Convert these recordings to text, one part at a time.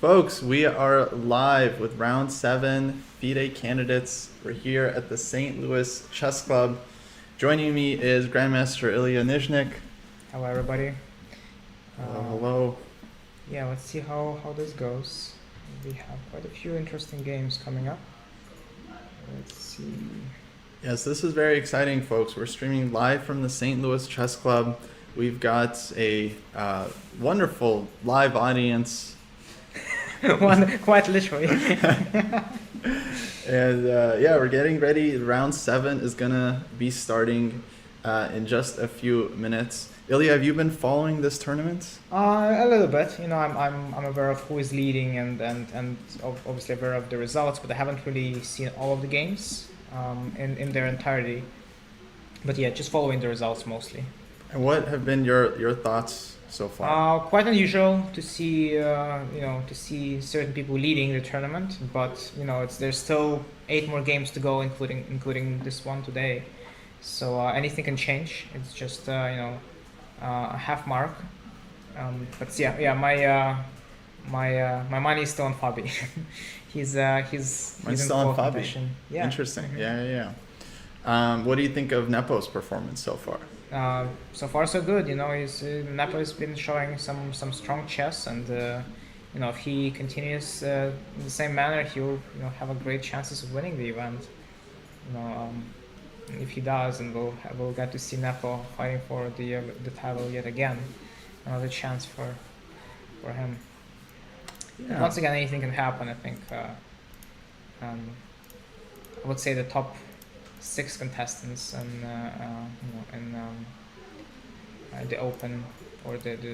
Folks, we are live with round 7 FIDE Candidates. We're here at the St. Louis Chess Club. Joining me is Grandmaster Ilya Nizhnik. Hello, everybody. Hello. Yeah, let's see how this goes. We have quite a few interesting games coming up. Let's see. Yes, this is very exciting, folks. We're streaming live from the St. Louis Chess Club. We've got a wonderful live audience. Quite literally. And yeah, we're getting ready. Round 7 is gonna be starting in just a few minutes. Ilya, have you been following this tournament? A little bit. You know, I'm aware of who is leading and obviously aware of the results, but I haven't really seen all of the games in their entirety. But yeah, just following the results mostly. And what have been your thoughts so far? Quite unusual to see, to see certain people leading the tournament, but there's still 8 more games to go, including this one today. So anything can change. It's just a half mark. But yeah, my money is still on Fabi. he's in still on Fabi. competition. Yeah. Interesting. Mm-hmm. Yeah. What do you think of Nepo's performance so far? So far so good. Nepo has been showing some strong chess, and if he continues in the same manner, he'll have a great chances of winning the event. If he does, and we'll get to see Nepo fighting for the title yet again. Another chance for him. Yeah. Once again, anything can happen. I think I would say the top 6 contestants in the open or the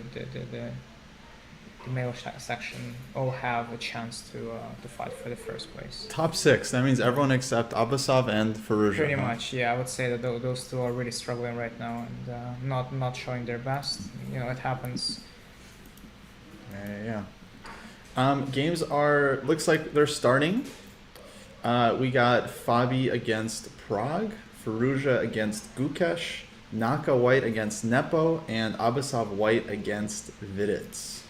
male section all have a chance to fight for the first place. Top 6. That means everyone except Abasov and Firouzja. Pretty much, yeah. I would say that those two are really struggling right now and not showing their best. It happens. Yeah. Games looks like they're starting. We got Fabi against Prague, Firouzja against Gukesh, Naka White against Nepo, and Abasov White against Vidits.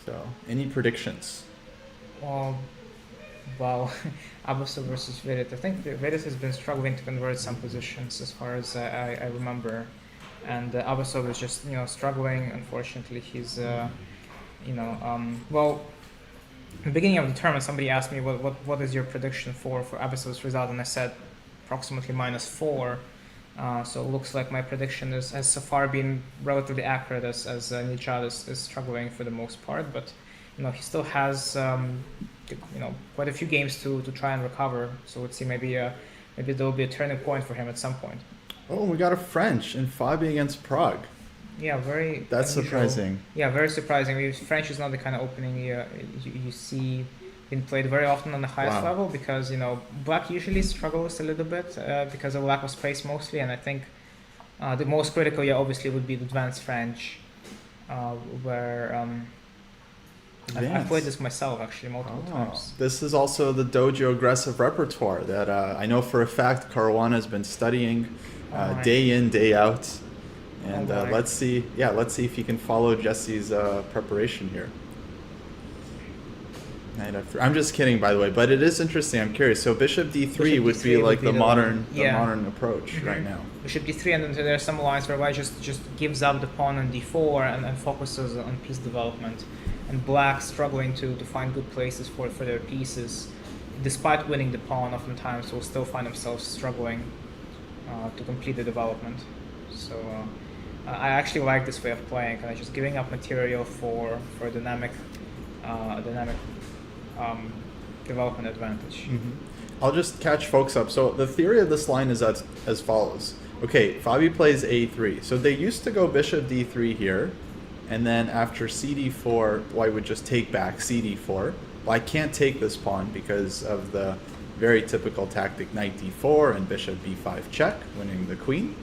So, any predictions? Well, Abasov versus Vidit. I think Vidit has been struggling to convert some positions as far as I remember, and Abasov is just struggling. Unfortunately, he's in the beginning of the tournament, somebody asked me what is your prediction for Abasov's result, and I said approximately -4. So it looks like my prediction has so far been relatively accurate as Nijad is struggling for the most part, but he still has quite a few games to try and recover. So let's see, maybe there will be a turning point for him at some point. Oh, we got a French in Fabi against Prague. Yeah, That's unusual. Surprising. Yeah, very surprising. French is not the kind of opening you see being played very often on the highest level, because Black usually struggles a little bit because of lack of space mostly, and I think the most critical, obviously would be the advanced French, where I've played this myself actually multiple times. This is also the dojo aggressive repertoire that I know for a fact Caruana has been studying day in, day out. And let's see if he can follow Jesse's preparation here. Knight F3. I'm just kidding, by the way, but it is interesting. I'm curious. So Bishop D3 would be like the modern approach right now. Bishop D3, and then there are some lines where White just gives up the pawn on D4 and focuses on piece development, and Black struggling to find good places for their pieces, despite winning the pawn. Oftentimes will still find themselves struggling to complete the development. So. I actually like this way of playing, kind of just giving up material for dynamic development advantage. Mm-hmm. I'll just catch folks up. So the theory of this line is as follows. Okay, Fabi plays A3. So they used to go Bishop D3 here, and then after CD4, White would just take back CD4. Well, I can't take this pawn because of the very typical tactic Knight D4 and Bishop B5 check, winning the queen.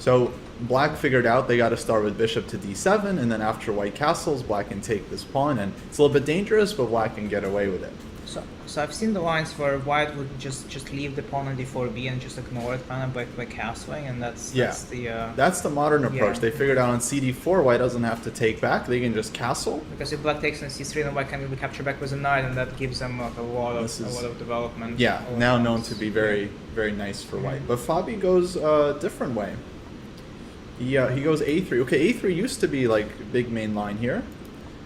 So Black figured out they got to start with Bishop to D7, and then after White castles, Black can take this pawn, and it's a little bit dangerous, but Black can get away with it. So I've seen the lines where white would just leave the pawn on d4b and just ignore it kind of by castling, and that's that's the modern approach. yeah. They figured out on CD4 white doesn't have to take back; they can just castle. because if black takes on c3, then white can be captured back with a knight, and that gives them like, a lot of development. Yeah, all now at known once. to be very very nice for white. Mhm. But Fabi goes a different way. He goes a3. Okay, a3 used to be like big main line here,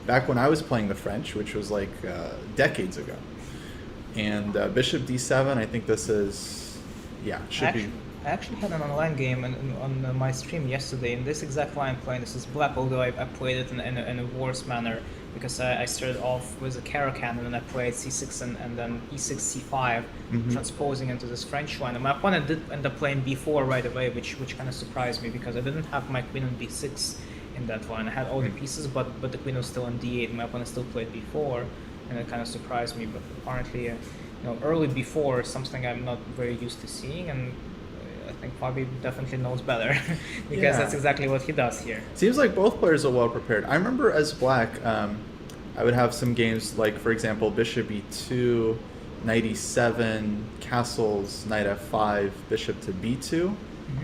back when I was playing the French, which was like decades ago. And bishop d7. I think this is should be. I actually had an online game on my stream yesterday, and this exact line playing. This is black, although I played it in a worse manner because I started off with a Caro cannon and I played c6 and then e6 c5, transposing into this French line. And my opponent did end up playing b4 right away, which kind of surprised me because I didn't have my queen on b6 in that line. I had all the pieces, but the queen was still on d8. My opponent still played b4, and it kind of surprised me. But apparently, early b4 is something I'm not very used to seeing, and I think Fabi definitely knows better because that's exactly what he does here. Seems like both players are well prepared. I remember as black, I would have some games like, for example, bishop e2, knight e7, castles, knight f5, bishop to b2.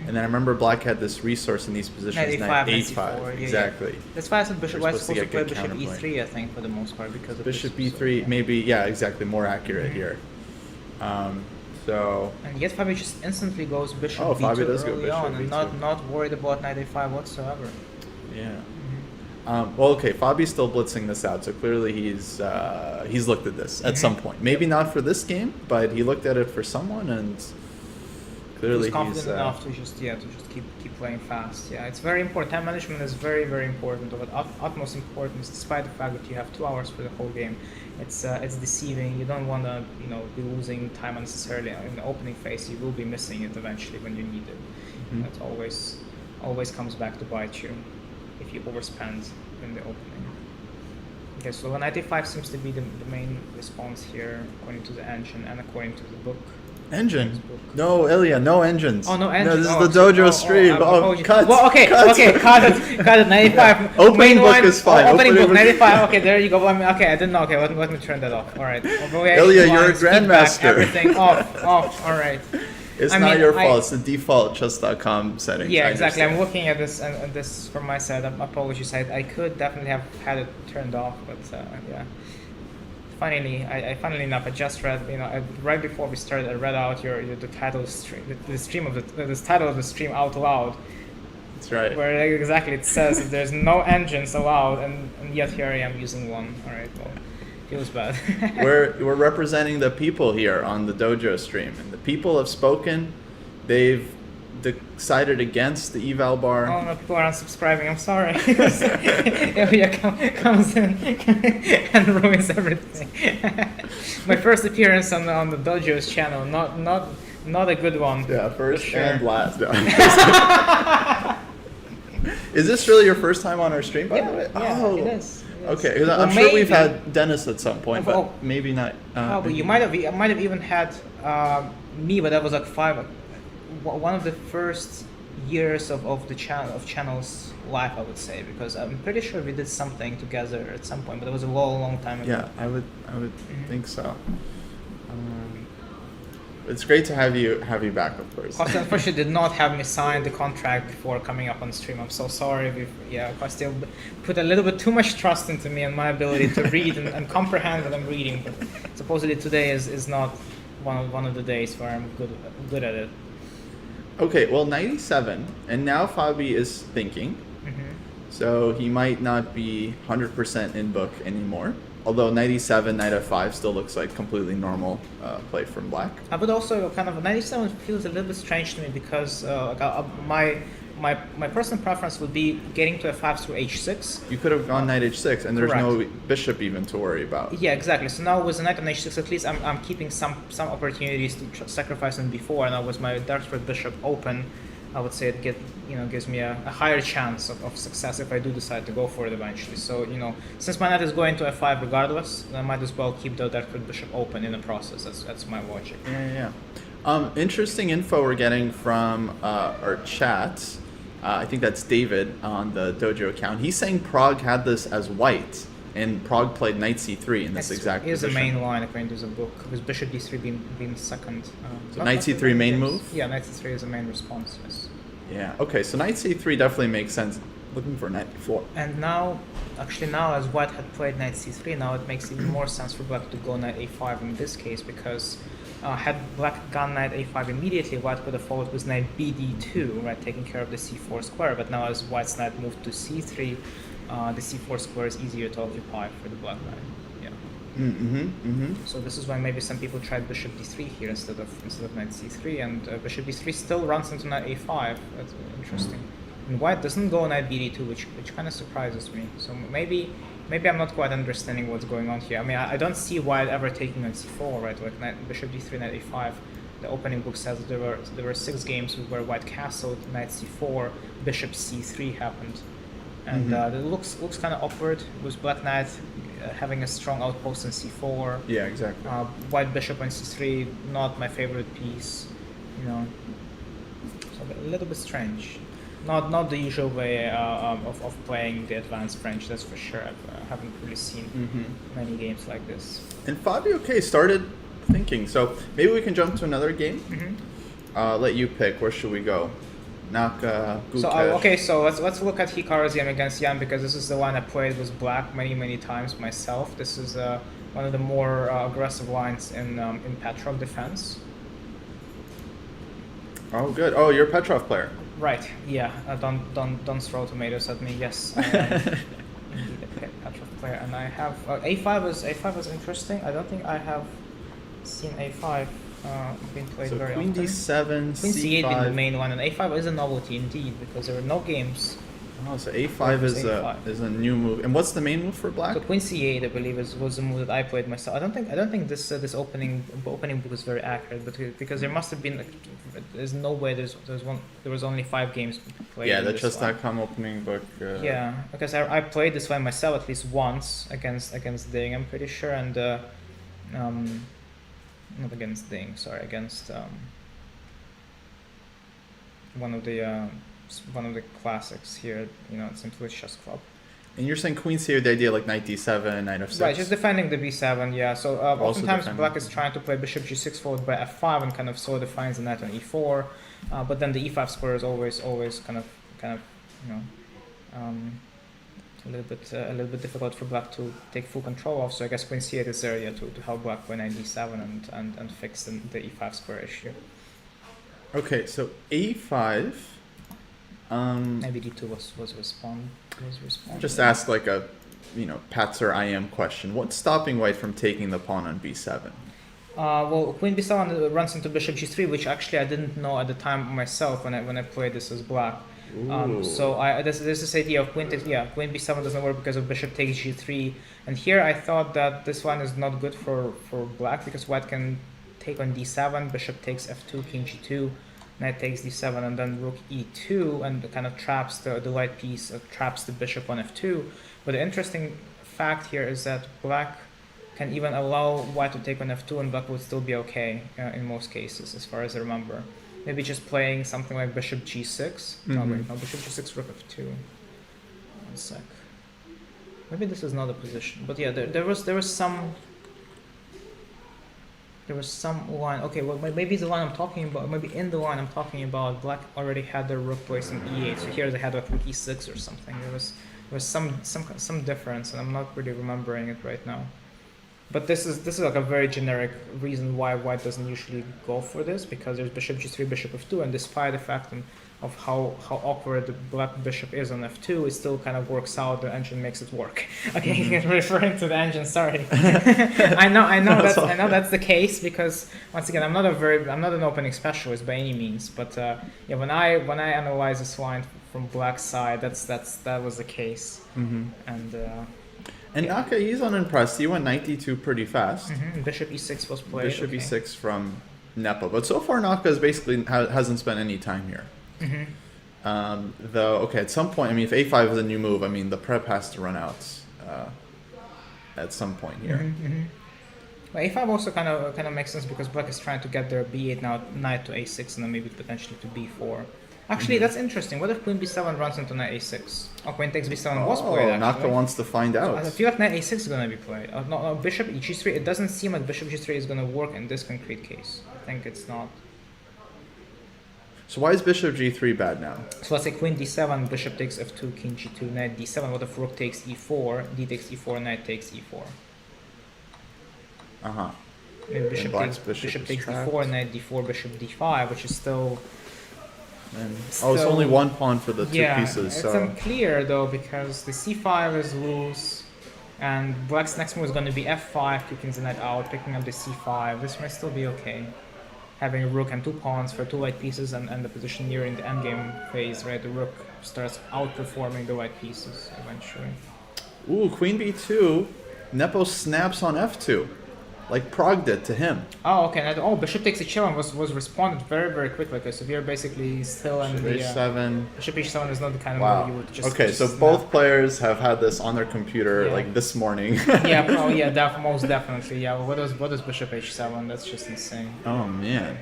And then I remember black had this resource in these positions, knight a5. Exactly. Yeah. That's why I said bishop white's supposed to play bishop counterpoint. e3, I think, for the most part, because of Bishop this, b3, so, maybe, exactly, more accurate here. So. And yet Fabi just instantly goes bishop Oh, b2 Fabi does go early bishop on, and b2. not worried about knight a5 whatsoever. Yeah. Well, okay, Fabi's still blitzing this out, so clearly he's looked at this at some point. Maybe not for this game, but he looked at it for someone, and clearly he's confident enough to just keep playing fast. Yeah, it's very important. Time management is very, very important. Of utmost importance, despite the fact that you have 2 hours for the whole game. It's deceiving. You don't want to be losing time unnecessarily in the opening phase. You will be missing it eventually when you need it. It always comes back to bite you if you overspend in the opening. Okay, so knight a5 seems to be the main response here, according to the engine and according to the book. Engine? No, Ilya, no engines. Oh, no engine. No, this is the dojo stream. Cut. Well, okay, cut it. 95. Opening book is fine. Opening book 95. Okay, there you go. Okay, I didn't know. Okay, let me turn that off. All right. Ilya, you're a grandmaster. Everything off. All right. It's not your fault. It's the default chess.com settings. Yeah, exactly. I'm looking at this from my side. Apologies. I could definitely have had it turned off, but yeah. Finally, funnily enough, I just read, right before we started, I read out the title of the stream, the title of the stream out loud. That's right. Where exactly it says that there's no engines allowed, and yet here I am using one. All right, well, feels bad. We're representing the people here on the dojo stream, and the people have spoken. They've decided against the eval bar. Oh no, people are unsubscribing. I'm sorry. Ilya comes in and ruins everything. My first appearance on the dojo's channel, not a good one. Yeah, first sure. and last. No. Is this really your first time on our stream, by the way? Yeah, oh, it is. Okay, because I'm sure we've had Dennis at some point, but maybe not. But you might have even had me, but that was like one of the first years of the channel's life, I would say, because I'm pretty sure we did something together at some point, but it was a long time ago. Yeah, I would think so. It's great to have you back, of course. Costa unfortunately did not have me sign the contract before coming up on stream. I'm so sorry. Costa put a little bit too much trust into me and my ability to read and comprehend what I'm reading. But supposedly today is not one of the days where I'm good at it. Okay, well, 97, and now Fabi is thinking, so he might not be 100% in book anymore. Although 97, knight f5 still looks like completely normal play from black. But also, kind of 97 feels a little bit strange to me because my personal preference would be getting to f5 through h6. You could have gone knight h6, and there's Correct. no bishop even to worry about. Yeah, exactly. So now with the knight on h6, at least I'm keeping some opportunities to sacrifice them before. And now with my dark squared bishop open, I would say it gives me a higher chance of success if I do decide to go for it eventually. So since my knight is going to f5 regardless, I might as well keep the dark squared bishop open in the process. That's my logic. Yeah. Interesting info we're getting from our chat. I think that's David on the dojo account. He's saying Prague had this as white. and Prague played knight c3 in this exact is position. the main line according to the book, with bishop d3 being second. So knight c3 main move? Yeah, knight c3 is the main response, yes. Yeah, okay, so knight c3 definitely makes sense. Looking for knight b4. And now, actually now, as white had played knight c3, now it makes even more sense for black to go knight a5 in this case, because had black gone knight a5 immediately, white could have followed with knight bd2, right, taking care of the c4 square. But now as white's knight moved to c3, the c4 square is easier to occupy for the black knight. Yeah. So this is why maybe some people tried bishop d3 here instead of knight c3, and bishop d3 still runs into knight a5. That's interesting. And white doesn't go knight bd2, which kind of surprises me. So maybe I'm not quite understanding what's going on here. I mean, I don't see white ever taking knight c4, right? Like bishop d3, knight a5. The opening book says that there were 6 games where white castled, knight c4, bishop c3 happened, and it looks kind of awkward with black knight having a strong outpost in c4. Yeah, exactly. White bishop on c3, not my favorite piece, you know. So a little bit strange. Not the usual way of playing the advanced French, that's for sure. I haven't really seen many games like this. And Fabio, okay, started thinking. So maybe we can jump to another game. Let you pick. Where should we go? Naka, Gukesh. So let's look at Hikaru's game against Jan, because this is the one I played with black many times myself. This is one of the more aggressive lines in Petroff Defense. Oh, good. Oh, you're a Petroff player. Right. Yeah. Don't throw tomatoes at me. Yes, I am indeed a Petroff player, and I have a5 was interesting. I don't think I have seen a5 being played So very Queen often. d7, Queen c8 being the c5. main one, and a5 is a novelty indeed, because there are no games. Oh, so a5 is a new move. And what's the main move for black? So Queen c8, I believe, was the move that I played myself. I don't think this opening book is very accurate, but because there must have been, there's no way there was only 5 games played. Yeah, in the this chess.com opening book. Yeah, because I played this one myself at least once against Ding, I'm pretty sure, and not against Ding, sorry, against one of the classics here, you know, Simply Chess Club. And you're saying Queen c8, the idea like knight d7, knight f6. Right, just defending the b7, yeah. So oftentimes defending. black is trying to play bishop g6 followed by f5 and kind of solidifying the knight on e4, but then the e5 square is always kind of you know a little bit difficult for black to take full control of. So I guess Queen c8 is there, yeah, to help black play knight d7 and fix the e5 square issue. Okay, so a5. Maybe d2 was respond. Just ask like a, Patzer IM question. What's stopping white from taking the pawn on b7? Well, Queen b7 runs into bishop g3, which actually I didn't know at the time myself when I played this as black. So there's this idea of Queen b7 doesn't work because of bishop takes g3, and here I thought that this one is not good for black because white can take on d7, bishop takes f2, king g2, knight takes d7, and then rook e2, and kind of traps the white piece, traps the bishop on f2. But the interesting fact here is that black can even allow white to take on f2, and black would still be okay in most cases, as far as I remember. Maybe just playing something like bishop g6. No, wait, no, bishop g6, rook f2. One sec. Maybe this is not a position, but yeah, there was some line. Okay, well maybe the line I'm talking about, maybe in the line I'm talking about, black already had their rook placed in e8. So here they had like rook e6 or something. There was some difference, and I'm not really remembering it right now. But this is like a very generic reason why white doesn't usually go for this, because there's bishop g3, bishop f2, and despite the fact of how awkward the black bishop is on f2, it still kind of works out. The engine makes it work. Okay, referring to the engine. Sorry, I know that's the case, because once again I'm not an opening specialist by any means, but yeah, when I analyze this line from black side, that was the case, And Naka, he's unimpressed. He went knight d2 pretty fast. Bishop e6 was played. Bishop e6 from Nepa. But so far, Naka has basically hasn't spent any time here. Though, okay, at some point, I mean, if a5 is a new move, I mean, the prep has to run out at some point here. Well, a5 also kind of makes sense because black is trying to get their b8 now knight to a6 and then maybe potentially to b4. Actually, that's interesting. What if queen b7 runs into knight a6? Oh, queen takes b7 was played, Oh, Naka actually. wants to find out. I feel like knight a6 is gonna be played. No, bishop e3. It doesn't seem like bishop g3 is gonna work in this concrete case. I think it's not. So why is bishop g3 bad now? So let's say queen d7, bishop takes f2, king g2, knight d7. What if rook takes e4, d takes e4, knight takes e4? Uh-huh. Maybe black's bishop takes trapped. d4, knight d4, bishop d5, which is still... And, it's only one pawn for the two pieces. It's So unclear though, because the c5 is loose, and black's next move is going to be f5, kicking the knight out, picking up the c5. This might still be okay. Having a rook and two pawns for two white pieces, and the position nearing the endgame phase, right? The rook starts outperforming the white pieces eventually. ooh, queen b2. Nepo snaps on f2. Like progged it to him. Oh, okay. Now, bishop takes h7 was responded very, very quickly. Okay, so we're basically still in the... h7. Bishop h7 is not the kind of Wow. move you would just... Okay, just so snap. both players have had this on their computer Yeah. like this morning. Most definitely. Yeah, what is bishop h7? That's just insane. Oh man.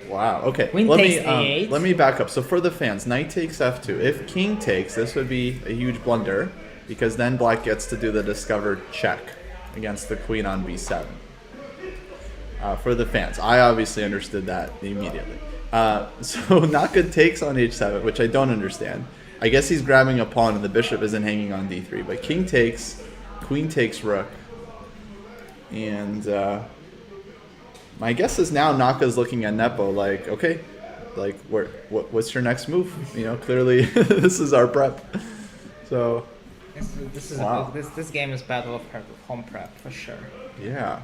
Wow. Okay. Queen takes a8. Let me back up. So for the fans, knight takes f2. If king takes, this would be a huge blunder because then black gets to do the discovered check against the queen on b7. For the fans, I obviously understood that immediately. So Naka takes on h7, which I don't understand. I guess he's grabbing a pawn and the bishop isn't hanging on d3. But king takes, queen takes rook, and my guess is now Naka's looking at Nepo like, okay, like what's your next move? You know, clearly this is our prep. So wow. This game is battle of home prep for sure. Yeah.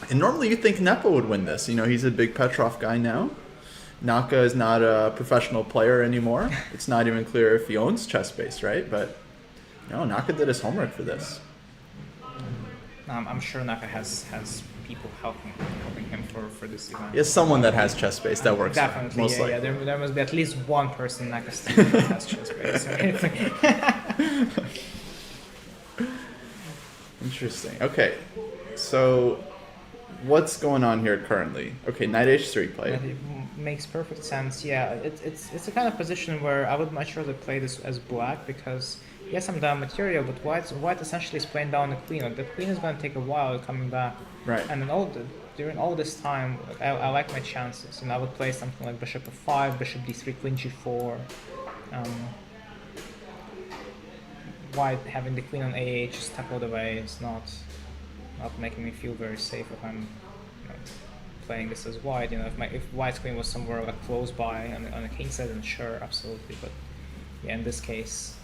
And normally you'd think Nepo would win this. You know, he's a big Petroff guy now. Naka is not a professional player anymore. It's not even clear if he owns ChessBase, right? But no, Naka did his homework for this. I'm sure Naka has people helping him for this event. He has someone that has ChessBase that works. Definitely, most likely. There must be at least one person Naka's team that has ChessBase. Right? Interesting. Okay, so what's going on here currently? Okay, knight h3 play. It makes perfect sense. Yeah, it's a kind of position where I would much rather play this as black because yes, I'm down material, but white essentially is playing down the queen. Like, the queen is going to take a while coming back. Right. And then during all this time, like, I like my chances. And I would play something like bishop f5, bishop d3, queen g4. White having the queen on a8 just tackled away is not making me feel very safe if I'm playing this as white. You know, if white's queen was somewhere like close by on the king side, then sure, absolutely. But yeah, in this case,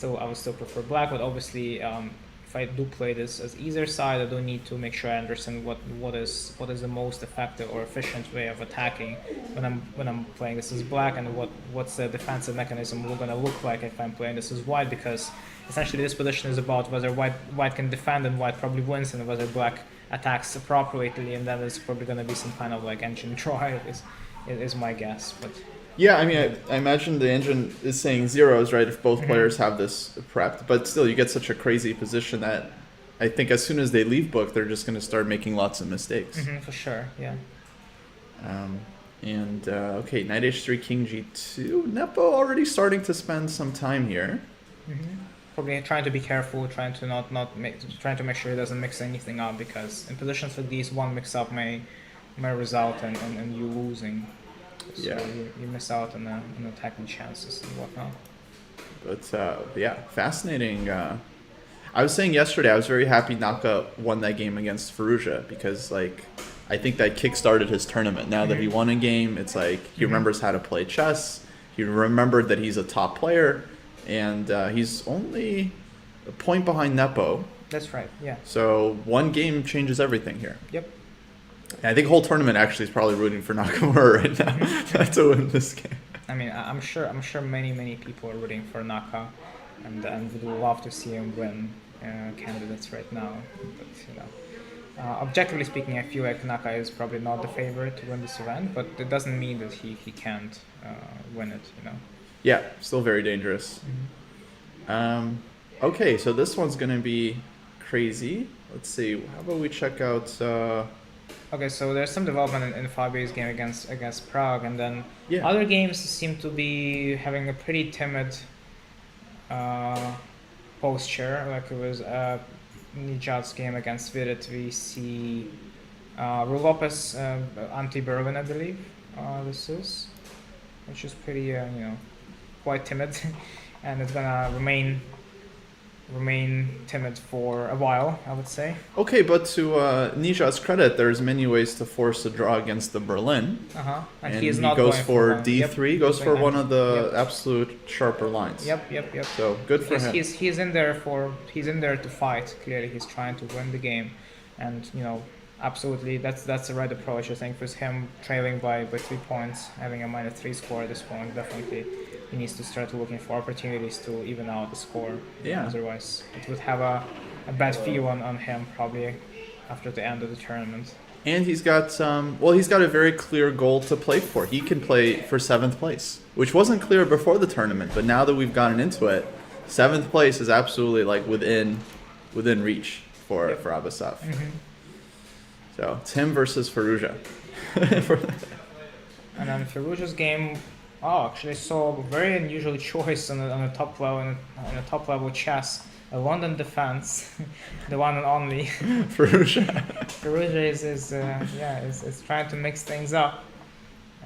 I would still prefer black. But obviously, if I do play this as either side, I do need to make sure I understand what is the most effective or efficient way of attacking when I'm playing this as black, and what's the defensive mechanism we're gonna look like if I'm playing this as white, because essentially this position is about whether white can defend and white probably wins, and whether black attacks appropriately, and then there's probably gonna be some kind of like engine draw is my guess. But yeah, I mean, I imagine the engine is saying zeros, right, if both players have this prepped. But still, you get such a crazy position that I think as soon as they leave book, they're just going to start making lots of mistakes. For sure, yeah. Okay, knight h3, king g2. Nepo already starting to spend some time here. Probably trying to be careful, trying to make sure he doesn't mix anything up, because in positions like these, one mix up may result in you losing. So yeah, you miss out on attacking chances and whatnot. But yeah, fascinating. I was saying yesterday I was very happy Naka won that game against Firouzja, because like I think that kickstarted his tournament. Now that he won a game, it's like he remembers how to play chess. He remembered that he's a top player, and he's only a point behind Nepo. That's right. Yeah. So one game changes everything here. Yep. And I think the whole tournament actually is probably rooting for Nakamura right now to win this game. I mean, I'm sure many people are rooting for Naka, and would love to see him win candidates right now. But you know, objectively speaking, I feel like Naka is probably not the favorite to win this event, but it doesn't mean that he can't win it. You know. Yeah, still very dangerous. Okay, so this one's gonna be crazy. Let's see. How about we check out Okay, so there's some development in Fabio's game against Prague, and then Yeah. other games seem to be having a pretty timid uh, posture. Like it was Nijat's game against Virit. We see Rulopes anti-Berlin, I believe. This is, which is pretty quite timid, and it's gonna remain timid for a while, I would say. Okay, but to Nijat's credit, there's many ways to force a draw against the Berlin. And he is not goes going for one. D3, Yep, goes for one of the yep. absolute sharper lines. Yep. So good for him. He's in there to fight. Clearly, he's trying to win the game, and absolutely, that's the right approach. I think with him trailing by 3 points, having a -3 score at this point, definitely he needs to start looking for opportunities to even out the score. Yeah. Otherwise, it would have a bad feel on him probably after the end of the tournament. And he's got he's got a very clear goal to play for. He can play for 7th place, which wasn't clear before the tournament, but now that we've gotten into it, 7th place is absolutely like within reach for Abasov. Mm-hmm. So it's him versus Firouzja. And then Firouzja's game, actually saw a very unusual choice on a top level in a top level chess. A London Defense, the one and only. Firouzja. Firouzja is trying to mix things up,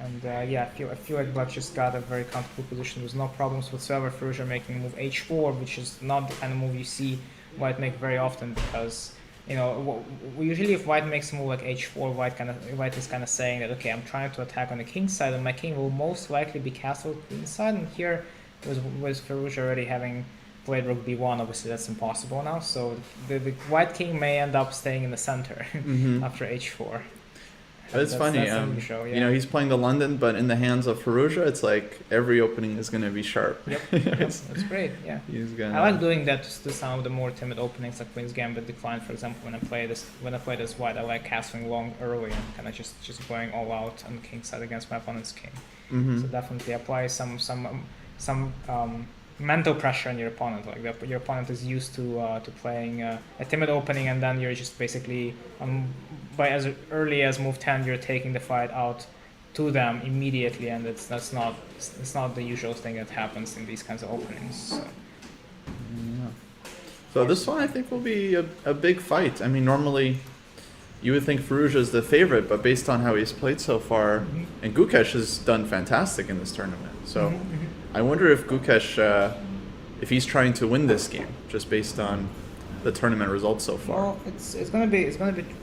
and I feel like Black just got a very comfortable position with no problems whatsoever. Firouzja making move h4, which is not the kind of move you see White make very often, because usually if White makes a move like h4, White is kind of saying that, okay, I'm trying to attack on the king side, and my king will most likely be castled queen side. And here was Firouzja already having played rook b1, obviously that's impossible now, so the White king may end up staying in the center after h4. That's funny. That's unusual, yeah. He's playing the London, but in the hands of Firouzja, it's like every opening is going to be sharp. Yep, that's great. Yeah, I like doing that to some of the more timid openings, like Queen's Gambit Decline, for example. When I play this White, I like castling long early and kind of just going all out on the king side against my opponent's king. Mm-hmm. So definitely apply some mental pressure on your opponent. Like your opponent is used to playing a timid opening, and then you're just basically by as early as move 10, you're taking the fight out to them immediately, and it's not the usual thing that happens in these kinds of openings. So this one I think will be a big fight. I mean, normally you would think Firouzja is the favorite, but based on how he's played so far, and Gukesh has done fantastic in this tournament. So I wonder if Gukesh, if he's trying to win this game, just based on the tournament results so far. Well, it's gonna be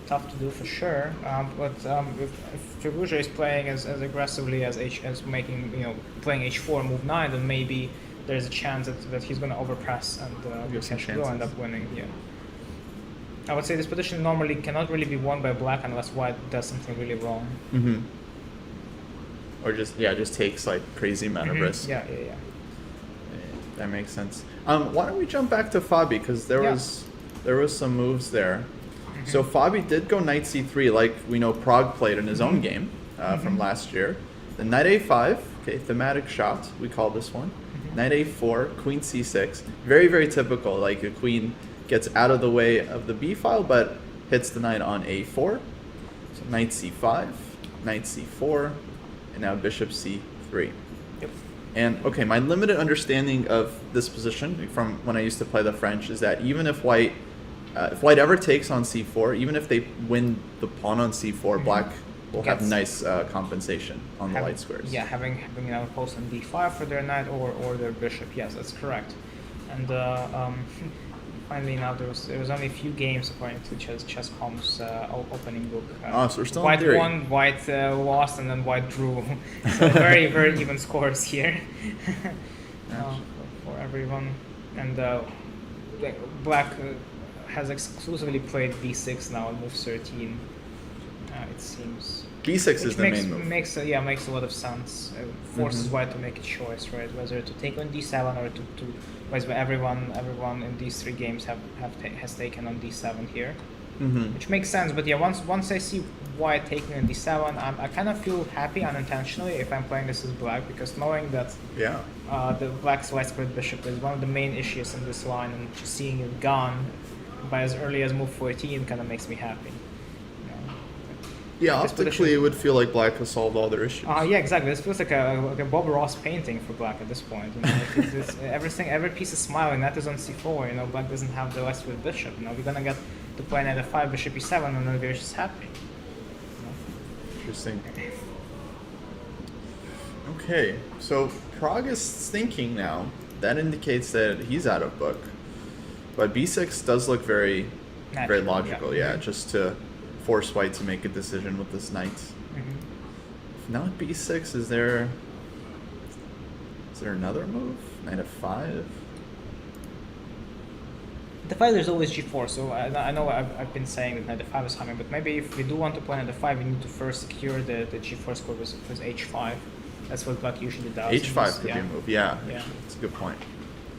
tough to do for sure. But if Firouzja is playing as aggressively as playing h4 move 9, then maybe there's a chance that he's gonna overpress and Gukesh will end up winning. Yeah. I would say this position normally cannot really be won by Black unless White does something really wrong. Mm-hmm. Or just takes like crazy amount of risk. Yeah. That makes sense. Why don't we jump back to Fabi, because there was some moves there. So Fabi did go knight c3, like we know Prague played in his own game from last year. The knight a5, okay, thematic shot, we call this one. Knight a4, queen c6, very, very typical. Like the queen gets out of the way of the b file, but hits the knight on a4. So knight c5, knight c4, and now bishop c3. Yep. And okay, my limited understanding of this position from when I used to play the French is that even if White ever takes on c4, even if they win the pawn on c4, Black will have nice compensation on the white squares. Yeah, having a post on d5 for their knight or their bishop. Yes, that's correct. And finally, now there was only a few games according to Chess.com's opening book. So we're still White in theory. won, White lost, and then White drew. So very, very even scores here for everyone. And Black has exclusively played b6 now on move 13. It seems. b6 is the main move. Makes a lot of sense. Forces White to make a choice, right? Whether to take on d7 or to whether everyone in these three games has taken on d7 here, which makes sense. But yeah, once I see White taking on d7, I kind of feel happy unintentionally if I'm playing this as Black, because knowing that the Black's light squared bishop is one of the main issues in this line, and just seeing it gone by as early as move 14 kind of makes me happy. Yeah, This optically position- it would feel like black has solved all their issues. Yeah, exactly. This feels like a Bob Ross painting for black at this point. You know, like everything, every piece is smiling. That is on c4. You know, black doesn't have the West with bishop. You know, we're gonna get to play knight f5, bishop e7, and then we're just happy. Interesting. Okay, so Prague is thinking now. That indicates that he's out of book. But b6 does look very Natural, logical, yeah. just to force white to make a decision with this knight. Mm-hmm. If not b6, is there another move? Knight f5? The fight there's always g4, so I know I've been saying that knight f5 is coming, but maybe if we do want to play knight f5, we need to first secure the g4 score with h5. That's what black usually does. h5 could be a move, yeah. That's a good point.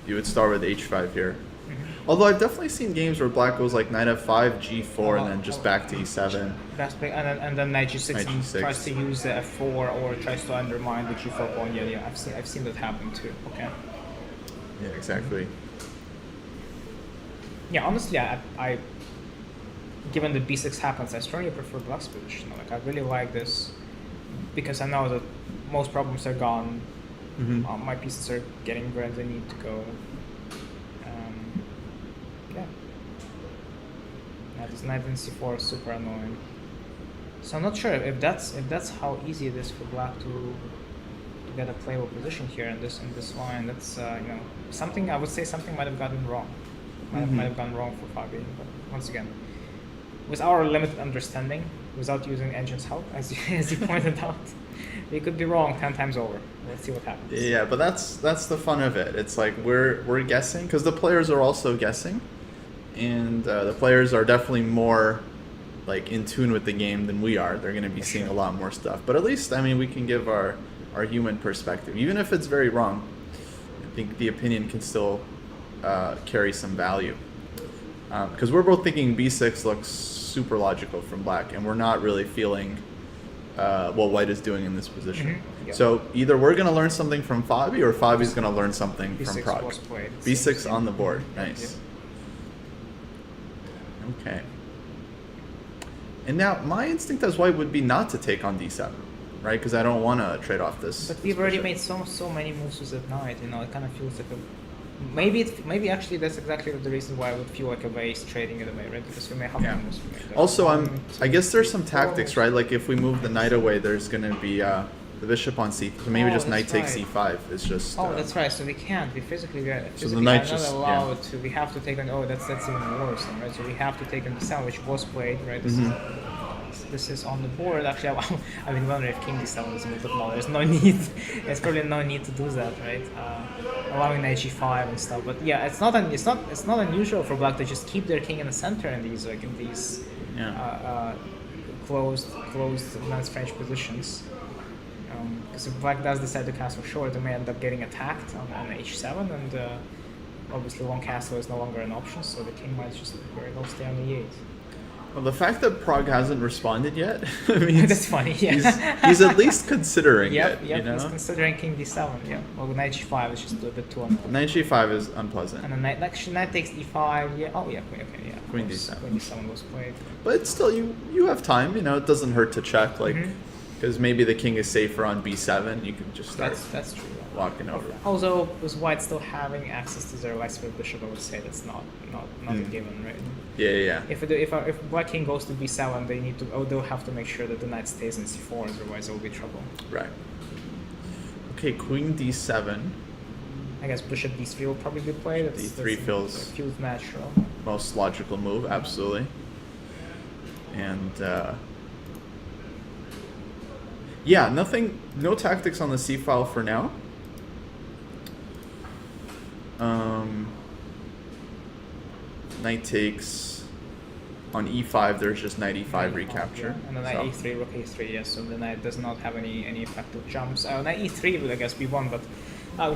You would start with h5 here. Mm-hmm. Although I've definitely seen games where black goes like knight f5, g4, and then just back to e7. That's big, and then knight g6, Knight and g6. tries to use the f4 or tries to undermine the g4 pawn. Yeah, I've seen that happen too. Okay. Yeah, exactly. Yeah, honestly, I given that b6 happens, I strongly prefer black's position. Like I really like this because I know that most problems are gone. Mm-hmm. My pieces are getting where they need to go. Yeah. That is knight in c4 is super annoying. So I'm not sure if that's how easy it is for black to get a playable position here in this line. That's you know, something I would say something might have gotten wrong. Might have gone wrong for Fabi. But once again, with our limited understanding, without using engine's help, as you pointed out, we could be wrong 10 times over. Let's see what happens. Yeah, but that's the fun of it. It's like we're guessing because the players are also guessing, and the players are definitely more like in tune with the game than we are. They're going to be seeing a lot more stuff. But at least, I mean, we can give our human perspective, even if it's very wrong. I think the opinion can still carry some value because we're both thinking b6 looks super logical from black, and we're not really feeling what white is doing in this position. Mm-hmm. Yep. So either we're going to learn something from Fabi, or Fabi's going to learn something from B6 Prague. was played. b6 on the board. Nice. Okay. And now my instinct as white would be not to take on d7, right? Because I don't want to trade off this. But we've already made so many moves with that knight. You know, it kind of feels like a maybe actually that's exactly the reason why I would feel like a waste trading it away, right? Because we may have moves. Also, I guess there's some tactics, right? Like if we move the knight away, there's going to be the bishop on c3. So maybe just knight takes c5. It's just. That's right. So we can't. We physically so the knight are not allowed to. We have to take on. Oh, that's even worse, then, right? So we have to take on the d7, which was played, right? This is on the board. Actually, I've been wondering if king d7 is a move, but no, there's no need. There's probably no need to do that, right? Allowing knight g5 and stuff. But yeah, it's not unusual for black to just keep their king in the center in these closed advanced French positions. Because if black does decide to castle short, they may end up getting attacked on h7, and obviously long castle is no longer an option, so the king might just very well stay on e8. Well, the fact that Prague hasn't responded yet, I mean, that's funny. Yeah, he's at least considering it. Yep, you know? he's considering king d7. Yeah, well, knight g5 is just a bit too unpleasant. Knight g5 is unpleasant. And then knight takes e5. Yeah. Oh yeah. Okay. Yeah. Queen d7. Queen d7 was played. But still, you have time. You know, it doesn't hurt to check, like, because maybe the king is safer on b7. You can just start. That's true. Walking over. Although with white still having access to their Westfield bishop, I would say that's not a given, right? Yeah. If black king goes to b7, they'll have to make sure that the knight stays in c4, otherwise there will be trouble. Right. Okay, queen d7. I guess bishop d3 will probably be played. D3 feels natural. Most logical move, absolutely. And yeah, no tactics on the c file for now. Knight takes on e5. There's just knight e5 recapture. And then knight e3, rook e3. Yes, so the knight does not have any effective jumps. Knight e3 would I guess be one, but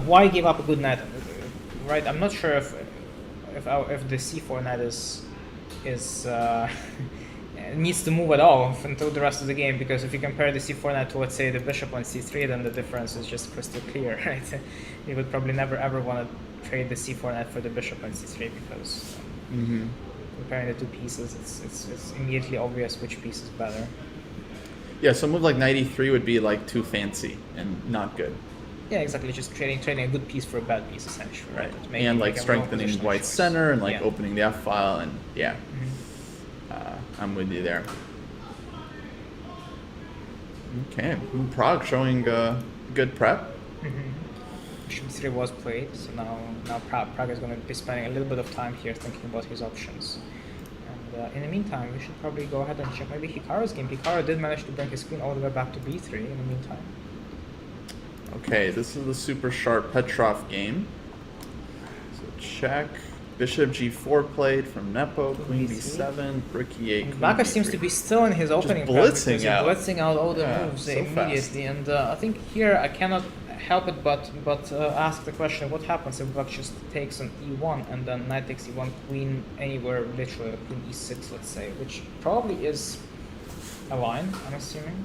why give up a good knight? Right, I'm not sure if the c4 knight is needs to move at all until the rest of the game, because if you compare the c4 knight to, let's say, the bishop on c3, then the difference is just crystal clear, right? You would probably never ever want to trade the c4 knight for the bishop on c3, because comparing the two pieces, it's immediately obvious which piece is better. Yeah, so a move like knight e3 would be like too fancy and not good. Yeah, exactly. Just trading a good piece for a bad piece, essentially. Right. It's And like making a strengthening wrong white's positional choice. center and like Yeah. opening the f file and yeah. I'm with you there. Okay, Prague showing good prep. Bishop 3 was played, so now Prague is going to be spending a little bit of time here thinking about his options. And in the meantime, we should probably go ahead and check maybe Hikaru's game. Hikaru did manage to bring his queen all the way back to b3 in the meantime. Okay, this is the super sharp Petroff game. So check. Bishop g4 played from Nepo, queen b7, rook e8, queen Baka b3. seems to be still in his opening prep because he's blitzing out all the moves so immediately. And I think here I cannot help it but ask the question: what happens if Black just takes on e1 and then knight takes e1, queen anywhere, literally like queen e6, let's say, which probably is a line, I'm assuming.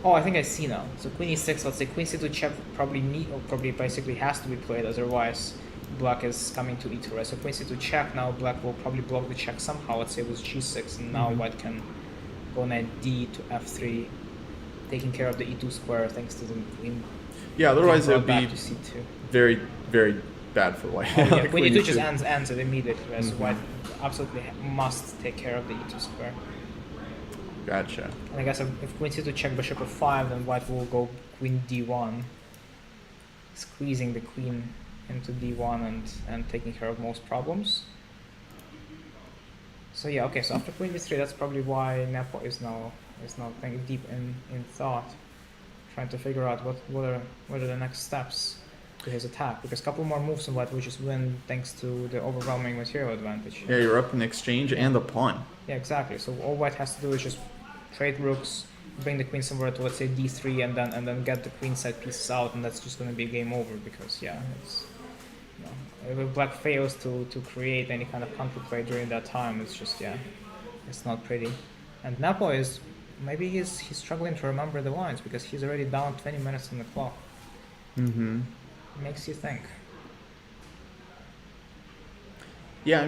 Oh, I think I see now. So queen e6, let's say queen c2 check probably basically has to be played, otherwise Black is coming to e2, right? So queen c2 check, now Black will probably block the check somehow, let's say with g6, and now White can go knight d to f3, taking care of the e2 square thanks to the queen. Yeah, otherwise it would be to c2. very, very bad for White. Oh, yeah. Queen e2 just ends it immediately, right? So White absolutely must take care of the e2 square. Gotcha. And I guess if queen c2 check bishop f5, then White will go queen d1, squeezing the queen into d1 and taking care of most problems. So yeah, okay, so after queen b3, that's probably why Nepo is now thinking deep in thought, trying to figure out what are the next steps to his attack, because a couple more moves and White will just win thanks to the overwhelming material advantage. Yeah, you're up in exchange and the pawn. Yeah, exactly. So all White has to do is just trade rooks, bring the queen somewhere to, let's say, d3, and then get the queen side pieces out, and that's just going to be game over, because yeah, it's, you know, if Black fails to create any kind of counterplay during that time, it's just, yeah, it's not pretty. And Nepo is, maybe he's struggling to remember the lines because he's already down 20 minutes on the clock. Makes you think. Yeah, I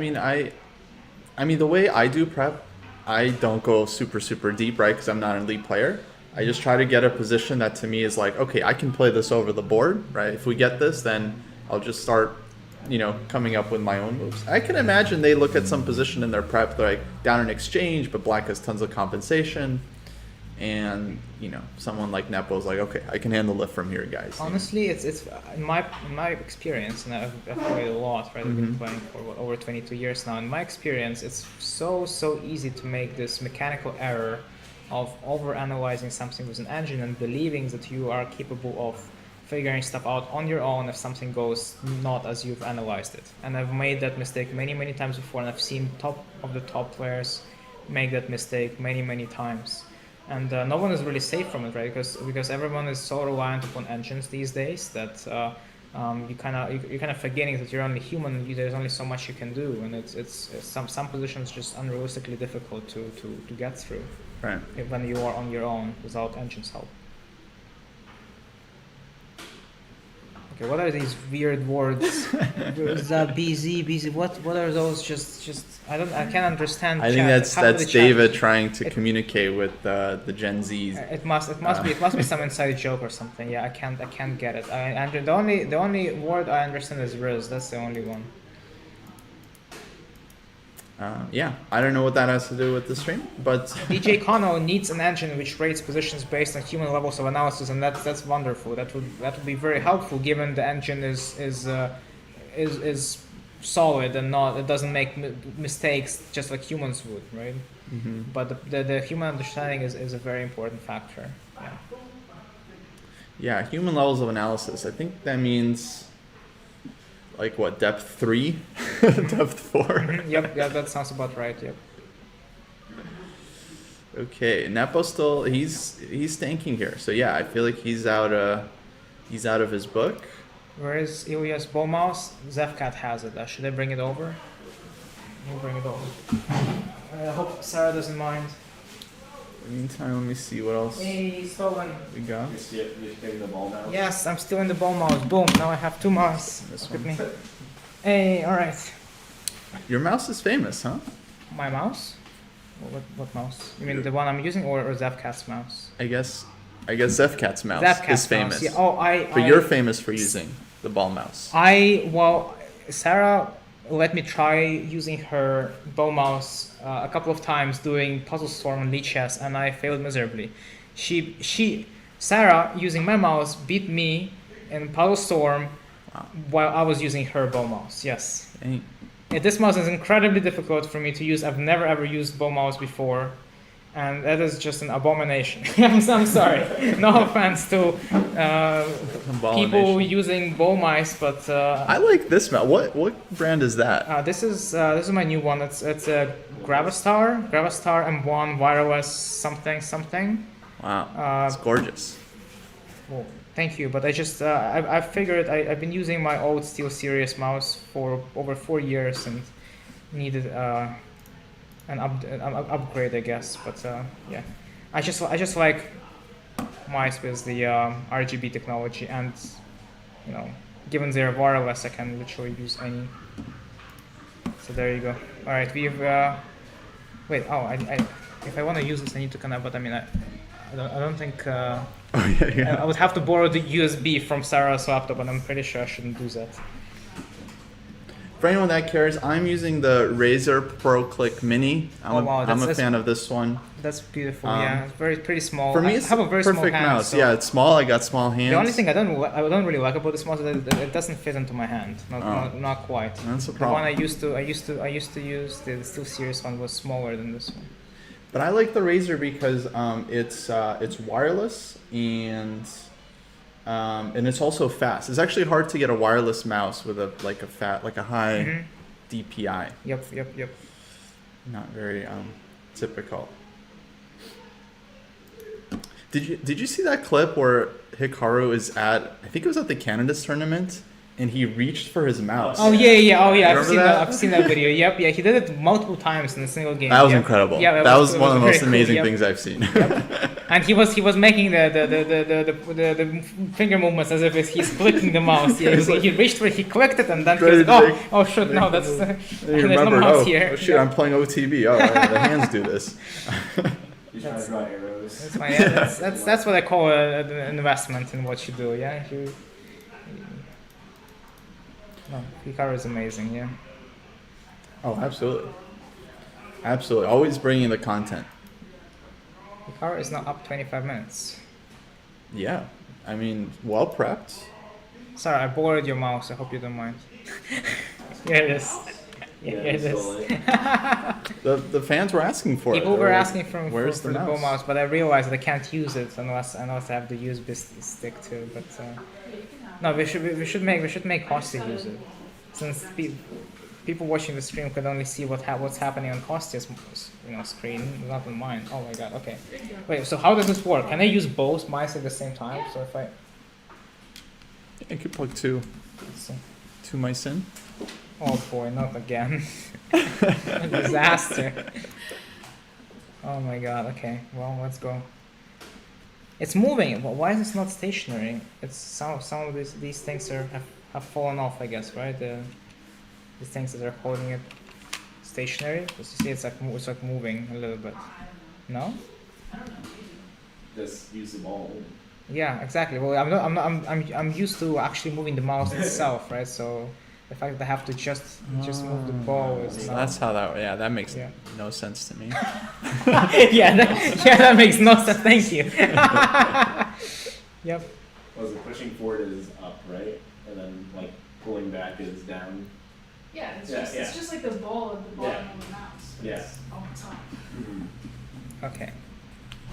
mean the way I do prep, I don't go super deep, right? Because I'm not an elite player. I just try to get a position that to me is like, okay, I can play this over the board, right? If we get this, then I'll just start, you know, coming up with my own moves. I can imagine they look at some position in their prep, they're like down in exchange, but Black has tons of compensation. And, you know, someone like Nepo's like, okay, I can handle it from here, guys. Honestly, it's in my experience, and I've played a lot, right? I've been playing for over 22 years now. In my experience, it's so easy to make this mechanical error of overanalyzing something with an engine and believing that you are capable of figuring stuff out on your own if something goes not as you've analyzed it. And I've made that mistake many times before, and I've seen top players make that mistake many times. And no one is really safe from it, right? Because everyone is so reliant upon engines these days that you're kind of forgetting that you're only human. There's only so much you can do, and it's some positions just unrealistically difficult to get through. Right. When you are on your own without engines help. Okay, what are these weird words? BZ. What are those? Just I can't understand. I think that's David trying to communicate with the Gen Zs. It must be some inside joke or something. Yeah, I can't get it. The only word I understand is Riz. That's the only one. Yeah, I don't know what that has to do with the stream, but DJ Kono needs an engine which rates positions based on human levels of analysis, and that's wonderful. That would be very helpful, given the engine is solid and it doesn't make mistakes just like humans would, right? But the human understanding is a very important factor. Yeah, human levels of analysis. I think that means like what, depth 3, depth 4. Yep, that sounds about right. Yep. Okay, Nepo still he's tanking here. So yeah, I feel like he's out of his book. Where is Ilya's ball mouse? Zevcat has it. Should I bring it over? We'll bring it over. I hope Sarah doesn't mind. In the meantime, let me see what else Hey, stolen. we got. You stay the ball mouse? Yes, I'm still in the ball mouse. Boom, now I have 2 mice. This Look at one. me. Hey, alright. Your mouse is famous, huh? My mouse? What mouse? You mean the one I'm using, or Zevcat's mouse? I guess Zefcat's mouse Zevcat's is famous. mouse. Yeah. Oh, But you're famous for using the ball mouse. Well, Sarah let me try using her bow mouse a couple of times doing Puzzle Storm and Lichess, and I failed miserably. Sarah using my mouse beat me in Puzzle Storm while I was using her bow mouse. Yes. Dang. Yeah, this mouse is incredibly difficult for me to use. I've never ever used bow mouse before, and that is just an abomination. I'm sorry. No offense to people using bow mice, but I like this mouse. What brand is that? this is my new one. It's a Gravastar M1 wireless something. Wow, it's gorgeous. Well, thank you, but I figured I've been using my old SteelSeries mouse for over 4 years and needed an upgrade, I guess. But yeah, I just like mice with the RGB technology, and given they're wireless, I can literally use any. So there you go. All right, we've wait. Oh, if I want to use this, I need to connect. But I mean, I don't think. I would have to borrow the USB from Sarah's laptop, and I'm pretty sure I shouldn't do that. For anyone that cares, I'm using the Razer Pro Click Mini. I'm a fan of this one. That's beautiful. Yeah, it's pretty small. For me, it's I have a very small perfect hand, mouse. so Yeah, it's small. I got small hands. the only thing I don't really like about this mouse is that it doesn't fit into my hand. Not quite. That's a The problem. one I used to use, the SteelSeries one, was smaller than this one. But I like the Razer because it's wireless and it's also fast. It's actually hard to get a wireless mouse with a high DPI. Yep. Not very typical. Did you see that clip where Hikaru is at? I think it was at the Candidates tournament, and he reached for his mouse. Oh yeah. I've seen that video. Yep, yeah. He did it multiple times in a single game. That was incredible. Yeah, that was one of the most very amazing cool, things I've seen. And he was making the finger movements as if he's clicking the mouse. Yeah, he reached for it, he clicked it, and then he was oh shit, no, that's there's no mouse here. Oh shit, I'm playing OTB. Oh, the hands do this. You try to draw arrows. That's fine. Yeah, that's what I call an investment in what you do. Yeah. No, Hikaru is amazing. Yeah. Oh, absolutely. Absolutely. Always bringing the content. Hikaru is not up 25 minutes. Yeah. I mean, well prepped. Sorry, I borrowed your mouse. I hope you don't mind. Here it is. Here it is. The fans were asking for it. People were asking for the the bow mouse, but I realized that I can't use it unless I have the USB stick too. But no, we should make Kostya use it, since people watching the stream could only see what's happening on Kostya's screen, not on mine. Oh my god. Okay. Wait. So how does this work? Can I use both mice at the same time? So if I could plug two mice in. Oh boy, not again. A disaster. Oh my god, okay. Well, let's go. It's moving. Why is this not stationary? It's some of these things have fallen off, I guess, right? These things that are holding it stationary. Because you see it's like moving a little bit. No? Just use the ball. Yeah, exactly. Well, I'm used to actually moving the mouse itself, right? So the fact that I have to just move the ball is not... That's how that makes no sense to me. that makes no sense. Thank you. Yep. Was it pushing forward is up, right? And then like pulling back is down. Yeah, it's just like the ball at the bottom of the mouse. It's on top. Okay.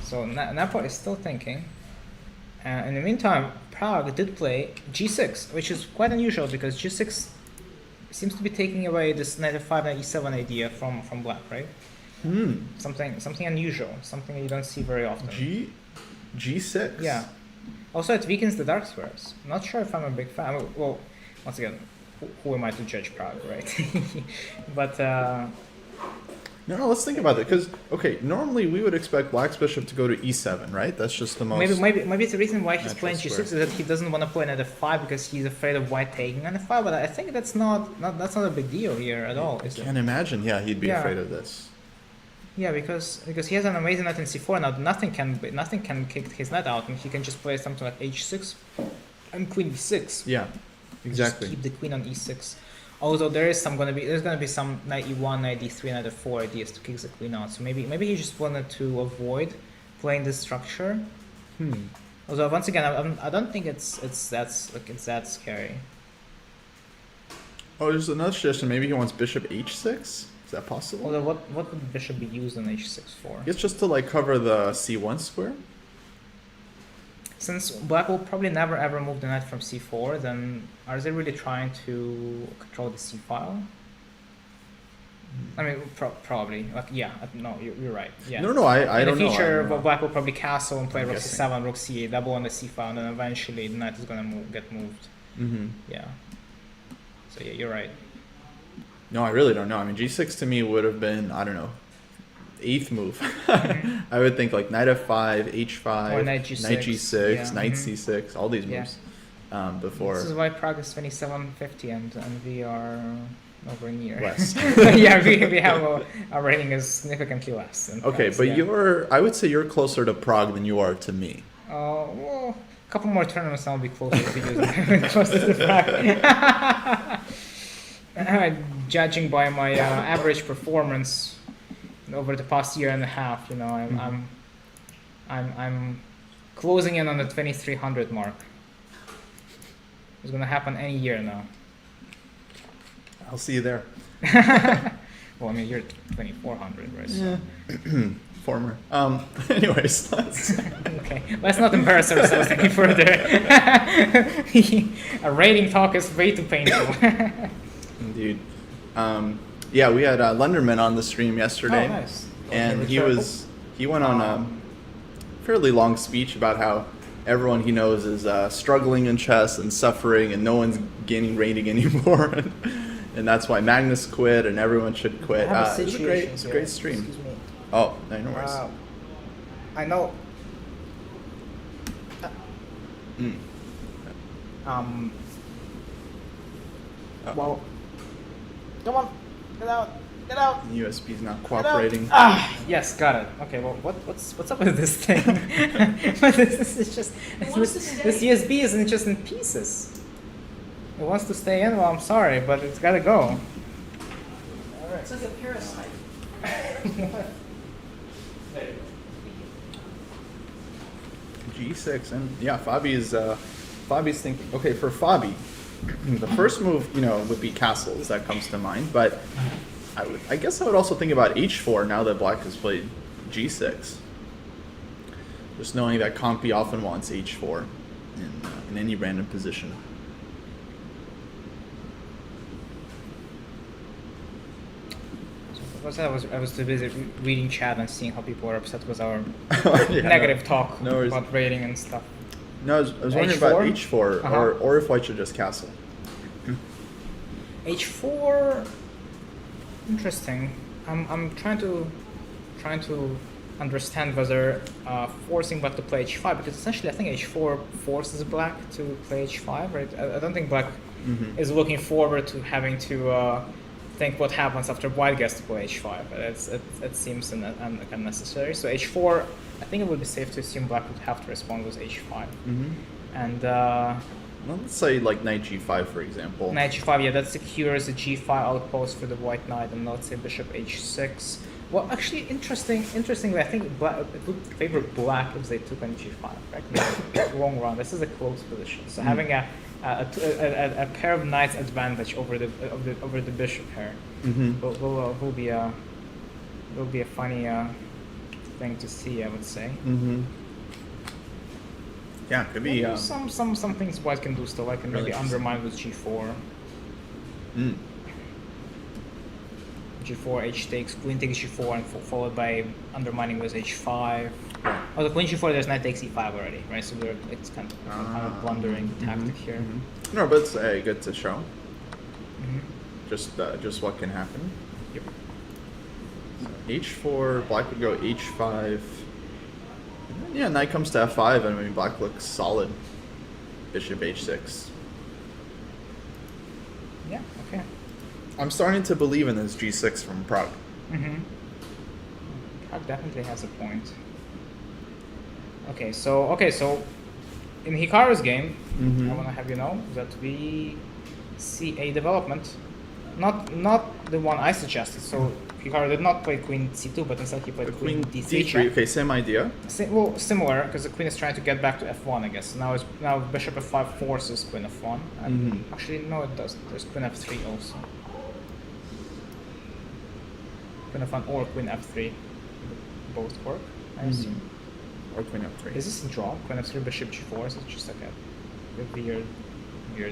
So Napa is still thinking. In the meantime, Prague did play G6, which is quite unusual because G6 seems to be taking away this knight f5 and e7 idea from black, right? Something unusual, something that you don't see very often. G6. Yeah. Also, it weakens the dark squares. Not sure if I'm a big fan. Well, once again, who am I to judge Prague, right? But No, let's think about it. Because normally we would expect Black's bishop to go to e7, right? That's just the most. Maybe it's the reason why he's playing natural g6 is that he doesn't want to play knight f5 because he's afraid of white taking on f5. But I think that's not a big deal here at all, is it? Can't imagine. Yeah, he'd be Yeah. afraid of this. Yeah, because he has an amazing knight in c4 now. Nothing can kick his knight out, and he can just play something like h6 and queen e6. Yeah, exactly. Just keep the queen on e6. Although there's gonna be some knight e1, knight d3, knight f4 ideas to kick the queen out. So maybe he just wanted to avoid playing this structure. Although once again, I don't think it's that scary. Oh, there's another suggestion. Maybe he wants bishop h6. Is that possible? Although what would bishop be used on h6 for? It's just to like cover the c1 square. Since black will probably never ever move the knight from c4, then are they really trying to control the c file? I mean, probably. Like, yeah, no, you're right. Yeah. No, I don't know. In the future, I don't know. black will probably castle and play I'm rook guessing. c7, rook c8, double on the c file, and then eventually the knight is gonna get moved. Yeah. So yeah, you're right. No, I really don't know. I mean, g6 to me would have been, I don't know, 8th move. I would think like knight f5, h5, Or knight g6, knight g6, yeah. knight c6, all these Yeah. moves before. This is why Prague is 2750 and we are over near. Less. Yeah, we have our rating is significantly less. Than Okay, France, but yeah. I would say you're closer to Prague than you are to me. Well, a couple more tournaments and I'll be closer to you than closer to Prague. Judging by my average performance over the past year and a half, you know, I'm closing in on the 2300 mark. It's gonna happen any year now. I'll see you there. Well, I mean, you're 2400, right? So. Former. Anyways, let's. Okay, let's not embarrass ourselves any further. A rating talk is way too painful. Indeed. Yeah, we had Lunderman on the stream yesterday. Oh, nice. And he went on a fairly long speech about how everyone he knows is struggling in chess and suffering, and no one's gaining rating anymore, and that's why Magnus quit and everyone should quit. It's a great stream. Excuse me. Oh, no worries. I know. Well, come on, get out. USB's not cooperating. Yes, got it. Okay, well, what's up with this thing? This is just wants to stay. this USB isn't just in pieces. It wants to stay in. Well, I'm sorry, but it's gotta go. It's like a parasite. G6, and yeah, Fabi's thinking. Okay, for Fabi, the first move, would be castles. That comes to mind, but I guess I would also think about h4 now that black has played g6. Just knowing that Compi often wants h4 in any random position. I was too busy reading chat and seeing how people are upset with our Yeah, negative talk no worries. about rating and stuff. No, I was wondering about h4 Uh-huh. or if white should just castle. H4, interesting. I'm trying to understand whether forcing black to play h5, because essentially I think h4 forces black to play h5, right? I don't think black is looking forward to having to think what happens after white gets to play h5. It seems unnecessary. So h4, I think it would be safe to assume black would have to respond with h5. And Well, let's say like knight g5, for example. knight g5, yeah, that secures a g5 outpost for the white knight, and let's say bishop h6. Well, actually, interestingly, I think it would favor black if they took on g5. Right? Long run, this is a close position. So having a pair of knights advantage over the bishop pair will be a funny thing to see, I would say. Yeah, could be. Some things white can do still. White can Really maybe undermine with g4. G4, h takes, queen takes g4, and followed by undermining with h5. Oh, the queen g4, there's knight takes e5 already, right? So it's kind of blundering tactic here. No, but it's good to show. Just what can happen. Yep. So h4, black would go h5. Yeah, knight comes to f5, and I mean black looks solid. Bishop h6. Yeah. Okay. I'm starting to believe in this g6 from Prague. That definitely has a point. Okay, so in Hikaru's game, I want to have you know that we see a development, not the one I suggested. So Hikaru did not play queen c2, but instead he played queen d3 check. Okay, same idea. Well, similar, because the queen is trying to get back to f1, I guess. Now bishop f5 forces queen f1. And actually, no, it doesn't. There's queen f3 also. Queen f1 or queen f3, both work, I assume. Or queen f3. Is this a draw? Queen f3, bishop g4. Is it just like a weird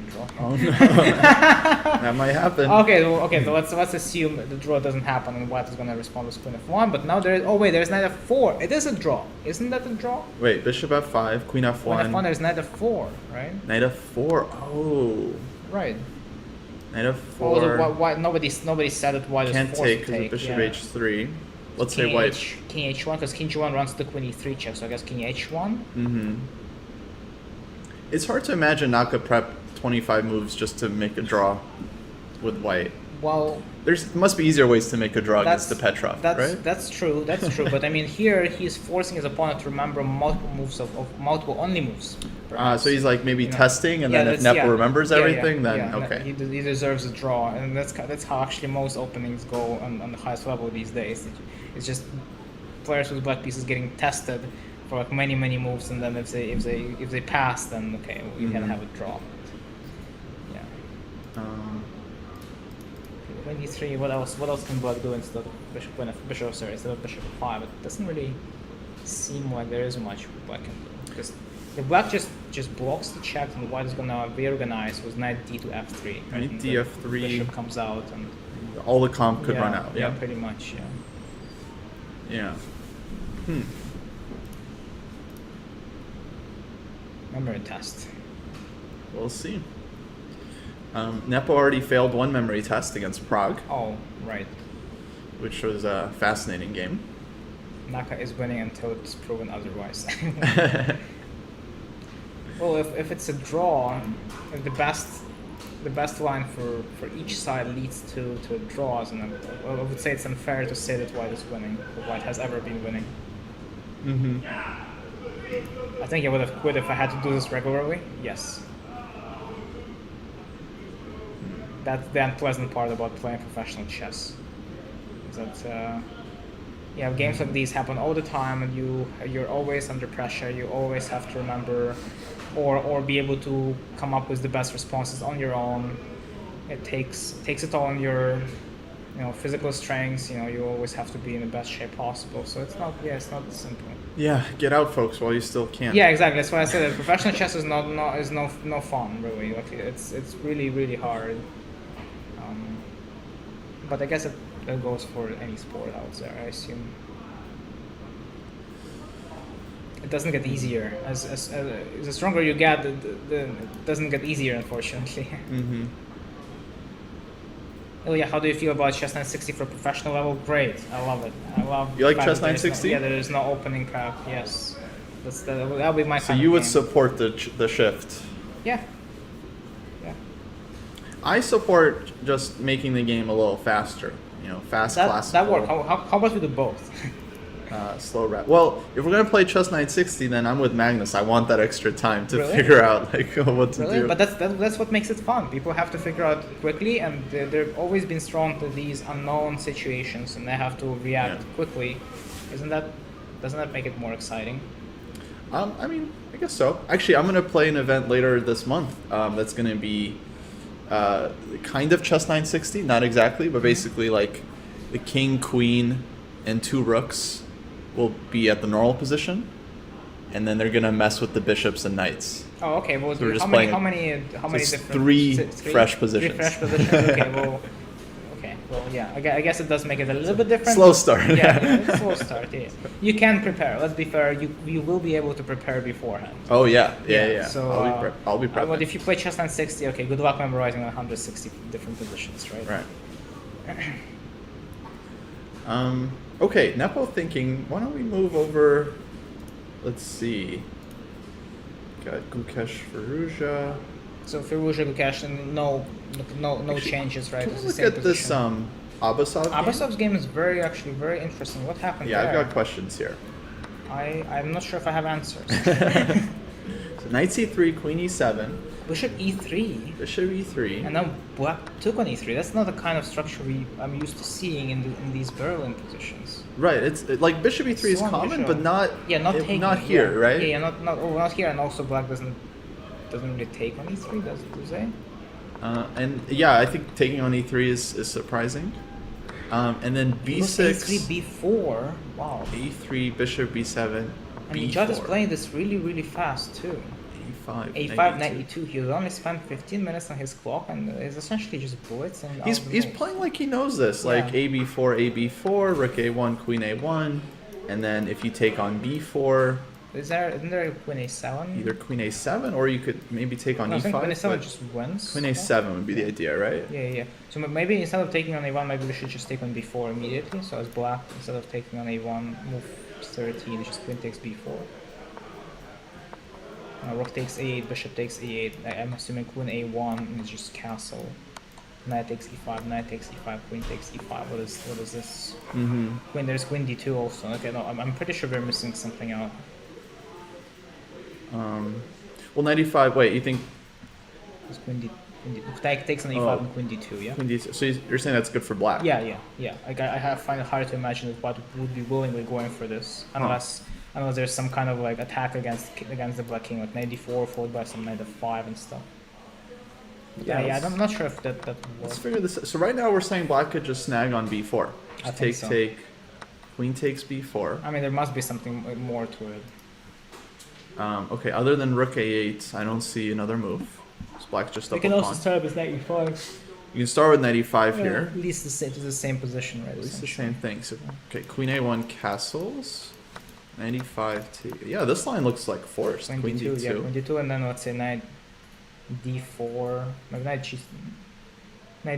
draw? Oh no, that might happen. Okay, so let's assume the draw doesn't happen and white is gonna respond with queen f1. But now there's knight f4. It is a draw, isn't that a draw? Wait, bishop f5, queen f1. Queen f1, there's knight f4, right? Knight f4. Oh. Right. Knight f4. Although why nobody said that white Can't is forced take to because take. bishop Yeah. h3. Let's say King white. King h1, because king g1 runs the queen e3 check. So I guess king h1. It's hard to imagine Naka prep 25 moves just to make a draw with white. Well, There's must be easier ways to make a draw against the Petroff, right? That's true. That's true. But I mean, here he's forcing his opponent to remember multiple moves of multiple only moves. So he's like maybe You know. testing, and Yeah, then if that's- Nepo yeah. remembers Yeah, everything, yeah, then yeah. okay. He deserves a draw, and that's how actually most openings go on the highest level these days. It's just players with black pieces getting tested for like many moves, and then if they pass, then okay, you can have a draw. Yeah. Queen e3. What else can black do instead of instead of bishop f5? It doesn't really seem like there is much black can do, because the black just blocks the check, and the white is gonna reorganize with knight d to f3. Right? Knight And d the f3. Bishop comes out, and All the comp could run out. Yeah, pretty much. Yeah. Yeah. Memory test. We'll see. Nepo already failed one memory test against Prague, Oh, right. which was a fascinating game. Naka is winning until it's proven otherwise. Well, if it's a draw, if the best line for each side leads to draws, and I would say it's unfair to say that white is winning. That white has ever been winning. I think I would have quit if I had to do this regularly. Yes. That's the unpleasant part about playing professional chess. Is that games like these happen all the time, and you're always under pressure. You always have to remember, or be able to come up with the best responses on your own. It takes it all on your physical strengths. You always have to be in the best shape possible. So it's not simple. Yeah, get out, folks, while you still can. Yeah, exactly. That's why I said that professional chess is no fun, really. Like it's really hard. But I guess it goes for any sport out there, I assume. It doesn't get easier. As the stronger you get, it doesn't get easier, unfortunately. Oh yeah, how do you feel about chess 960 for professional level? Great, I love it. I love. You like the fact chess that there is 960? there is no opening prep. Yes, that'll be my. So kind you of would game. support the shift. Yeah. I support just making the game a little faster. Fast classical. That works. How about we do both? Slow rap. Well, if we're gonna play chess 960, then I'm with Magnus. I want that extra time to Really? figure out what to Really? do. But that's what makes it fun. People have to figure out quickly, and they've always been thrown to these unknown situations, and they have to react quickly. Doesn't that make it more exciting? I mean, I guess so. Actually, I'm gonna play an event later this month. That's gonna be kind of chess 960, not exactly, but basically like the king, queen, and two rooks will be at the normal position, and then they're gonna mess with the bishops and knights. Oh, okay. Well, So we're just how many playing different? three fresh positions. 3 fresh positions. Okay. Well, yeah. I guess it does make it a little bit different. Slow start. Yeah, it's a slow start. Yeah. You can prepare. Let's be fair. You will be able to prepare beforehand. Oh yeah. So I'll be prepping. But if you play chess 960, okay, good luck memorizing 160 different positions, right? Right. Okay, Nepo thinking, why don't we move over, let's see, got Gukesh Firouzja. So Firouzja, Gukesh, and no Actually, changes, right? Can It's we the look same at this, position. Abasov game? Abasov's game is actually very interesting. What happened Yeah, there? I've got questions here. I'm not sure if I have answers. So knight c3, queen e7, Bishop e3. bishop e3. And now black took on e3. That's not the kind of structure I'm used to seeing in these Berlin positions. Right, like bishop e3 is Strong common, bishop. but not Taking, not here, yeah. right? Yeah, not here, and also black doesn't really take on e3, does it? And yeah, I think taking on e3 is surprising. And then b6, a3, b4. Wow. a3, bishop b7, And b4, Judge is playing this really fast too. a5, a5, knight e2. He's only spent 15 minutes on his clock and is essentially just blitzing. He's playing like he knows this, like Yeah. a4, rook a1, queen a1, and then if you take on b4, Isn't there a queen a7? either queen a7 or you could maybe take on No, I e5. think queen a7 but just wins. queen a7 would be the idea, right? Yeah. So maybe instead of taking on a1, maybe we should just take on b4 immediately. So as black, instead of taking on a1, move 13, just queen takes b4. Rook takes a8, bishop takes e8. I'm assuming queen a1 is just castle. Knight takes e5, knight takes e5, queen takes e5. What is this? Mm-hmm. There's queen d2 also. Okay, no, I'm pretty sure we're missing something out. Well, 95. Wait, you think It's queen d. Knight takes on e5 and queen d2, yeah? queen d2? So you're saying that's good for black? Yeah. Like I find it hard to imagine that white would be willingly going for this unless there's some kind of like attack against the black king, like knight d4 followed by some knight f5 and stuff. Yeah, I'm not sure if that Let's works. figure this. So right now we're saying black could just snag on b4. I Just think so. take. Queen takes b4. I mean, there must be something more to it. Okay, other than rook a8, I don't see another move. So black's just up a pawn. start with knight e5. You can start with knight e5 here. At least it's the same position, right? At least the essentially. same thing. So okay, queen a1 castles. Knight e5 to yeah. This line looks like forced. Queen d2, yeah, queen d2, and then let's say knight d4, maybe knight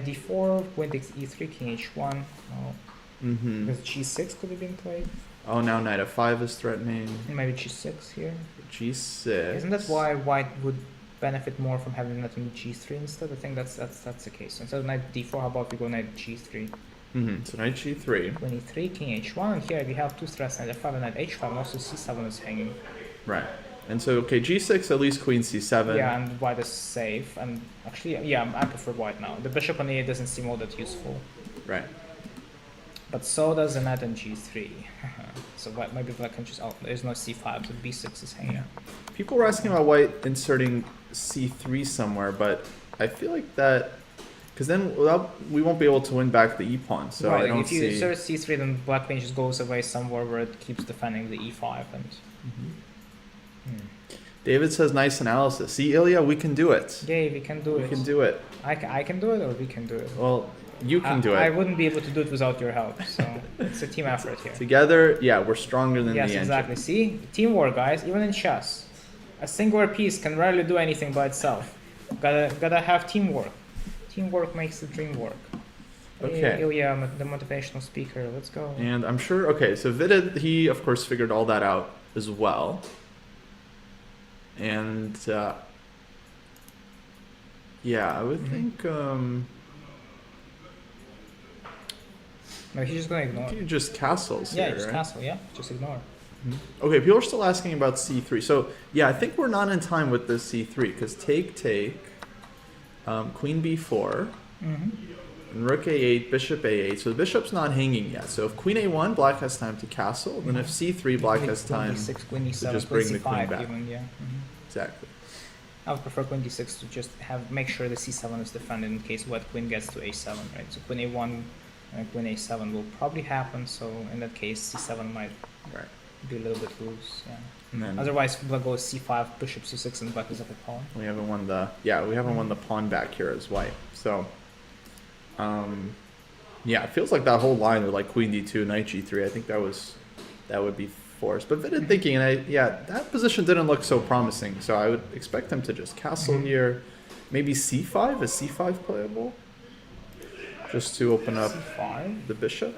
d4, queen takes e3, king h1. Oh, Mm-hmm. because g6 could have been played. Oh, now knight f5 is threatening. Maybe g6 here. G6. Isn't that why white would benefit more from having knight on g3 instead? I think that's the case. So instead of knight d4, how about we go knight g3? Mm-hmm. So knight g3. Queen e3, king h1, and here we have two threats, knight f5 and knight h5, and also c7 is hanging. Right. And so okay, g6 at least queen c7. Yeah, and white is safe. And actually, yeah, I prefer white now. The bishop on e8 doesn't seem all that useful. Right. But so does the knight on g3. So white, maybe black can just... Oh, there's no c5, so b6 is hanging. People were asking about white inserting c3 somewhere, but I feel like that because then we won't be able to win back the e pawn. So right, I don't if you see. insert c3, then black queen just goes away somewhere where it keeps defending the e5 and. David says nice analysis. See, Ilya, we can do it. Yeah, we can do it. We can do it. I can do it, or we can do it. Well, you can do it. I wouldn't be able to do it without your help. So it's a team effort here. Together, yeah, we're stronger than Yes, the engine. exactly. See, teamwork, guys. Even in chess, a singular piece can rarely do anything by itself. Gotta have teamwork. Teamwork makes the dream work. Okay. Hey, Ilya, the motivational speaker. Let's go. And I'm sure. Okay, so Vidit, he of course figured all that out as well. And yeah, I would think No, he's just gonna ignore. you just castles Yeah, here, just right? castle. Yeah, just ignore. Okay, people are still asking about c3. So yeah, I think we're not in time with this c3 because take, queen b4, and rook a8, bishop a8. So the bishop's not hanging yet. So if queen a1, black has time to castle. Then if c3, black has time Queen d6, queen d7, to just queen bring the queen c5 back. even. Yeah. Exactly. I would prefer queen d6 to just make sure the c7 is defended in case white queen gets to a7, right? So queen a1 and queen a7 will probably happen. So in that case, c7 might Right. be a little bit loose. Yeah. And then Otherwise, black goes c5, bishop c6, and black is up a pawn. we haven't won the pawn back here as white. So yeah, it feels like that whole line with like queen d2, knight g3. I think that would be forced. But Vidit thinking, that position didn't look so promising. So I would expect him to just castle here. Maybe c5. Is c5 playable? Just to open up c5? the bishop.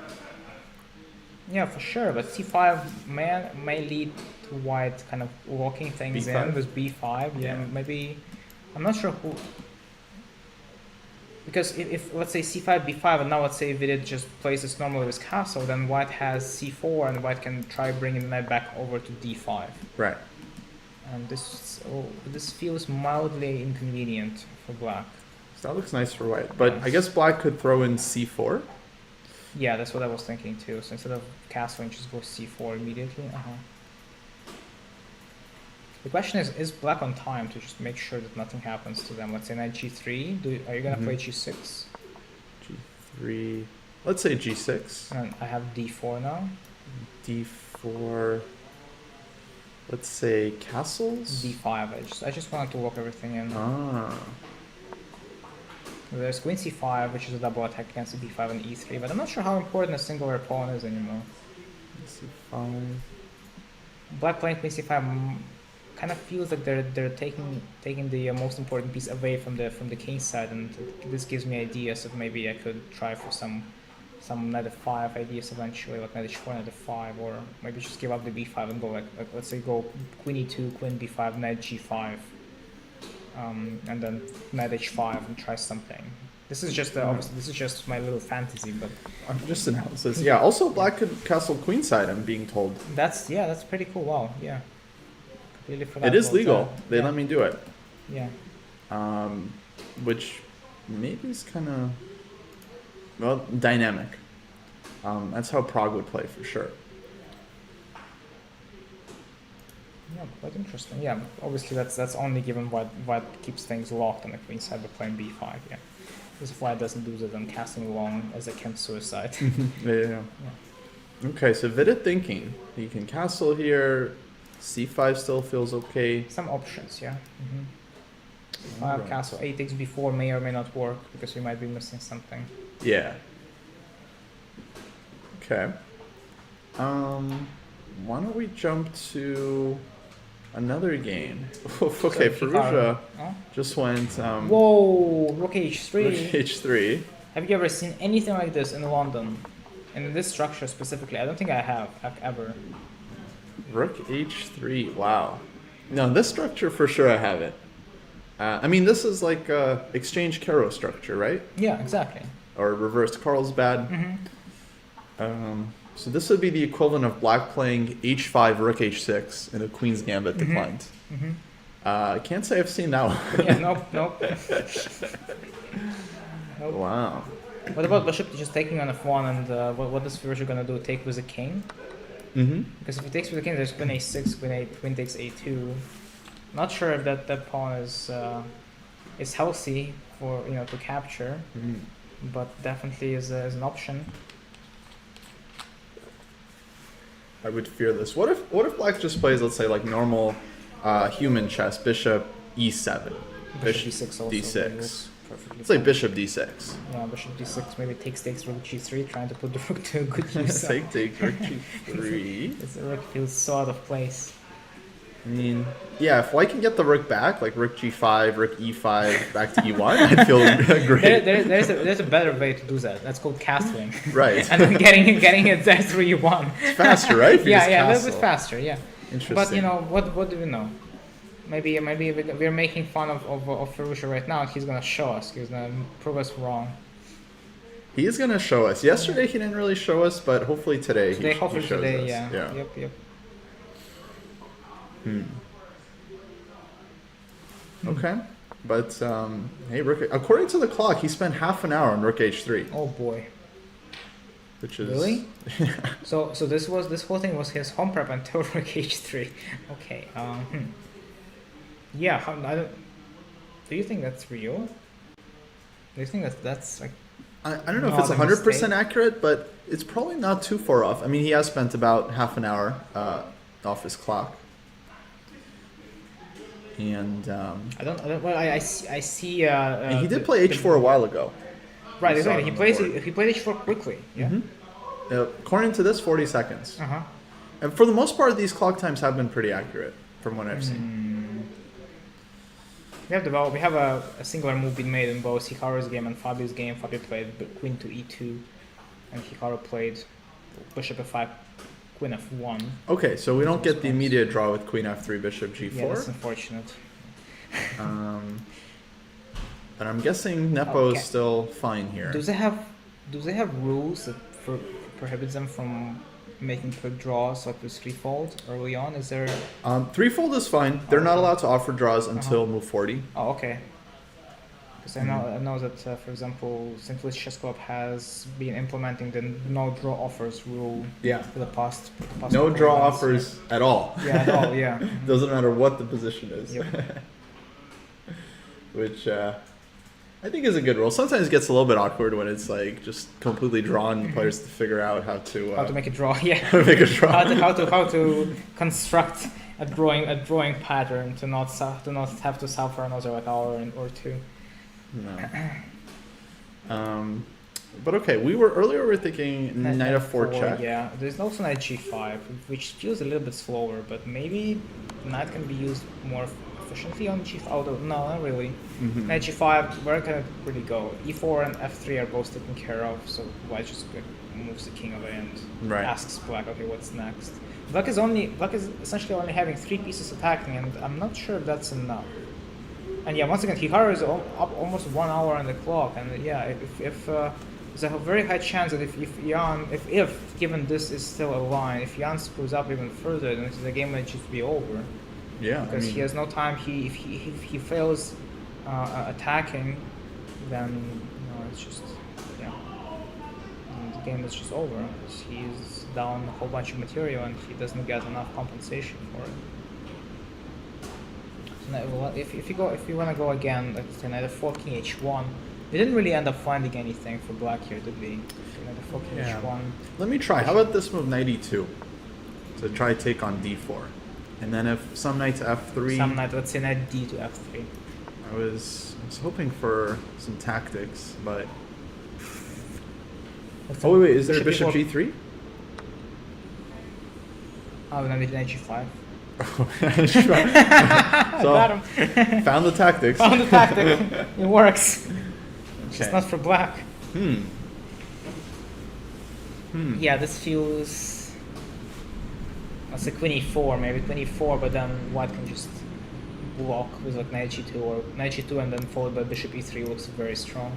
Yeah, for sure. But c5 may lead to white kind of locking things B5? in with b5. Yeah, Yeah. maybe. I'm not sure who. Because if let's say c5, b5, and now let's say Vidit just plays this normally with castle, then white has c4, and white can try bringing the knight back over to d5. Right. And this feels mildly inconvenient for black. So that looks nice for white. But I guess black could throw in c4. Yeah, that's what I was thinking too. So instead of castling, just go c4 immediately. The question is black on time to just make sure that nothing happens to them? Let's say knight g3. Are you gonna play g6? g3. Let's say g6. And I have d4 now. d4. Let's say castles. d5. I just wanted to lock everything in. Ah. There's queen c5, which is a double attack against b5 and e3, but I'm not sure how important a singular pawn is anymore. c5. Black playing queen c5 kind of feels like they're taking the most important piece away from the king side, and this gives me ideas of maybe I could try for some knight f5 ideas eventually, like knight h4, knight f5, or maybe just give up the b5 and go like let's say go queen e2, queen b5, knight g5, and then knight h5 and try something. This is just obviously this is just my little fantasy, but just analysis. Yeah. Also, black could castle queenside. I'm being told. That's pretty cool. Wow. Yeah. Completely forgot It is about legal. that. They Yeah. let me do it. Yeah. Which maybe is kind of, well, dynamic. That's how Prague would play for sure. Yeah, quite interesting. Yeah, obviously that's only given white keeps things locked on the queen side by playing b5. Yeah, because if white doesn't do that, then casting long as a can suicide. Yeah. Okay, so Vidit thinking he can castle here. c5 still feels okay. Some options, yeah. Alright. Castle a takes b4 may or may not work because we might be missing something. Yeah. Okay. Why don't we jump to another game? Okay, So Firouzja Huh? just went Whoa, rook h3. rook h3. Have you ever seen anything like this in London? And in this structure specifically, I don't think I have ever. Rook h3. Wow. No, this structure for sure I haven't. I mean, this is like exchange Caro structure, right? Yeah, exactly. Or reversed Carlsbad. So this would be the equivalent of black playing h5, rook h6 in a queen's gambit declined. I can't say I've seen that one. Yeah, nope. Nope. Wow. What about bishop just taking on f1, and what is Firouzja gonna do? Take with the king? Because if he takes with the king, there's queen a6, queen takes a2. Not sure if that pawn is healthy for to capture, but definitely is an option. I would fear this. What if black just plays, let's say, like normal human chess, bishop e7, Bishop d6 also. d6. Perfectly Let's say fine. bishop d6. Yeah, bishop d6, maybe takes rook g3, trying to put the rook to a good use. take rook g3. The rook feels so out of place. I mean, yeah, if white can get the rook back, like rook g5, rook e5, back to e1, I'd feel great. There's a better way to do that. That's called castling. Right. And then getting it there through e1. It's faster, right? If you just Yeah, a little castle. bit faster, yeah. Interesting. But what do we know? Maybe we're making fun of Firouzja right now, and he's gonna show us. He's gonna prove us wrong. He is going to show us. Yesterday he didn't really show us, but hopefully today he Hopefully shows today, us. yeah. Yep. Okay. But, hey, rook, according to the clock, he spent half an hour on rook h3. Oh boy. Which is... Really? So this whole thing was his home prep until rook h3. Okay. Yeah. Do you think that's real? Do you think that's like? I don't know if Not it's a 100% mistake. accurate, but it's probably not too far off. I mean, he has spent about half an hour off his clock. And I don't. Well, I see. and he did play h4 a while ago. Right. We saw Exactly. it on the board. He played h4 quickly. Yeah. According to this, 40 seconds. Uh-huh. And for the most part, these clock times have been pretty accurate, from what I've seen. We have a singular move being made in both Hikaru's game and Fabio's game. Fabio played queen to e2, and Hikaru played bishop f5, queen f1. Okay, so we don't get the immediate draw with queen f3, bishop g4. Yeah, that's unfortunate. And I'm guessing Nepo Okay. is still fine here. Do they have rules that prohibits them from making quick draws like with threefold early on? Is there? Threefold is fine. They're not Okay. allowed to offer draws until Uh-huh. move 40. Oh, okay. Because I know that, for example, St. Louis Chess Club has been implementing the no draw offers rule Yeah. for the past No couple draw months, offers at all. Yeah, at all, yeah. Doesn't matter what the position is. Yep. Which I think is a good rule. Sometimes it gets a little bit awkward when it's like just completely drawn. The players to figure out how to How to make a draw, yeah. how to make a draw. how to construct a drawing pattern to not have to suffer another like hour or two. No. But okay, we were thinking knight f4 check. Yeah, there's also knight g5, which feels a little bit slower, but maybe knight can be used more efficiently on g5. Although no, not really. Mhm. Knight g5, where can it really go? e4 and f3 are both taken care of, so white just moves the king away and Right. asks black, okay, what's next? Black is essentially only having 3 pieces attacking, and I'm not sure if that's enough. And yeah, once again, Hikaru is up almost 1 hour on the clock, and yeah, if there's a very high chance that if given this is still a line, if Jan screws up even further, then the game might just be over. Yeah, Because he has no time. If he fails attacking, then it's just and the game is just over. He's down a whole bunch of material and he doesn't get enough compensation for it. So now, if you want to go again, let's say knight f4 king h1. We didn't really end up finding anything for black here, did we? Knight f4 king h1. Let me try. How about this move knight e2 to try take on d4, and then if some knight to f3. Some knight, let's say knight d to f3. I was hoping for some tactics, but oh wait, is there bishop g3? Oh, then knight g5. So Got him. found the tactics. Found the tactic. It works. Just Okay. not for black. Hmm. Yeah, this feels. Let's say queen e4, maybe queen e4, but then white can just block with like knight g2 or knight g2 and then followed by bishop e3 looks very strong.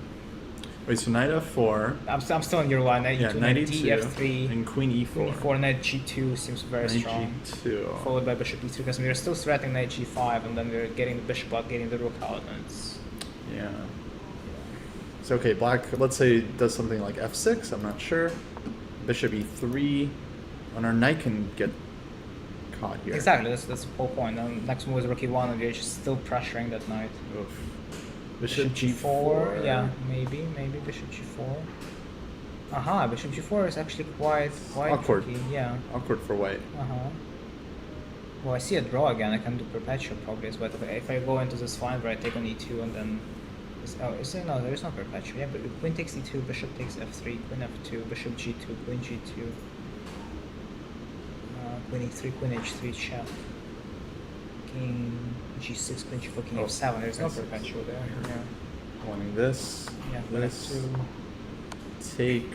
Wait, so knight f4. I'm still on your line. Knight Yeah, e2, knight knight e2 d f3, and queen e4. queen e4, knight g2 seems very Knight strong. g2. Followed by bishop e3 because we're still threatening knight g5 and then we're getting the bishop out, getting the rook out, and it's Yeah. So okay, black. Let's say does something like f6. I'm not sure. Bishop e3, and our knight can get caught here. exactly that's the whole point. And next move is rook e1 and you're just still pressuring that knight. Oof. Bishop g4. Yeah, maybe bishop g4. Aha, bishop g4 is actually quite Awkward. tricky. Yeah. Awkward for white. Well, I see a draw again. I can do perpetual probably as well. If I go into this line where I take on e2 and then no, there is no perpetual. Yeah, but queen takes e2, bishop takes f3, queen f2, bishop g2, queen g2, queen e3, queen h3 check, king g6, queen g4, king f7. There's no f6. perpetual there. Yeah. Wanting this. Yeah, This. f2. Take.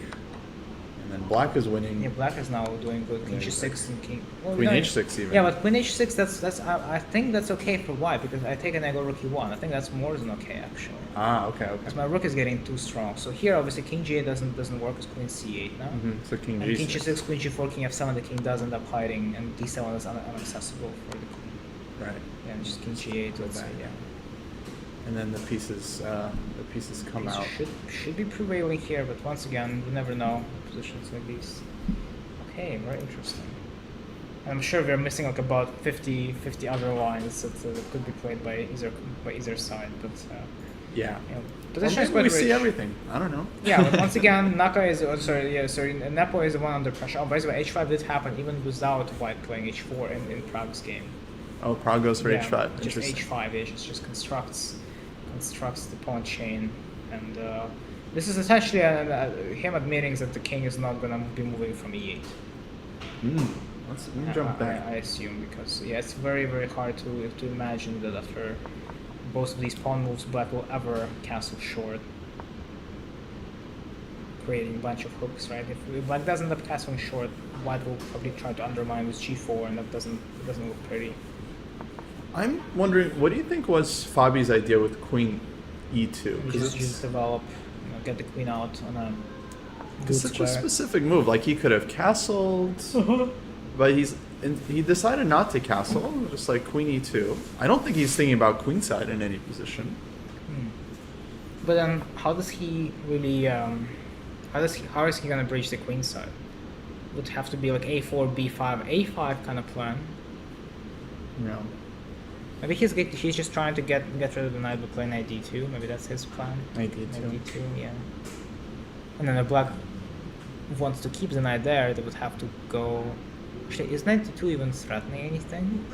And then black is winning. Yeah, black is now doing good. King Yeah, g6 and king. Well, Queen no, h6 even. Yeah, but queen h6. That's. I think that's okay for white because I take an I go rook e1. I think that's more than okay actually. Ah, okay, okay. Because my rook is getting too strong. So here, obviously, king g8 doesn't work as queen c8 now. So king And g6. king g6, queen g4, king f7. The king does end up hiding, and d7 is inaccessible for the king. Right. Yeah, and just king g8. Let's say, back. yeah. And then the pieces come These out. should be prevailing here, but once again, you never know positions like these. Okay, very interesting. And I'm sure we're missing like about 50 other lines that could be played by either side, but Yeah. you know, Or position is maybe quite we rich. see everything. I don't know. Yeah, but once again, Naka is Nepo is the one under pressure. Oh, by the way, h5 did happen even without white playing h4 in Prague's game. Oh, Prague goes for Yeah, h5. Just Interesting. h5, it just constructs the pawn chain, and this is essentially him admitting that the king is not gonna be moving from e8. Let me jump back. I assume because it's very hard to imagine that after both of these pawn moves, black will ever castle short, creating a bunch of hooks. Right? If black doesn't end up castling short, white will probably try to undermine with g4, and that doesn't look pretty. I'm wondering, what do you think was Fabi's idea with queen e2. You just develop, get the queen out on a good It's such square. a specific move. Like he could have castled, but he decided not to castle, just like queen e2. I don't think he's thinking about queenside in any position. But then, how does he really? How is he gonna breach the queen side? Would have to be like a4, b5, a5 kind of plan. Yeah. Maybe he's just trying to get rid of the knight by playing knight d2. Maybe that's his plan. Knight d2. Knight d2, yeah. And then the black wants to keep the knight there. They would have to go. Actually, is knight d2 even threatening anything?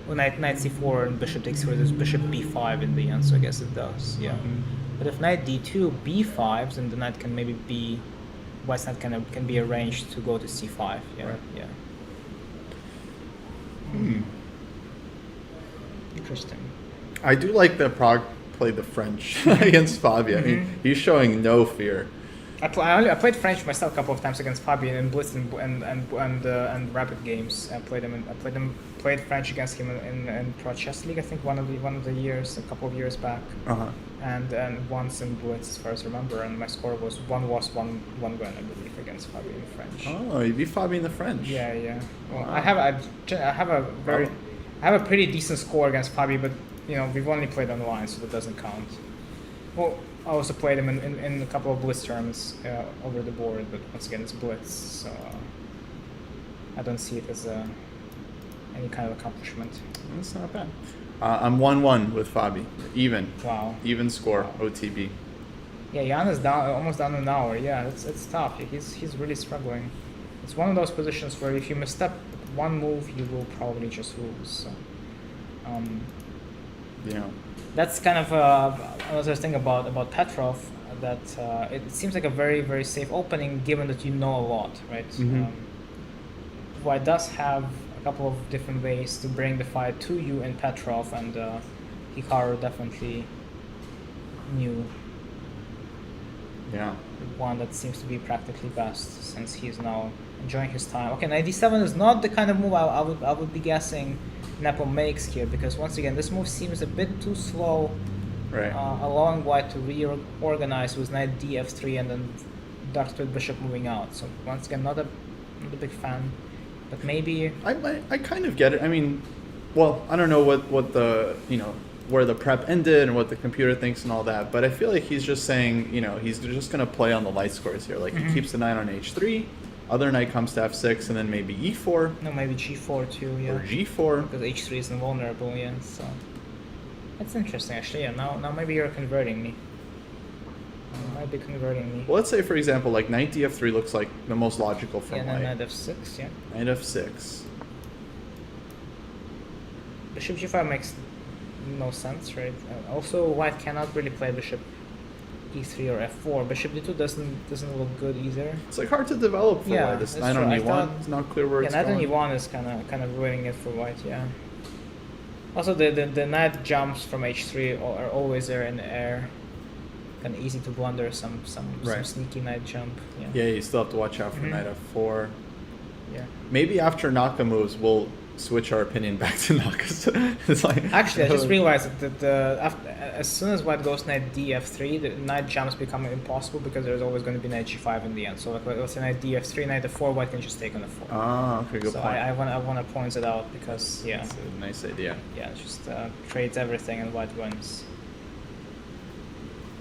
Well, knight c4 and bishop takes 4. There's bishop b5 in the end, so I guess it does. Yeah. But if knight d2, b5, then the knight can maybe be. White's knight can be arranged to go to c5. Yeah. Right. Yeah. Interesting. I do like that Prague played the French against Fabi. I mean, he's showing no fear. I played French myself a couple of times against Fabian in Blitz and Rapid games. I played French against him in Pro Chess League. I think one of the years, a couple of years back, and once in Blitz, as far as I remember. And my score was one grand, I believe, against Fabian in French. Oh, you beat Fabi in the French. Yeah. Well, Wow. I have a pretty decent score against Fabi, but we've only played online, so that doesn't count. Well, I also played him in a couple of Blitz tournaments over the board, but once again, it's Blitz, so I don't see it as any kind of accomplishment. That's not bad. I'm 1-1 with Fabi. Even. Wow. Even score, Wow. OTB. Yeah, Jan is almost down an hour. Yeah, it's tough. He's really struggling. It's one of those positions where if you misstep one move, you will probably just lose. So, Yeah. that's kind of another thing about Petroff, that it seems like a very, very safe opening given that you know a lot, right? White does have a couple of different ways to bring the fight to you in Petroff, and Hikaru definitely knew one that seems to be practically best since he is now enjoying his time. Okay, knight d7 is not the kind of move I would be guessing Nepo makes here, because once again this move seems a bit too slow, Right. allowing White to reorganize with knight df3 and then dark split bishop moving out. So once again, not a big fan, but maybe I kind of get it. I mean, well, I don't know what the where the prep ended and what the computer thinks and all that, but I feel like he's just saying he's just gonna play on the light scores here. Like he keeps the knight on h3, other knight comes to f6, and then maybe e4 no, maybe g4 too. Yeah. or g4. Because h3 is invulnerable. Yeah. So that's interesting actually. Yeah. Now maybe you're converting me. Might be converting me. Well, let's say for example, like knight df3 looks like the most logical for Yeah, then White. knight f6. Yeah. Knight f6. Bishop g5 makes no sense, right? Also, White cannot really play bishop e3 or f4. Bishop d2 doesn't look good either. It's like hard to develop for Yeah, White. This that's knight true. on I e1. thought- It's not clear where Yeah, it's knight on going. e1 is kind of ruining it for White. Yeah. Also, the knight jumps from h3 are always there in the air. Kind of easy to blunder some Right. sneaky knight jump. Yeah. Yeah, you still have to watch out for knight f4. Yeah. Maybe after Naka moves, we'll switch our opinion back to Naka's. It's like Actually, I just realized that as soon as White goes knight df3, the knight jumps become impossible because there's always going to be knight g5 in the end. So like let's say knight df3, knight f4, White can just take on f4. Ah, okay, good So point. I want to point it out because That's a nice idea. it just trades everything and White wins.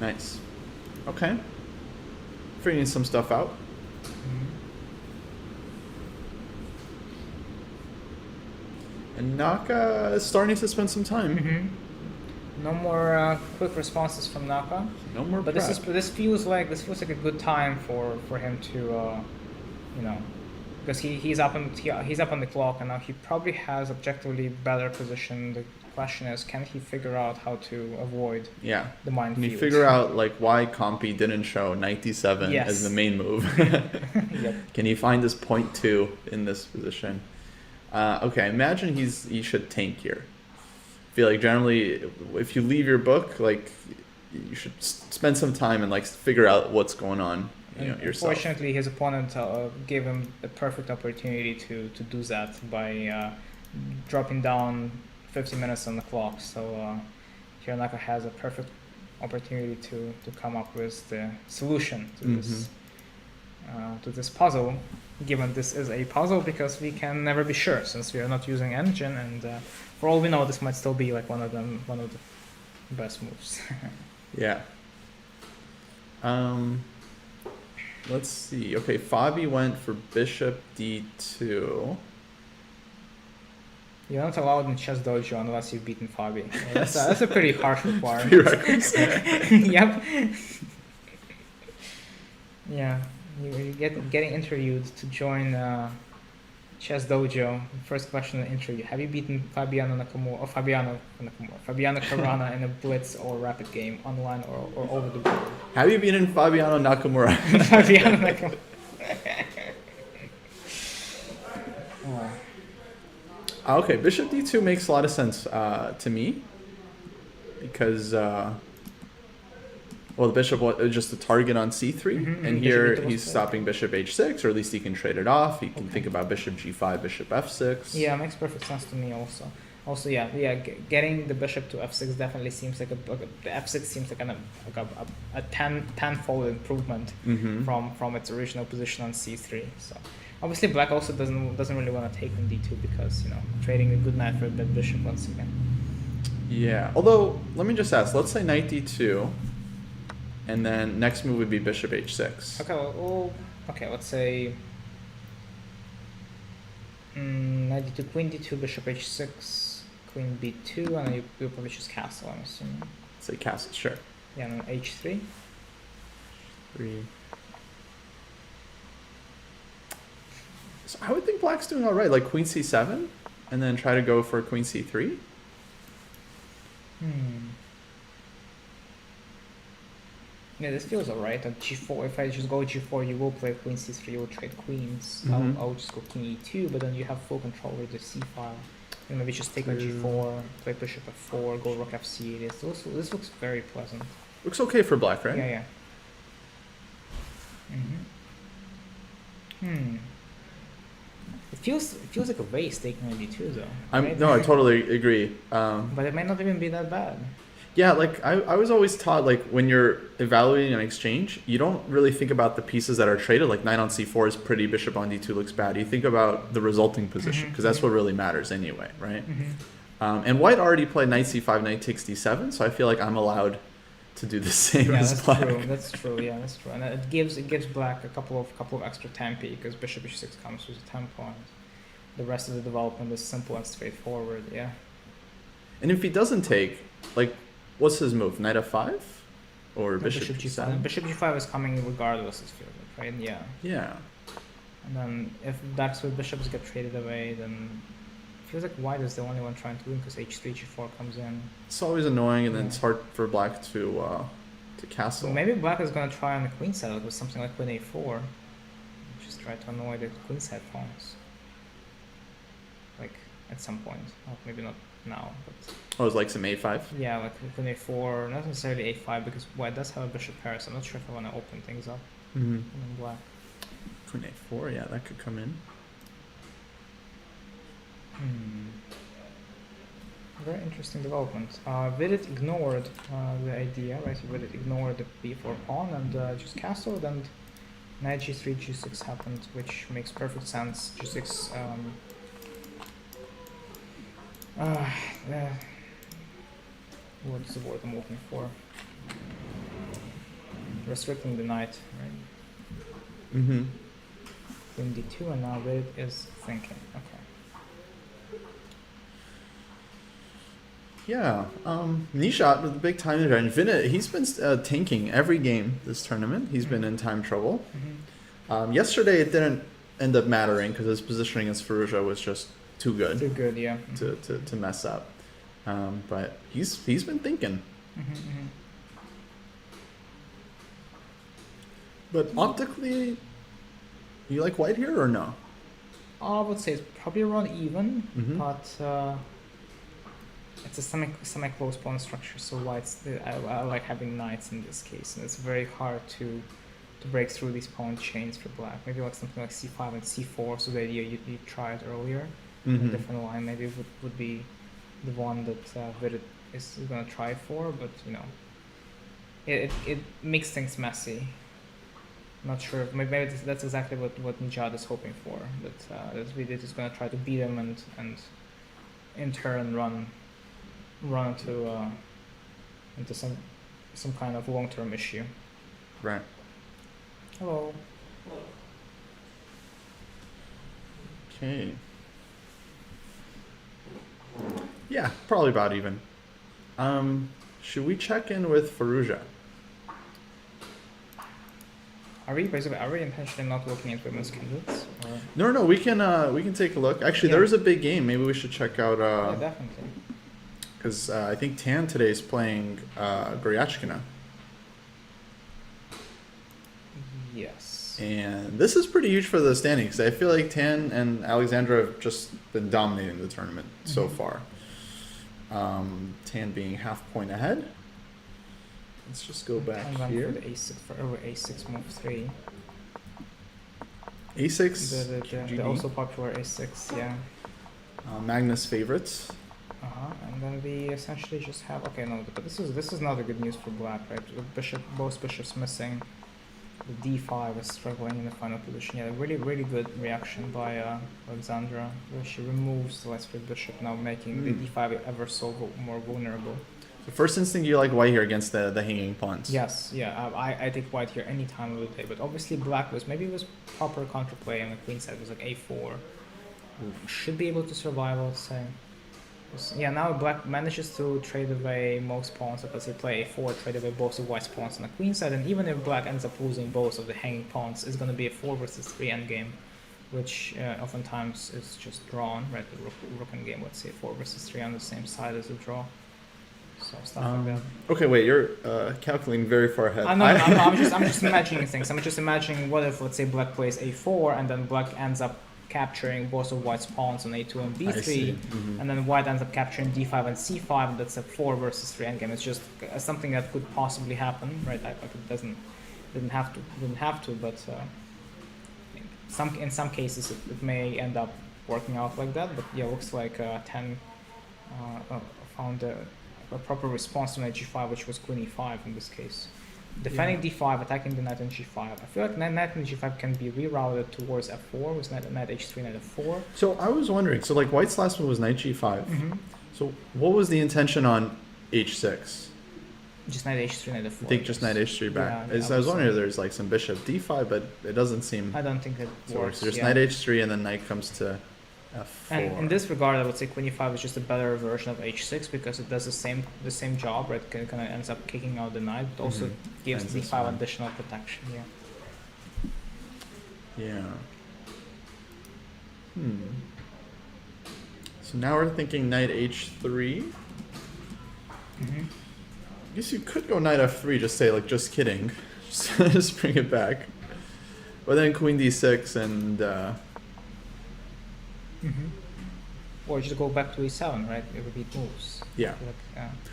Nice. Okay. Figuring some stuff out. And Naka is starting to spend some time. No more quick responses from Naka. No more But prep. this feels like a good time for him to because he's up on the clock and now he probably has objectively better position. The question is, can he figure out how to avoid Yeah. the minefield? Can you figure out like why Compy didn't show knight d7 Yes. as the main move? Yep. Can you find this point 2 in this position? Okay, imagine he should tank here. I feel like generally, if you leave your book, like you should spend some time and like figure out what's going on, yourself. Unfortunately, his opponent gave him the perfect opportunity to do that by dropping down 50 minutes on the clock. So here Naka has a perfect opportunity to come up with the solution to this puzzle, given this is a puzzle, because we can never be sure since we are not using engine, and for all we know this might still be like one of the best moves. Yeah. Let's see. Okay, Fabi went for bishop d2. You're not allowed in Chess Dojo unless you've beaten Fabi. That's a pretty harsh requirement. Prerequisite. Yep. Yeah, you getting interviewed to join Chess Dojo. First question in the interview: have you beaten Fabiano Caruana in a blitz or rapid game, online or over the board? Have you beaten Fabiano Nakamura? Fabiano Nakamura. Oh. Okay, bishop d2 makes a lot of sense to me, because well, the bishop was just a target on c3, and here he's stopping bishop h6, or at least he can trade it off. He can think about bishop g5, bishop f6. Yeah, makes perfect sense to me also. Also, getting the bishop to f6 definitely seems like the f6 seems like a tenfold improvement from its original position on c3. So obviously black also doesn't really want to take on d2 because trading a good knight for a dead bishop once again. Yeah, although let me just ask. Let's say knight d2, and then next move would be bishop h6. Okay, well, let's say knight d2, queen d2, bishop h6, queen b2, and then you probably choose castle, I'm assuming. Say castle, sure. Yeah, and then h3. 3. So I would think black's doing all right, like queen c7, and then try to go for queen c3. Yeah, this feels alright. At g4, if I just go g4, you will play queen c3, you will trade queens. I'll just go king e2, but then you have full control over the c file. And maybe just take on g4, play bishop f4, go rook f8. This looks very pleasant. Looks okay for black, right? Yeah. It feels like a waste taking on d2 though. Right? No, I totally agree. But it might not even be that bad. Yeah, like I was always taught, like when you're evaluating an exchange, you don't really think about the pieces that are traded. Like knight on c4 is pretty, bishop on d2 looks bad. You think about the resulting position, because that's what really matters anyway, right? And white already played knight c5, knight takes d7, so I feel like I'm allowed to do the same as black. That's true. Yeah, that's true. And it gives black a couple of extra tempi, because bishop h6 comes with a tempo, and the rest of the development is simple and straightforward. Yeah. And if he doesn't take, like, what's his move? Knight f5 or bishop g7? Bishop g5 is coming regardless, it feels like, right? Yeah. Yeah. And then if that's where bishops get traded away, then it feels like white is the only one trying to win, because h3, g4 comes in. It's always annoying, and then it's hard for black to castle. So maybe black is going to try on the queen side with something like queen a4. Just try to annoy the queen side pawns. Like, at some point. Well, maybe not now, but... Oh, it's like some a5? Yeah, like queen a4, not necessarily a5, because white does have a bishop pair, so I'm not sure if I want to open things up. And then black. Queen a4, yeah, that could come in. Very interesting development. Vidit ignored the idea, right? Vidit ignored the b4 pawn and just castled, and knight g3, g6 happened, which makes perfect sense. g6, what's the word I'm looking for? Restricting the knight, right? Queen d2, and now Vidit is thinking. Okay. Yeah, Nishat with the big time advantage. Vinit, he's been tanking every game this tournament. He's been in time trouble. Yesterday it didn't end up mattering because his positioning against Firouzja was just too good. Too good, yeah. To mess up. But he's been thinking. But optically, you like white here or no? I would say it's probably around even, but it's a semi-close pawn structure, so white's I like having knights in this case, and it's very hard to break through these pawn chains for black. Maybe like something like c5 and c4, so the idea you tried earlier, a different line maybe would be the one that Vidit is gonna try for, but you know, it makes things messy. Not sure. Maybe that's exactly what Nijad is hoping for. That Vidit is gonna try to beat him and in turn run into some kind of long-term issue. Right. Hello. Okay. Yeah, probably about even. Should we check in with Faruja? Are we intentionally not looking at women's candidates? Or? No, we can take a look. Actually, Yeah. there is a big game. Maybe we should check out. Yeah, definitely. Because I think Tan today is playing Goryachkina. Yes. And this is pretty huge for the standings. I feel like Tan and Alexandra have just been dominating the tournament so far. Tan being half point ahead. Let's just go back And then here. for the A6 for over A6 move 3. A6. The also popular A6, yeah. Magnus favorites. And then we essentially just have but this is not a good news for black, right? With both bishops missing. The D5 is struggling in the final position. Yeah, really good reaction by Alexandra, where she removes the last free bishop, now making the D5 ever so more vulnerable. So first instinct, you like white here against the hanging pawns. Yes, yeah, I take white here any time of the day, but obviously black was proper counterplay on the queen side. It was like A4. Should be able to survive, I would say. Yeah, now black manages to trade away most pawns. Let's say play A4, trade away both of white's pawns on the queen side, and even if black ends up losing both of the hanging pawns, it's going to be a 4 versus 3 endgame, which oftentimes is just drawn, right? The rook endgame, let's say 4 versus 3 on the same side as a draw. So stuff like that. Okay, wait, you're calculating very far ahead. I'm just imagining things. I'm just imagining what if, let's say, black plays A4 and then black ends up capturing both of white's pawns on A2 and B3, and then white ends up capturing D5 and C5, and that's a 4 versus 3 endgame. It's just something that could possibly happen, right? It didn't have to, but in some cases it may end up working out like that. But yeah, looks like 10 found a proper response to knight G5, which was queen E5 in this case. Defending D5, attacking the knight on G5. I feel like knight on G5 can be rerouted towards F4 with knight H3, knight F4. So I was wondering, so like white's last one was knight G5. So what was the intention on H6? Just knight H3, knight F4. I think just knight H3 back. Yeah, I was wondering if there's like some bishop D5, but it doesn't seem. I don't think that works. So there's knight H3 and then knight comes to F4. And in this regard, I would say queen E5 is just a better version of H6 because it does the same job, right? It kind of ends up kicking out the knight, but also gives D5 additional protection. Yeah. So now we're thinking knight H3. I guess you could go knight F3, just say like, just kidding, just bring it back. But then queen D6 and. Or just go back to E7, right? It repeat moves. Yeah. Like,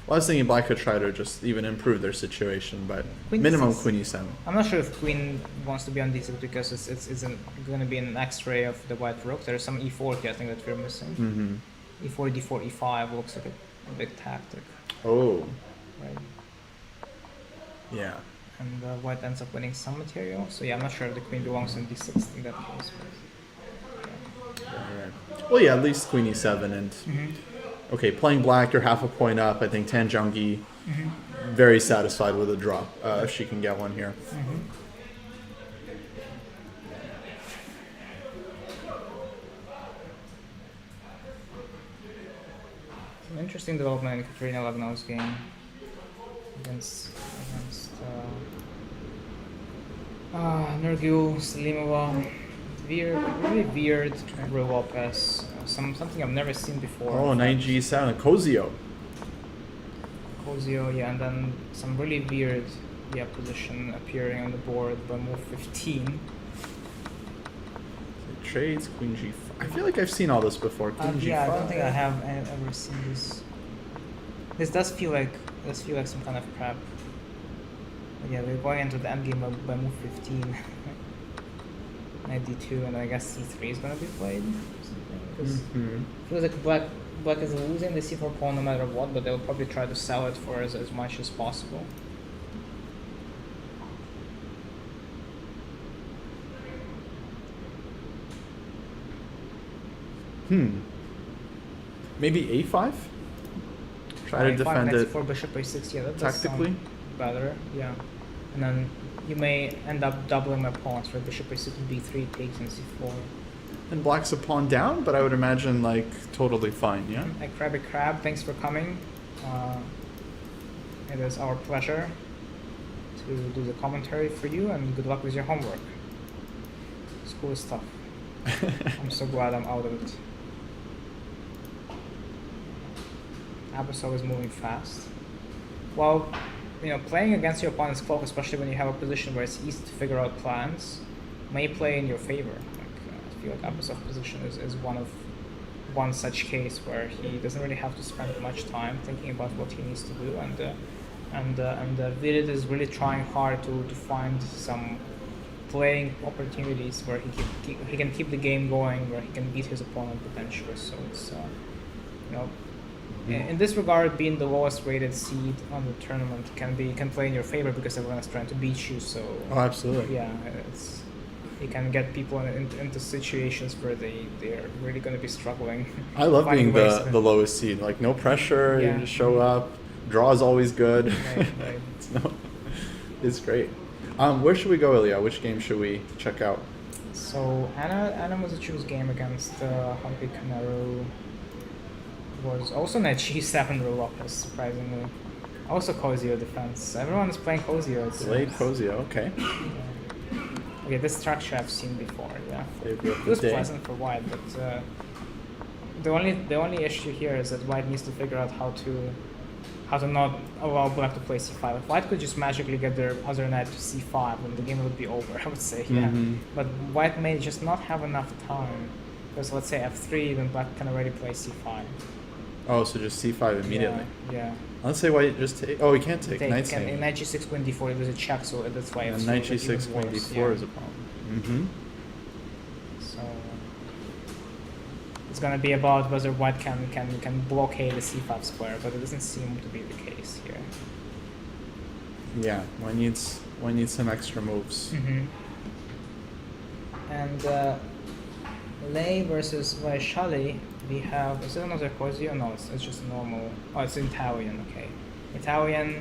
Well, I was thinking black could try to just even improve their situation, but Queen minimum D6. queen E7. I'm not sure if queen wants to be on D6 because it's going to be an X-ray of the white rook. There's some E4 here, I think, that we're missing. E4, D4, E5 looks like a big tactic, Oh, right? yeah. And white ends up winning some material. So yeah, I'm not sure if the queen belongs in D6 in that case. Right. Well, yeah, at least queen E7 and okay, playing black, you're half a point up. I think Tan Jungi very satisfied with a draw if she can get one here. An interesting development in Katerina Lagnov's game against Nurgul, Selimova. Really weird Ru Lopez. Something I've never seen before. Oh, knight G7, Kozio. Kozio, yeah, and then some really weird position appearing on the board by move 15. Trades, queen G5. I feel like I've seen all this before. Queen G5. Yeah, I don't think I have ever seen this. This does feel like some kind of prep. But yeah, we're going into the endgame by move 15. knight d2, and I guess c3 is gonna be played. Because Mhm. feels like black is losing the c4 pawn no matter what, but they'll probably try to sell it for as much as possible. Maybe a5. Try to A5, defend knight it c4, bishop a6. Yeah, that does tactically. sound better. Yeah, and then you may end up doubling my pawns for bishop a6, b3 takes, and c4. And black's a pawn down, but I would imagine like totally fine. Yeah. Hey, Krabby Crab, thanks for coming. It is our pleasure to do the commentary for you, and good luck with your homework. School is tough. I'm so glad I'm out of it. Abyssal is moving fast. Well, you know, playing against your opponent's clock, especially when you have a position where it's easy to figure out plans, may play in your favor. I feel like Abyssal's position is one such case where he doesn't really have to spend much time thinking about what he needs to do, and Virid is really trying hard to find some playing opportunities where he can keep the game going, where he can beat his opponent potentially. So it's you know, in this regard, being the lowest rated seed on the tournament can play in your favor because everyone is trying to beat you. So Oh, absolutely. yeah, you can get people into situations where they're really going to be struggling. I love finding being ways to- the lowest seed. Like no pressure. Yeah. You just show up. Draw is always good. Right, right. It's great. Where should we go, Ilya? Which game should we check out? So Anna Mozichuk's game against Humpy Kamaru was also knight g7 roll up, surprisingly. Also Kozio defense. Everyone is playing Kozio. Delayed Kozio. Okay. Okay, this structure I've seen before. Yeah, Favorite it was day. pleasant for White, but the only issue here is that White needs to figure out how to not allow Black to play c5. If White could just magically get their other knight to c5, then the game would be over. I would say, yeah. Mhm. But White may just not have enough time, because let's say f3, then Black can already play c5. Oh, so just c5 immediately. Yeah. Let's say white just take. Oh, he can't take. Knight's In saying. knight g6, queen d4, it was a check, so that's why And f3 knight is even g6, queen worse, d4 yeah. is a problem. Mm-hmm. So it's gonna be about whether White can blockade the c5 square, but it doesn't seem to be the case here. Yeah, one needs some extra moves. And Lei versus Vaishali, we have, is it another Kozio? No, it's just normal. Oh, it's Italian, okay. Italian,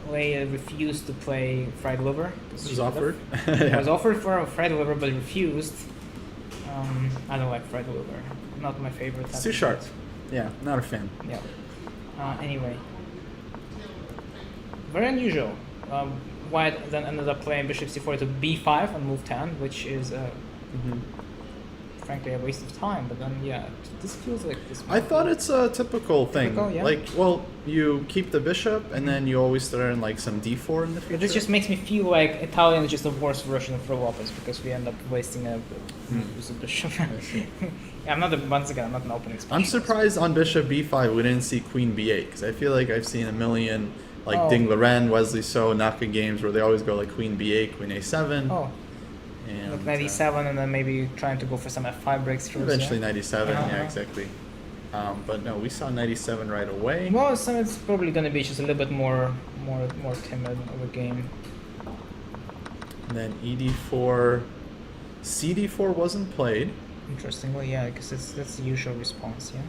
Lei refused to play fried liver. This was offered. It was offered for a fried liver, but refused. I don't like fried liver. Not my favorite. It's type too of sharp. meat. Yeah, not a fan. Yeah. Anyway. Very unusual. White then ended up playing bishop c4 to b5 on move 10, which is frankly a waste of time. But then, yeah, this feels like this. I thought it's a typical thing. Typical, yeah. Like, well, you keep the bishop, and then you always throw in like some d4 in the future. But this just makes me feel like Italian is just a worse version of Pro Lopez because we end up wasting a bishop. Yeah, once again, I'm not an opening I'm specialist. surprised on bishop b5 we didn't see queen b8 because I feel like I've seen a million like Oh. Ding Loren, Wesley So, Naka games where they always go like queen b8, queen a7. Oh, And like 97, and then maybe trying to go for some f5 breakthroughs. eventually yeah? 97, yeah, Uh-huh. exactly. But no, we saw 97 right away. Well, so it's probably going to be just a little bit more timid of a game. And then ed4, cd4 wasn't played, Interestingly, yeah, because that's the usual response, yeah.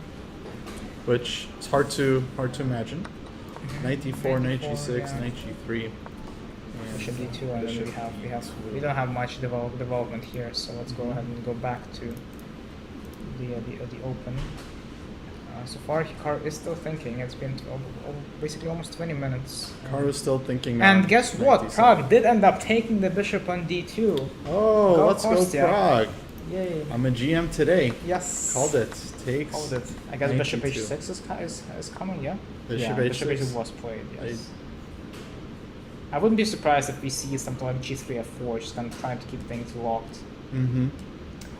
which is hard to imagine. Knight d4, knight Knight g6, d4, yeah. knight g3. and, Bishop d2, and then bishop we don't have much development here, so let's go ahead and go back to the open. So far, Hikaru is still thinking. It's been basically almost 20 minutes. Hikaru's still thinking. And on guess knight what? d7. Prague did end up taking the bishop on d2. Oh, Go let's Kostya. go Prague. Yay! I'm a GM today. Yes. Called it. Takes. Called it. I guess knight bishop d2. h6 is coming, yeah? Bishop Yeah, bishop h6 h6 was played, yes. I wouldn't be surprised if we see something like g3 f4, just kind of trying to keep things locked. Mm-hmm.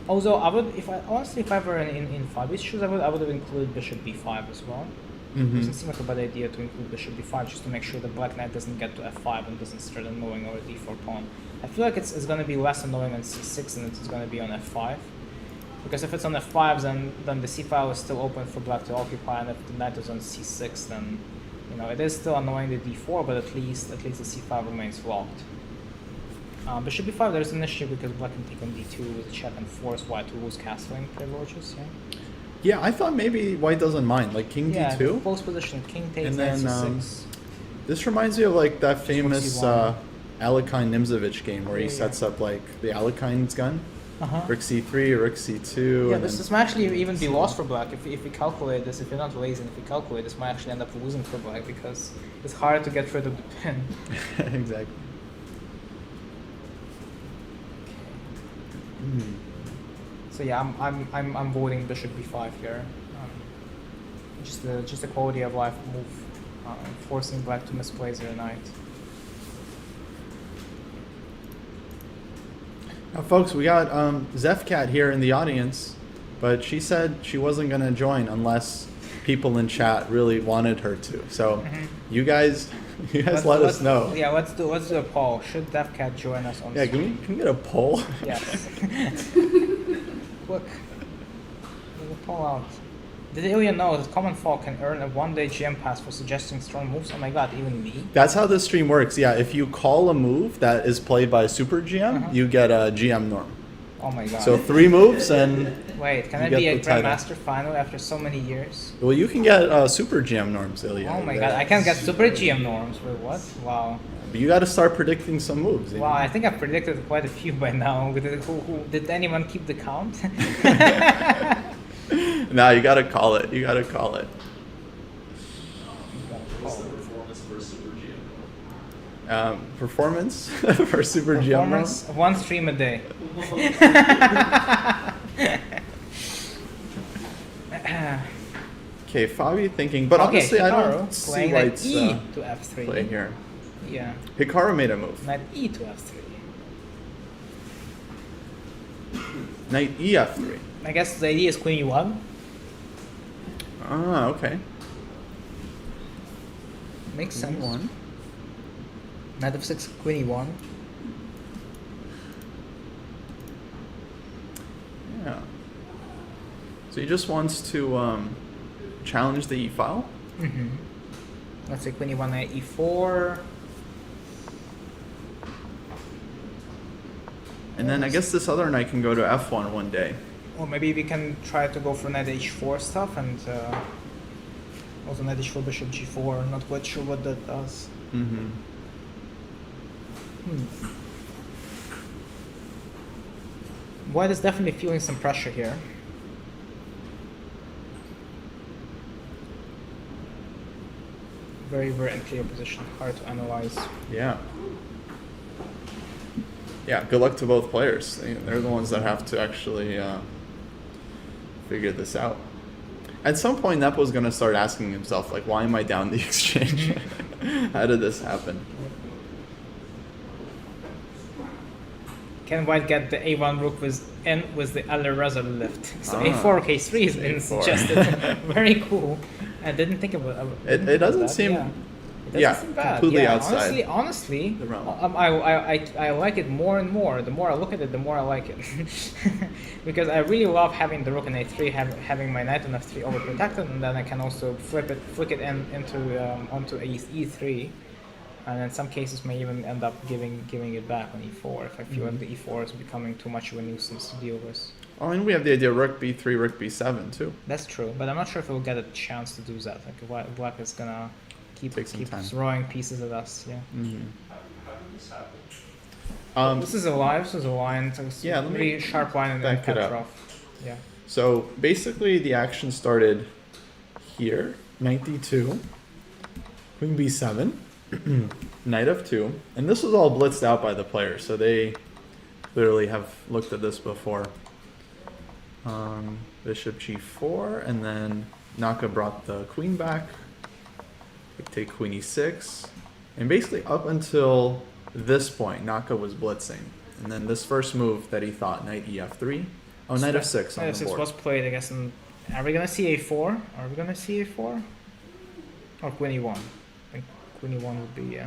Also, I would, if I were in Fabi's shoes, I would have included bishop b5 as well. Mm-hmm. Doesn't seem like a bad idea to include bishop b5 just to make sure the black knight doesn't get to f5 and doesn't start annoying our d4 pawn. I feel like it's going to be less annoying on c6 than it's going to be on f5. Because if it's on f5, then the c file is still open for black to occupy, and if the knight is on c6, then it is still annoying the d4, but at least the c file remains locked. Bishop b5, there's an issue because black can take on d2 with a check and force white to lose castling privileges. Yeah, I thought maybe white doesn't mind, like king d2. Yeah, close position, king takes, and then c6. this reminds me of like that famous Alekhine Nimzovich game where he sets up like the Alekhine's gun. Rook c3, rook c2. Yeah, this might actually even be lost for black if we calculate this. If you're not lazy, and if we calculate this, might actually end up losing for black because it's hard to get rid of the pin. Exactly. So yeah, I'm voting bishop b5 here. Just a quality of life move, forcing black to misplace their knight. Now, folks, we got Zefcat here in the audience, but she said she wasn't going to join unless people in chat really wanted her to. So you guys let us know. Yeah, let's do a poll. Should Zefcat join us on stream? Can we get a poll? Yes. Look, there's a poll out. Did Ilya know that Common Folk can earn a 1-day GM pass for suggesting strong moves? Oh my god, even me? That's how this stream works. Yeah, if you call a move that is played by a super GM, you get a GM norm. Oh my god. So 3 moves and... Wait, can I be a Grandmaster finally after so many years? Well, you can get super GM norms, Ilya. Oh my god, I can get super GM norms. Wait, what? Wow. But you got to start predicting some moves. Wow, I think I've predicted quite a few by now. Did anyone keep the count? No, you gotta call it. You gotta call it. What's the performance for a super GM? Performance for super GM. Performance, 1 stream a day. Okay, Fabi thinking, but honestly, I don't see white's e to f3 play here. Yeah. Hikaru made a move. Knight e to f3. Knight e f3. I guess the idea is queen e1. Ah, okay. Makes sense. E1. Knight f6, queen e1. Yeah. So he just wants to challenge the e file. Let's say queen e1, knight e4. And then I guess this other knight can go to f1 one day. Or maybe we can try to go for knight h4 stuff and also knight h4, bishop g4. Not quite sure what that does. White is definitely feeling some pressure here. Very, very unclear position. Hard to analyze. Yeah. Yeah, good luck to both players. They're the ones that have to actually figure this out. At some point, Nepo's going to start asking himself, like, why am I down the exchange? How did this happen? Can white get the a1 rook with the Alireza lift? So Ah, a4, k3 is been suggested. Very cool. I didn't think about it. It doesn't that. seem... It doesn't seem bad. Completely outside. Honestly, the realm. I like it more and more. The more I look at it, the more I like it. Because I really love having the rook in a3, having my knight on f3 overprotected, and then I can also flick it onto e3, and in some cases may even end up giving it back on e4 if I feel like the e4 is becoming too much of a nuisance to deal with. Oh, and we have the idea rook b3, rook b7 too. That's true, but I'm not sure if we'll get a chance to do that. Like black is gonna keep throwing pieces at us. Yeah. How did this happen? This is a line. It's yeah, a really sharp line in Petroff. Yeah. So basically, the action started here, knight d2, queen b7, knight f2, and this was all blitzed out by the players, so they clearly have looked at this before. Bishop g4, and then Naka brought the queen back. Take queen e6, and basically up until this point, Naka was blitzing, and then this first move that he thought, knight ef3. Oh, knight f6 on Knight the f6 board. was played, I guess. And are we gonna see a4? Are we gonna see a4? Or queen e1? I think queen e1 would be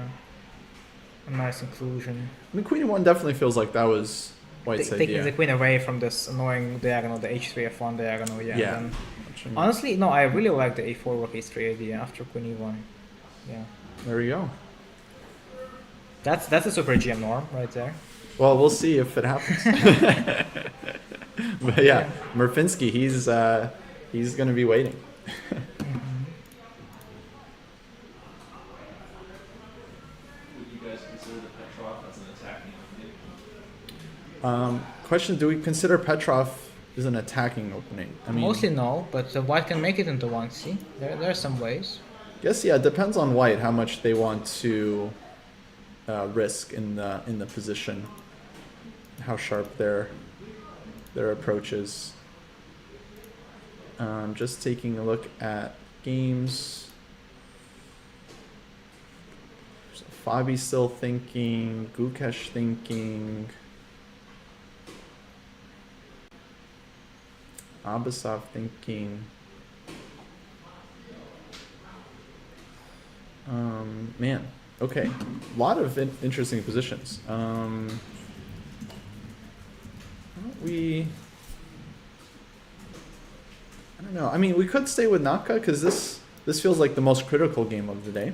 a nice inclusion. I mean, queen e1 definitely feels like that was white's Taking idea. the queen away from this annoying diagonal, the h3 f1 diagonal. Yeah. Yeah. Then, honestly, no, I really like the a4 rook h3 idea after queen e1. Yeah. There we go. That's a super GM norm right there. Well, we'll see if it happens. But yeah, Murfinski, he's gonna be waiting. Would you guys consider the Petroff as an attacking opening? Question: do we consider Petroff as an attacking opening? I mean, Mostly no, but white can make it into one. See, there are some ways. Guess yeah. It depends on white how much they want to risk in the position, how sharp their approach is. Just taking a look at games. So Fabi still thinking, Gukesh thinking, Abasov thinking. Man, okay, a lot of interesting positions. Why don't we? I don't know. I mean, we could stay with Naka because this feels like the most critical game of the day.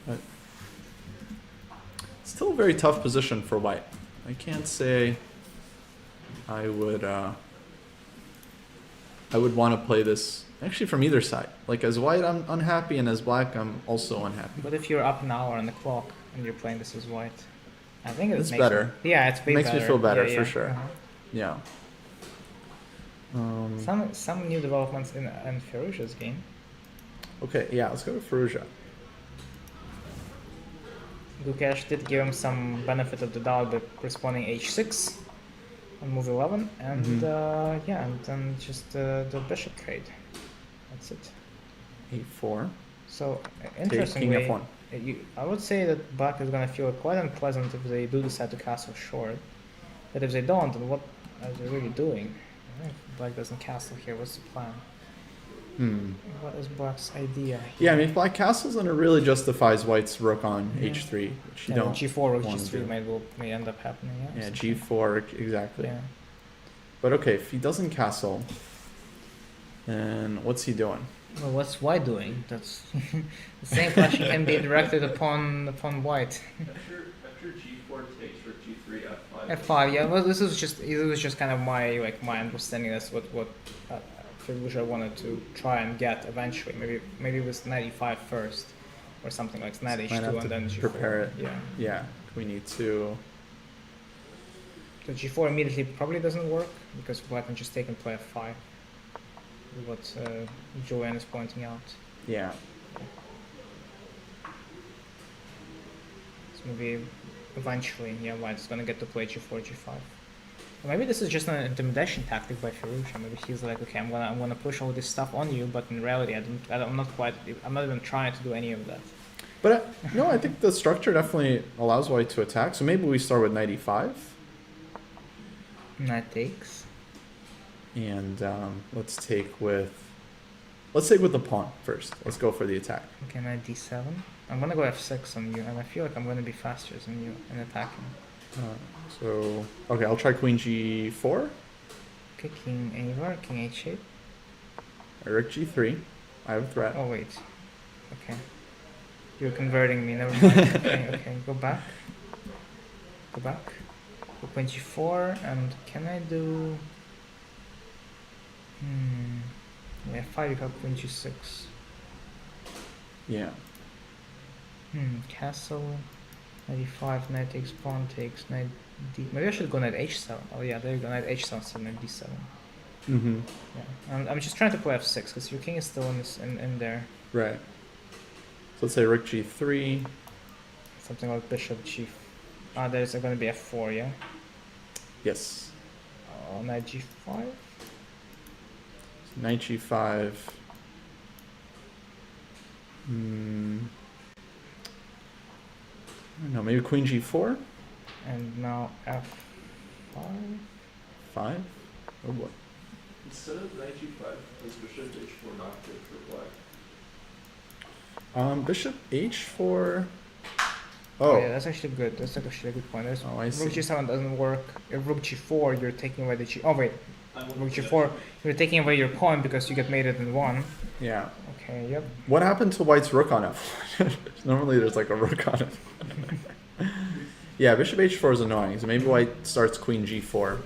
But still a very tough position for white. I can't say I would want to play this actually from either side. Like as white, I'm unhappy, and as black, I'm also unhappy. But if you're up an hour on the clock and you're playing this as white, I think It's better. Yeah, it's way Makes better. me feel better Yeah, for yeah. sure. Uh-huh. Yeah. Some new developments in Ferrugia's game. Okay, yeah, let's go to Ferrugia. Gukesh did give him some benefit of the doubt by responding h6 on move 11, and yeah, and then just the bishop trade. That's it. A4. So Take interestingly, king f1. I would say that black is gonna feel quite unpleasant if they do decide to castle short. But if they don't, then what are they really doing? If black doesn't castle here, what's the plan? What is black's idea? Yeah, I mean, if black castles, then it really justifies white's rook on h3, which you Yeah, don't. g4 or wanna g3 do. may end up happening. Yeah, Yeah, g4 exactly. Yeah. But okay, if he doesn't castle, then what's he doing? Well, what's white doing? That's the same question can be directed upon white. After g4 takes rook g3 f5. F5. Yeah. Well, it was just kind of my understanding. That's what Ferrugia wanted to try and get eventually. Maybe it was knight e5 first, or something like knight Might h2 have and to then g4. prepare it. Yeah. Yeah, we need to. So g4 immediately probably doesn't work because black can just take and play f5. What Joanne is pointing out. Yeah. So maybe eventually, yeah, white's gonna get to play g4, g5. Or maybe this is just an intimidation tactic by Ferrugia. Maybe he's like, okay, I'm gonna push all this stuff on you, but in reality, I'm not even trying to do any of that. But no, I think the structure definitely allows white to attack. So maybe we start with knight e5. Knight takes. And let's take with the pawn first. Let's go for the attack. Okay, knight d7. I'm gonna go f6 on you, and I feel like I'm gonna be faster than you in attacking. So okay, I'll try queen g4. Okay, king anywhere, king h8. Rook g3. I have a threat. Oh wait. Okay. You're converting me. Never mind. Okay. Go back. Go back. Go queen g4, and can I do? Yeah, 5 you have queen g6. Yeah. Castle, knight e5, knight takes, pawn takes, knight d. Maybe I should go knight h7. Oh yeah, there you go, knight h7, so knight d7. Mm-hmm. Yeah, I'm just trying to play f6 because your king is still in there. Right. So let's say rook g3. Something like bishop g. There's going to be f4, yeah. Yes. Knight g5. Knight g5. I don't know, maybe queen g4? And now f5. 5? Oh boy. Instead of knight g5, is bishop h4 not good for black? Bishop h4. Oh yeah, that's actually good. That's actually a good point. There's, Oh, I rook see. g7 doesn't work. If rook g4, you're taking away the g. Oh wait, I will rook do g4, that. you're taking away your pawn because you get mated in 1. Yeah. Okay, yep. What happened to white's rook on f1? Normally there's like a rook on it. Yeah, bishop h4 is annoying. So maybe white starts queen g4.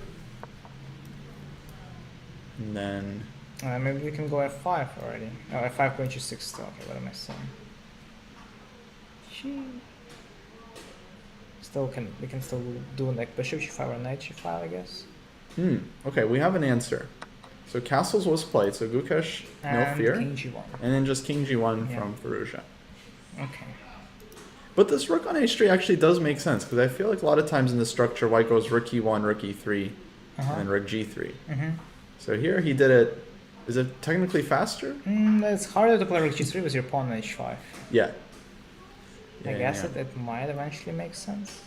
And then... Maybe we can go f5 already. Oh, f5 queen g6 still. Okay, what am I saying? Still we can still do like bishop g5 or knight g5, I guess. Okay, we have an answer. So castles was played, so Gukesh, no And fear. king g1. And then just king g1 Yeah. from Firouzja. Okay. But this rook on h3 actually does make sense, because I feel like a lot of times in the structure, white goes rook e1, rook e3, and then rook g3. So here he did it. Is it technically faster? It's harder to play rook g3 with your pawn on h5. Yeah. I Yeah, guess yeah. it might eventually make sense.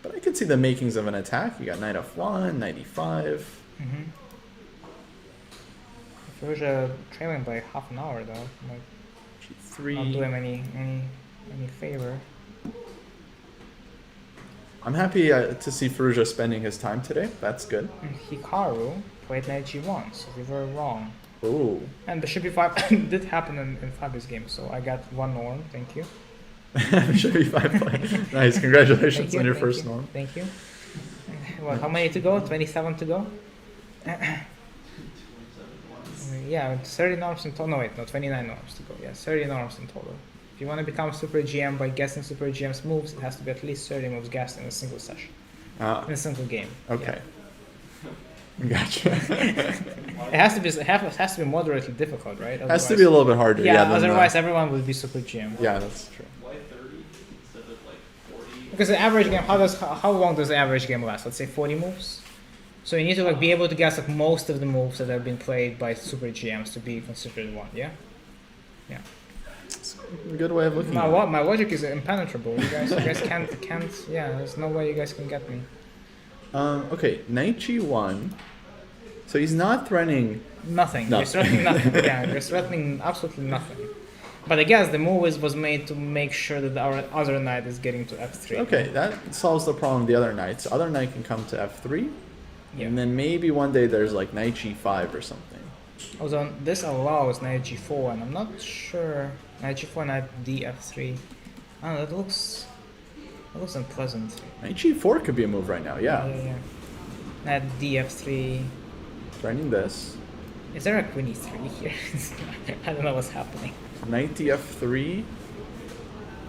But I could see the makings of an attack. You got knight f1, knight e5. Firouzja trailing by half an hour though. Might not do g3. him any favor. I'm happy to see Firouzja spending his time today. That's good. Hikaru played knight g1, so we were wrong. Ooh. And bishop e5 did happen in Fabi's game, so I got 1 norm. Thank you. Bishop e5 play. Nice. Congratulations on your thank first you, norm. Thank you. What? How many to go? 27 to go. 27 once. Yeah, 30 norms in total. No, wait, no, 29 norms to go. Yeah, 30 norms in total. If you want to become Super GM by guessing Super GM's moves, it has to be at least 30 moves guessed in a single session, in a single game. Okay. Gotcha. It has to be moderately difficult, right? Has to be a little bit harder. Yeah, than otherwise everyone would be Super GM. Yeah, that's true. Why 30 instead of like 40? Because the average game, how long does the average game last? Let's say 40 moves. So you need to like be able to guess like most of the moves that have been played by Super GMs to be considered one. Yeah. Yeah. It's a good way of looking My, at lo- my logic is impenetrable. You guys can't. Yeah, there's no way you guys can get me. it. Okay, knight g1. So he's not threatening. Nothing. No. You're threatening nothing. Yeah, you're threatening absolutely nothing. But I guess the move was made to make sure that our other knight is getting to f3. Okay, that solves the problem of the other knight. So other knight can come to f3. Yeah. And then maybe one day there's like knight g5 or something. Although this allows knight g4, and I'm not sure knight g4, knight d f3. I don't know. That looks unpleasant. Knight g4 could be a move right now. Yeah. Yeah. Knight d f3. Threatening this. Is there a queen e3 here? I don't know what's happening. Knight df3.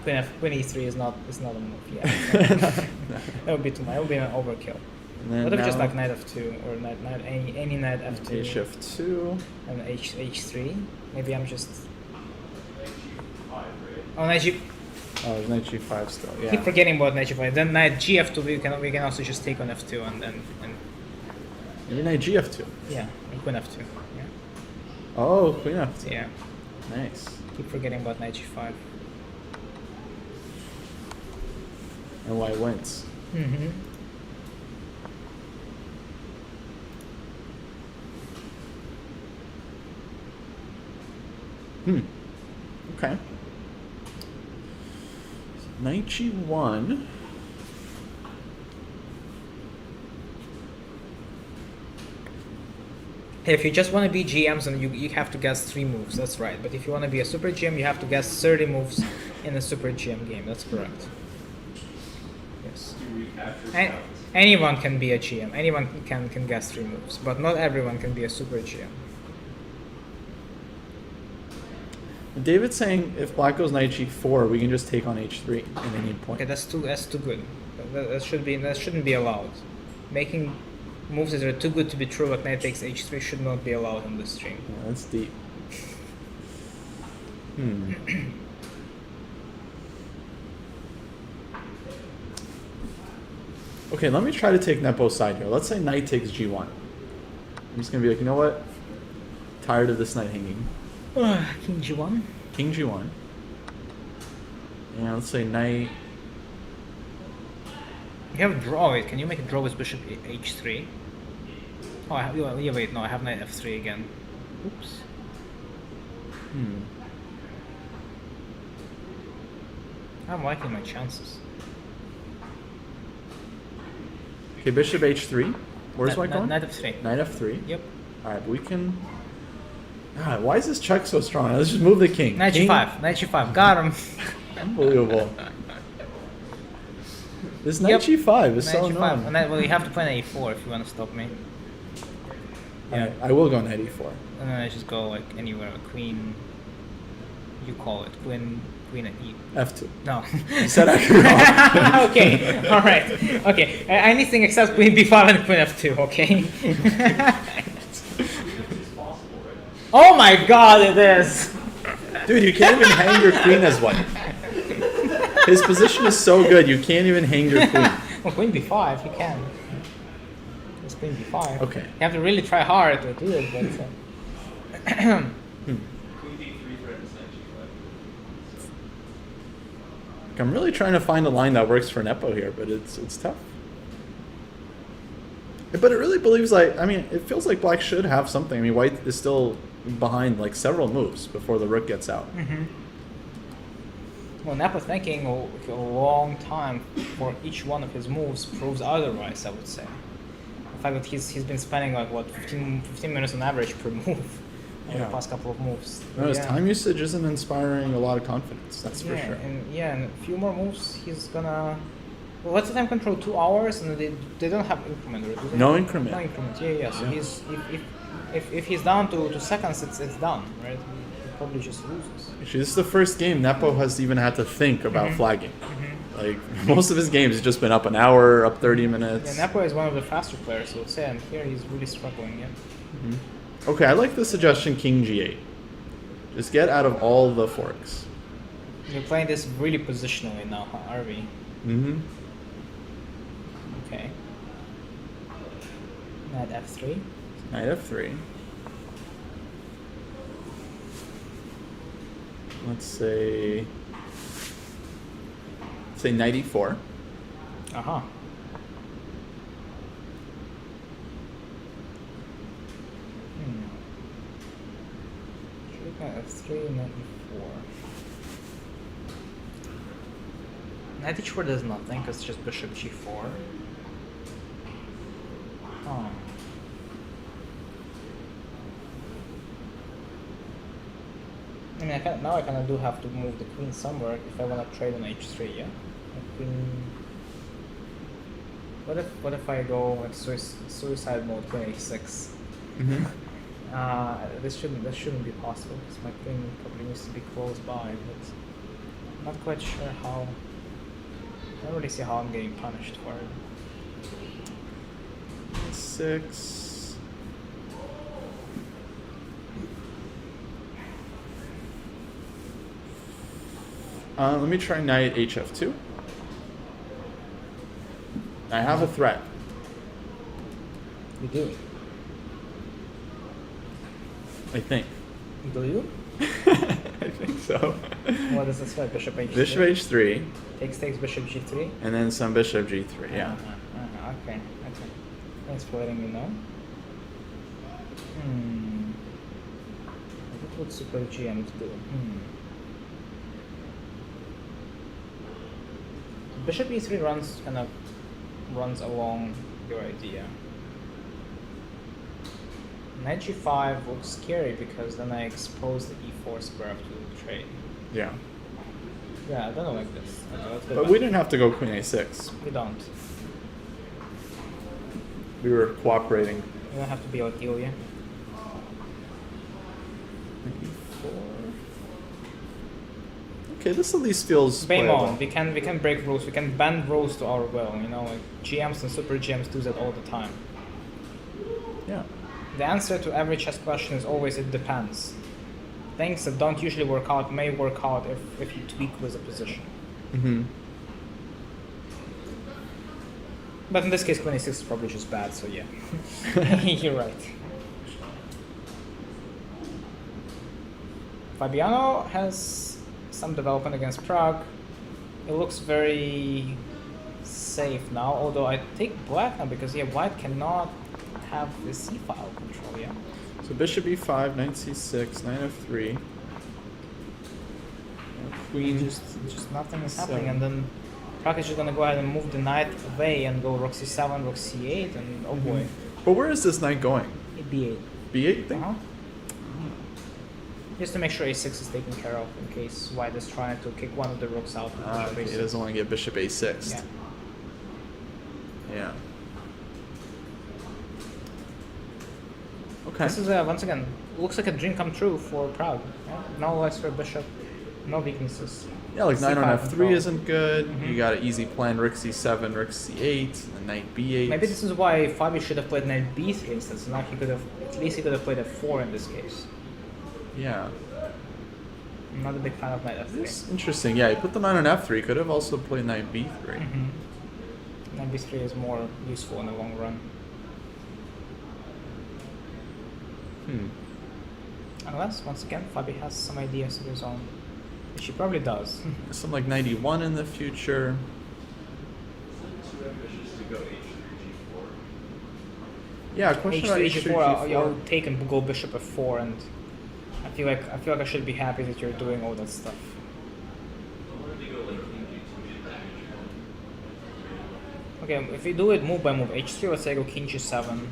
Queen e3 is not a move. Yeah. That would be too much. That would be an overkill. And then What if just now like knight f2 or knight any knight f2 h2. and h3? Maybe I'm just Like G5, right? oh knight g. Oh, there's knight g5 still. Keep Yeah. forgetting about knight g5. Then knight gf2 we can also just take on f2 and Maybe knight gf2. yeah, and queen f2. Yeah. Oh, queen f2. Yeah. Nice. Keep forgetting about knight g5. And white wins. Mm-hmm. Okay. Knight g1. If you just want to be GMs, then you have to guess 3 moves. That's right. But if you want to be a Super GM, you have to guess 30 moves in a Super GM game. That's correct. Yes. Do recapture An- sounds. anyone can be a GM. Anyone can guess 3 moves, but not everyone can be a Super GM. David's saying if black goes knight g4, we can just take on h3 at any point. Okay, that's too good. That shouldn't be allowed. Making moves that are too good to be true, like knight takes h3, should not be allowed on this stream. Yeah, that's deep. Okay, let me try to take Nepo's side here. Let's say knight takes g1. I'm just gonna be like, you know what? Tired of this knight hanging. King g1. King g1. And let's say knight. You have a draw. Wait, can you make a draw with bishop h3? Oh, yeah, wait, no, I have knight f3 again. Oops. I'm liking my chances. Okay, bishop h3. Where's white going? Knight f3. Knight f3. Yep. Alright, we can... God, why is this check so strong? Let's just move the king. Knight King- g5. Knight g5. Got him. Unbelievable. This knight Yep. g5 is Knight so g5. annoying. And then, well, you have to play knight e4 if you want to stop me. Yeah. I will go knight e4. And then I just go like anywhere. Queen. You call it queen. Queen at e. f2. No. You said I could go. Okay. All right. Okay. Anything except queen b5 and queen f2. Okay. It's possible, right? Oh my God! It is. Dude, you can't even hang your queen as white. His position is so good, you can't even hang your queen. Well, queen b5. You can. It's queen b5. Okay. You have to really try hard to do it, but. Queen d3 threatens knight g5. I'm really trying to find a line that works for Nepo here, but it's tough. But it really believes like, I mean, it feels like black should have something. I mean, white is still behind like several moves before the rook gets out. Well, Napo thinking a long time for each one of his moves proves otherwise, I would say. The fact that he's been spending like what 15 minutes on average per move over Yeah. the past couple of moves. No, his Yeah. time usage isn't inspiring a lot of confidence, that's for Yeah, sure. and a few more moves, he's gonna. Well, what's the time control? 2 hours, and they don't have increment, or do they? No increment. No increment. Yeah. So Yeah. he's if he's down to seconds, it's done, right? He probably just loses. Actually, this is the first game Nepo has even had to think about flagging. Like, most of his games has just been up an hour, up 30 minutes. Yeah, Napo is one of the faster players, so I'd say, and here he's really struggling. Yeah. Okay, I like the suggestion king g8. Just get out of all the forks. We're playing this really positionally now, huh, are we? Mm-hmm. Okay. Knight f3. Knight f3. Let's say knight e4. Aha. Knight f3, knight e4. Knight h4 does nothing, because it's just bishop g4. Oh. I mean, now I kind of do have to move the queen somewhere if I want to trade on h3, yeah? The queen... What if I go like suicide mode, queen h6? Mm-hmm. This shouldn't be possible because my queen probably needs to be close by, but I'm not quite sure how. I don't really see how I'm getting punished for it. 6. Let me try knight hf2. I have a threat. You do. I think. Do you? I think so. What is this for? Bishop h3? Bishop h3, Takes bishop g3? and then some bishop g3, yeah. Okay. Thanks for letting me know. What would super GM do? Bishop e3 runs along your idea. Knight g5 looks scary because then I expose the e4 square to the trade. Yeah. Yeah, I don't like this. Okay, let's go But back. we didn't have to go queen a6. We don't. We were cooperating. We don't have to be like Ilya. Okay, this at least feels Game playable. on. We can break rules. We can bend rules to our will. You know, like GMs and super GMs do that all the time. Yeah. The answer to every chess question is always it depends. Things that don't usually work out may work out if you tweak with a position. Mm-hmm. But in this case, 26 is probably just bad. So yeah, you're right. Fabiano has some development against Prague. It looks very safe now, although I take black now because yeah, white cannot have the c-file control, yeah? So bishop e5, knight c6, knight f3. Queen. Just nothing is happening, Seven. and then Prague is just gonna go ahead and move the knight away and go rook c7, rook c8, and oh boy, But where is this knight going? b8. B8 thing? Uh-huh. Just to make sure a6 is taken care of in case white is trying to kick one of the rooks out. With bishop Okay, a6. he doesn't want to get bishop a6. Yeah. Yeah. Okay. This is once again looks like a dream come true for Prague. Yeah? No less for bishop, no weaknesses. Yeah, like knight on C5 f3 control. isn't good. Mhm. You got an easy plan, rook c7, rook c8, and knight b8. Maybe this is why Fabi should have played knight b3 instead. So now he could have at least he could have played f4 in this case. Yeah. I'm not a big fan of knight f3. It's interesting. Yeah, he put the knight on f3. Could have also played knight b3. Knight b3 is more useful in the long run. Unless, once again, Fabi has some ideas of his own. Which he probably does. Some like 91 in the future. Two ambitions to go h3, g4. Yeah, question about h3, h3, g4, g4. I'll take and go bishop f4, and I feel like I should be happy that you're doing all that stuff. I wanted to go like king g2, g3, Okay, if we do it move by move, h3, let's say go king g7,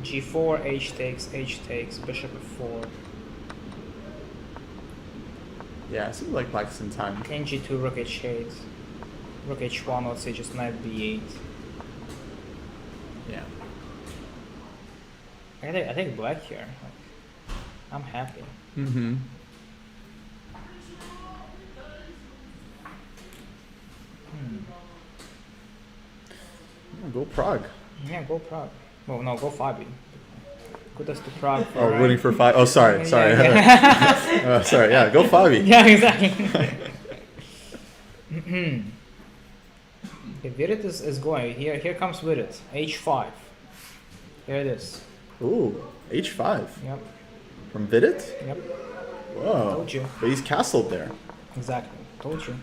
g4, h takes, bishop f4, Yeah, it seems like black's in time. king g2, rook h8, rook h1, let's say just knight b8. Yeah. I think black here. Like, I'm happy. Mm-hmm. Go Prague. Yeah, go Prague. Well, no, go Fabi. Kudos to Prague. Oh, rooting for five. Oh, sorry, Yeah, sorry. yeah. Sorry, yeah, go Fabi. Yeah, exactly. Okay, Virit is going. Here comes Virit. H5. Here it is. Ooh, h5. Yep. From Vidit? Yep. Whoa. Told you. But he's castled there. Exactly. Told you.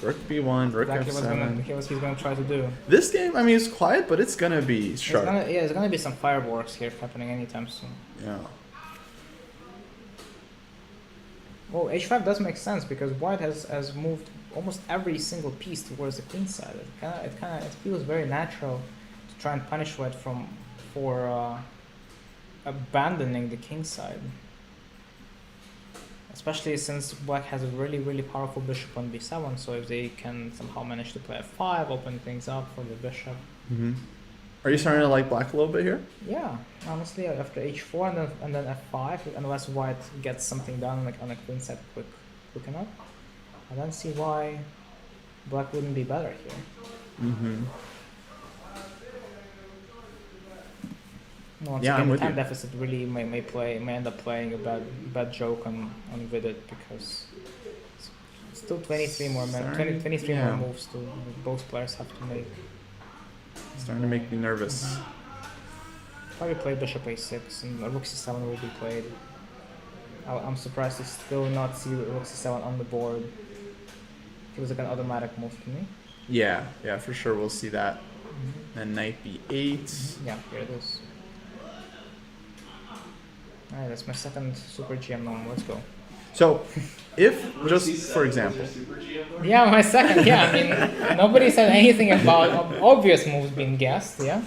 Rook b1, rook Exactly f7. what he's gonna try to do. This game, I mean, it's quiet, but it's gonna be sharp. There's gonna be some fireworks here happening anytime soon. Yeah. Well, h5 does make sense because white has moved almost every single piece towards the queen side. It feels very natural to try and punish white for abandoning the king side. Especially since black has a really powerful bishop on b7, so if they can somehow manage to play f5, open things up for the bishop. Mm-hmm. Are you starting to like black a little bit here? Yeah, honestly, after h4 and then f5, unless white gets something done like on a queen side quick enough, I don't see why black wouldn't be better here. Mm-hmm. Once Yeah, again, I'm the with time you. deficit really may end up playing a bad joke on Vidit because it's still 23 more Starting- 23 yeah. more moves to both players have to make. Starting to make me nervous. Probably play bishop a6 and rook c7 will be played. I'm surprised to still not see rook c7 on the board. Feels like an automatic move to me. Yeah, for sure we'll see that. And knight b8. Yeah, here it is. Alright, that's my second super GM norm. Let's go. So, if, Rook just C7 for was example, your super GM norm? Yeah, my second. Yeah, I mean, nobody said anything about obvious moves being guessed. Yeah.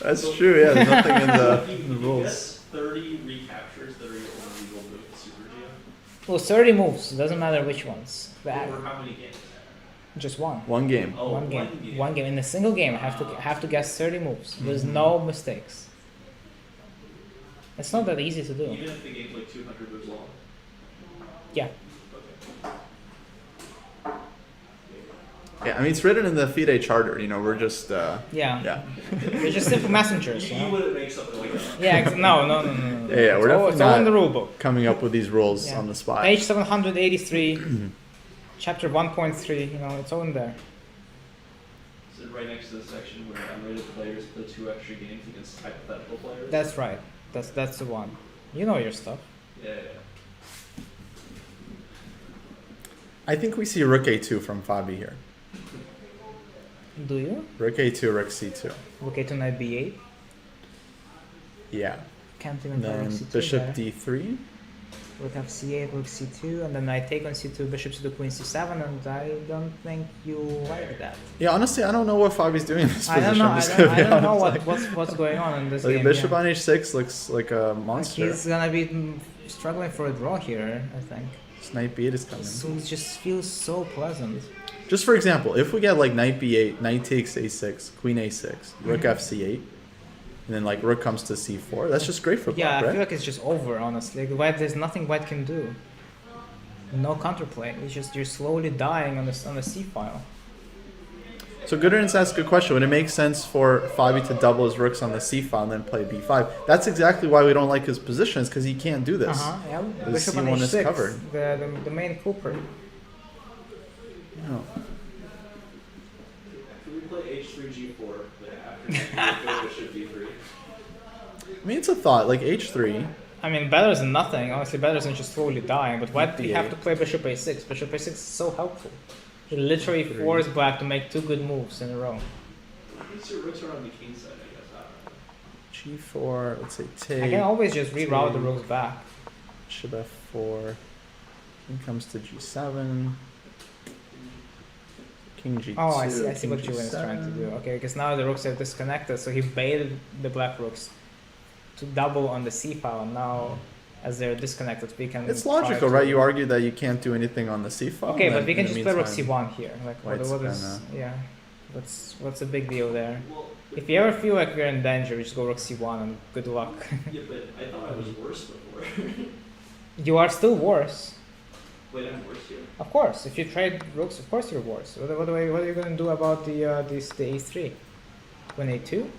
that's true, yeah, there's nothing in the, If in the you rules. guess 30 recaptures that are your only legal move to super GM, Well, 30 moves. It doesn't matter which ones. over how many games? Just one. One game. Oh, One game. One game. In a single game, I have to guess 30 moves. There's no mistakes. It's not that easy to do. Even if the game's like 200 moves long? Yeah. Okay. Yeah, I mean, it's written in the FIDE charter, you know, we're just, Yeah. yeah. They're just simple messengers. You You know? wouldn't make something like that. Yeah. No. Yeah, It's we're all, definitely it's all in not the rule book. coming up with these rules Yeah. on the spot. Page 783, chapter 1.3. You know, it's all in there. So right next to the section where unrated players play 2 extra games against hypothetical players? That's right. That's the one. You know your stuff. Yeah. I think we see rook a2 from Fabi here. Do you? Rook a2, rook c2. Okay, to knight b8. Yeah. Can't even play Then rook c2 bishop there. d3. Rook have c8, rook c2, and then I take on c2, bishop c2, queen c7, and I don't think you like that. Yeah, honestly, I don't know what Fabi's doing in this I position. don't know. I'm just I gonna be don't know honest, what's going on in this like game. bishop yeah. on h6 looks like a Like monster. he's gonna be struggling for a draw here, I think. Knight b8 is coming. So it just feels so pleasant. Just for example, if we get like knight b8, knight takes a6, queen a6, rook f8, and then like rook comes to c4, that's just great for black, Yeah, I right? feel like it's just over, honestly. Like, white, there's nothing white can do. No counterplay. It's just you're slowly dying on the c file. So Gooderins asks a good question. Would it make sense for Fabi to double his rooks on the c file and then play b5? That's exactly why we don't like his positions, because he can't do this. Yeah. The Bishop on c1 is h6, covered. the main culprit. No. Can we play h3 g4, like after bishop d3? I mean, it's a thought, like h3. I mean, better than nothing. Honestly, better than just slowly dying. But white, you D8. have to play bishop a6. Bishop a6 is so helpful. It literally forces black to make 2 good moves in a row. At least your rooks are on the king side, I guess. g4, let's say take. I can always just reroute the take. rooks back. Bishop f4. King comes to g7. King g2. Oh, I see king what Julian is trying to do. Okay, because now the rooks are disconnected, so he baited the black rooks to double on the c file. And now, as they're disconnected, we can. It's try logical, to- right? You argue that you can't do anything on the c file. Okay, and but then we can in the just play rook meantime- c1 here. Like, White's what is? gonna- Yeah. What's the big deal there? Well, If you ever feel like we're in danger, just go rook c1 and good luck. yeah, but I thought I was worse before. You are still worse. Wait, I'm worse here. Of course, if you trade rooks, of course you're worse. What are you going to do about the a3? Queen a2?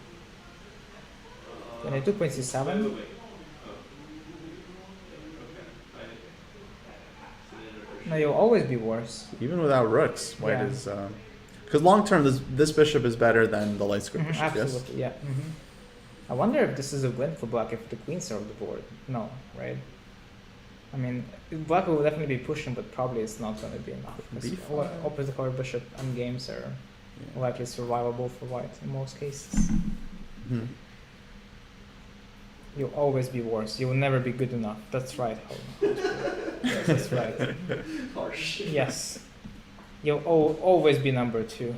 Queen a2, queen c7? Wait. Oh. Okay. No, you'll always be worse. Even without rooks, white Yeah. is. Because long term, this bishop is better than the light square Mhm, bishop. Yes. absolutely, yeah. I wonder if this is a win for black if the queens are off the board. No, right? I mean, black will definitely be pushing, but probably it's not going to be enough. Because B5. opposite color bishop and games are Yeah. likely survivable for white in most cases. Mhm. You'll always be worse. You'll never be good enough. That's right. Yes, that's right. Harsh. Yes. You'll always be number 2.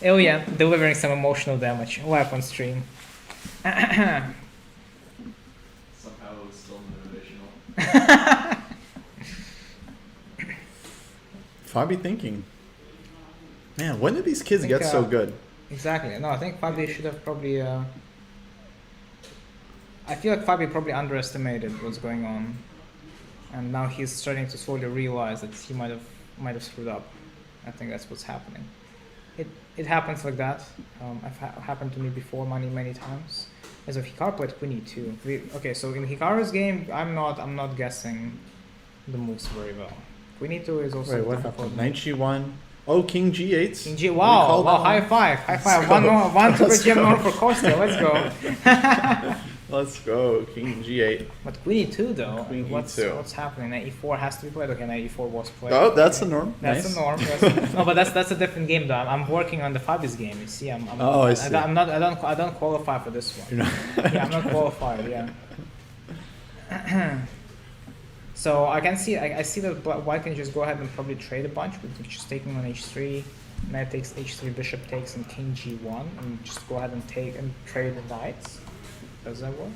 Oh yeah, delivering some emotional damage live on stream. Somehow it was still motivational. Fabi thinking. Man, when did these kids think, get so good? Exactly. No, I think Fabi should have probably. I feel like Fabi probably underestimated what's going on, and now he's starting to slowly realize that he might have screwed up. I think that's what's happening. It happens like that. Happened to me before many times. As of Hikaru played Queen E2. Okay, so in Hikaru's game, I'm not guessing the moves very well. Queen E2 is also Wait, what difficult happened? move. Knight g1. Oh, King g8. King G. We Wow! call Wow! that High one. five! High five! go. One super Let's gem go. more for Kostya. Let's go. Let's go. King g8. But Queen E2 though. Queen what's E2. what's happening? Knight E4 has to be played. Okay, Knight E4 was played. Oh, that's the norm. That's Nice. the norm. No, but that's a different game though. I'm working on the Fabi's game. You see, I'm Oh, I see. I don't qualify for this one. You're not. Yeah, I'm not qualified. Yeah. So I can see I see that white can just go ahead and probably trade a bunch with just taking on h3. Knight takes h3, bishop takes, and king g1, and just go ahead and take and trade the knights. Does that work?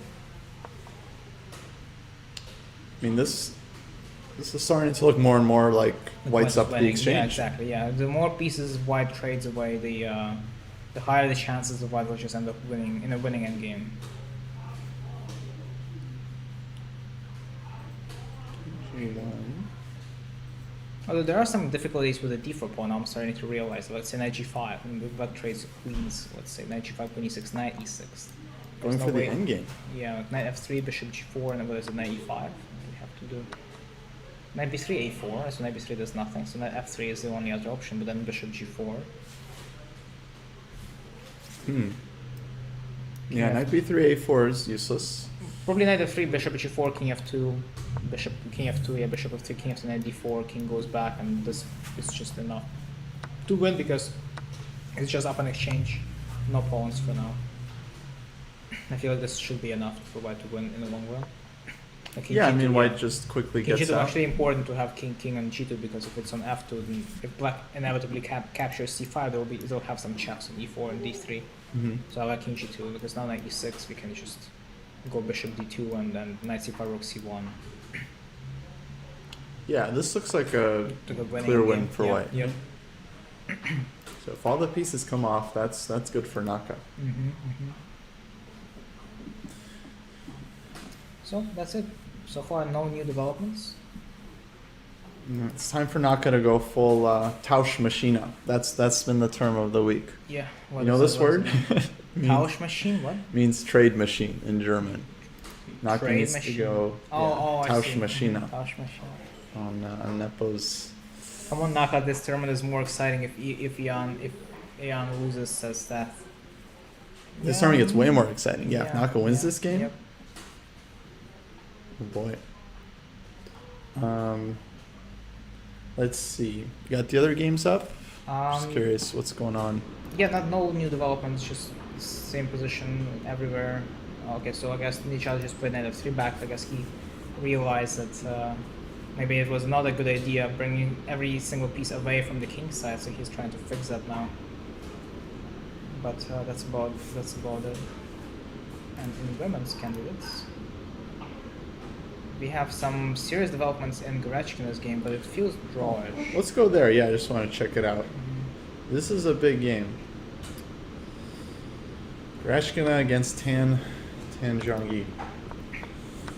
I mean, this is starting to look more and more like white's up the Winning. exchange. Yeah, exactly. Yeah, the more pieces white trades away, the higher the chances of white will just end up winning in a winning endgame. G1. Although there are some difficulties with the d4 pawn, I'm starting to realize. Let's say knight g5, and the black trades queens. Let's say knight g5, queen e6, knight e6. Going There's for no the way- endgame. Yeah, knight f3, bishop g4, and then there's a knight e5. What do we have to do? Knight b3, a4, so knight b3 does nothing. So knight f3 is the only other option, but then bishop g4. Yeah, knight b3, a4 is useless. Probably knight f3, bishop h4, king f2, bishop, king f2, yeah, bishop f3, king f2, knight d4, king goes back, and this is just enough to win because it's just up an exchange, no pawns for now. I feel like this should be enough for white to win in the long run. Like king Yeah, I G2, mean, white just quickly king gets G2 out. actually important to have king and G2 because if it's on F2, then if black inevitably captures C5, they'll have some checks on E4 and D3. Hmm. So I like king G2 because now knight E6 we can just go bishop D2 and then knight C5 rook C1. Yeah, this looks like a To the winning clear win game. for Yeah, white. Yep. So if all the pieces come off, that's good for Naka. So that's it. So far, no new developments. It's time for Naka to go full Tausch Machina. That's been the term of the week. Yeah. You know this word? Tausch machine? What? Means trade machine in German. Naka Trade needs machine. to go I Tausch see. Machina Tausch machine. on Nepo's. Come on, Naka. This tournament is more exciting if Ian loses, says that. This tournament gets way more exciting. Yeah, if Naka wins this game. Yep. Oh boy. Let's see. You got the other games up? Just curious what's going on. Yeah, no new developments, just same position everywhere. Okay, so I guess Nichal just put knight f3 back. I guess he realized that maybe it was not a good idea bringing every single piece away from the king side, so he's trying to fix that now. But that's about it. And in women's candidates, we have some serious developments in Goretchkina's game, but it feels drawish. Let's go there. Yeah, I just want to check it out. This is a big game. Grashkina against Tan Zhongyi.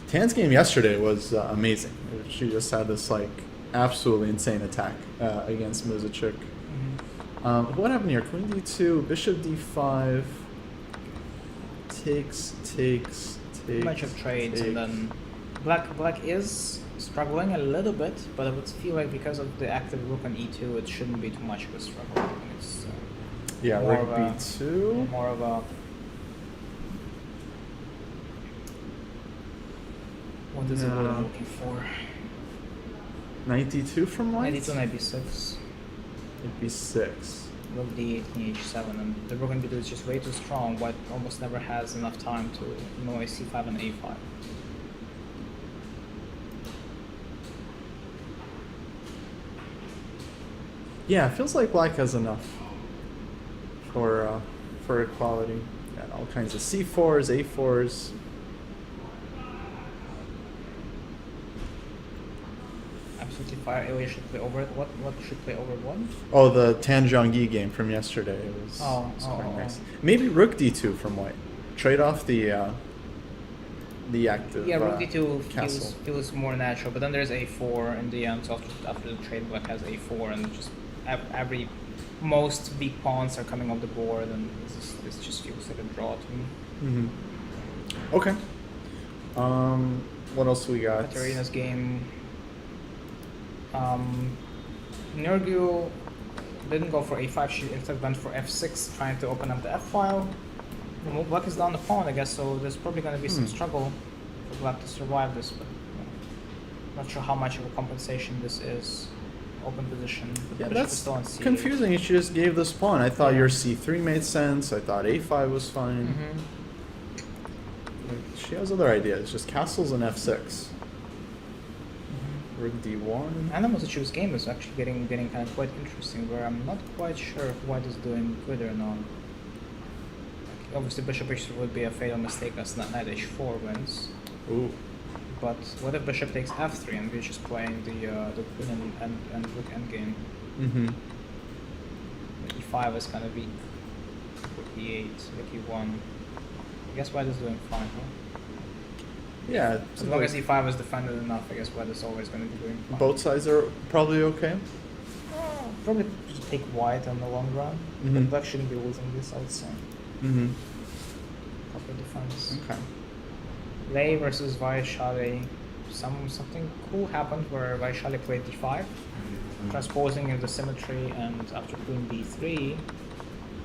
Tan's game yesterday was amazing. She just had this like absolutely insane attack against Muzichuk. What happened here? Queen d2, bishop d5, takes. Bunch of trades, and then black is struggling a little bit, but I would feel like because of the active rook on e2, it shouldn't be too much of a struggle. It's yeah, more rook of a- b2. more of a what is it I'm looking for? Knight d2 from white. Knight e2, knight b6, Knight b6. rook d8, king h7, and the rook on b2 is just way too strong. White almost never has enough time to annoy c5 and a5. Yeah, it feels like black has enough for equality. Got all kinds of c4s, a4s. Absolutely fire. Ilya should play over. What should play over one? Oh, the Tan Zhongyi game from yesterday. It was, quite nice. Maybe rook d2 from white. Trade off the active Yeah, rook d2 castle. feels more natural, but then there's a4 in the end. So after the trade, black has a4, and just most big pawns are coming off the board, and this just feels like a draw to me. Mm-hmm. Okay. What else we got? Katerina's game. Nurgul didn't go for a5. She instead went for f6, trying to open up the f file. Black is down the pawn, I guess, so there's probably going to be some struggle for black to survive this, but not sure how much of a compensation this is. Open position. Yeah, Bishop that's is still on c8. confusing. She just gave this pawn. I thought Yeah. your c3 made sense. I thought a5 was fine. Mm-hmm. Like, she has other ideas. Just castles and f6. Rook d1. And the Muzichuk's game is actually getting kind of quite interesting, where I'm not quite sure if white is doing good or not. Like, obviously, bishop h3 would be a fatal mistake as knight h4 wins. Ooh. But what if bishop takes f3 and we're just playing the queen and rook endgame? Mm-hmm. e5 is kind of weak. Rook e8, rook e1. I guess white is doing fine, huh? Yeah. As long as e5 is defended enough, I guess white is always going to be doing fine. both sides are probably okay. Probably just take white in the long run. Mhm. But black shouldn't be losing this, I would say. Mm-hmm. Proper defense. Okay. Lei versus Vaishali. Something cool happened where Vaishali played d5, transposing into symmetry, and after queen b3,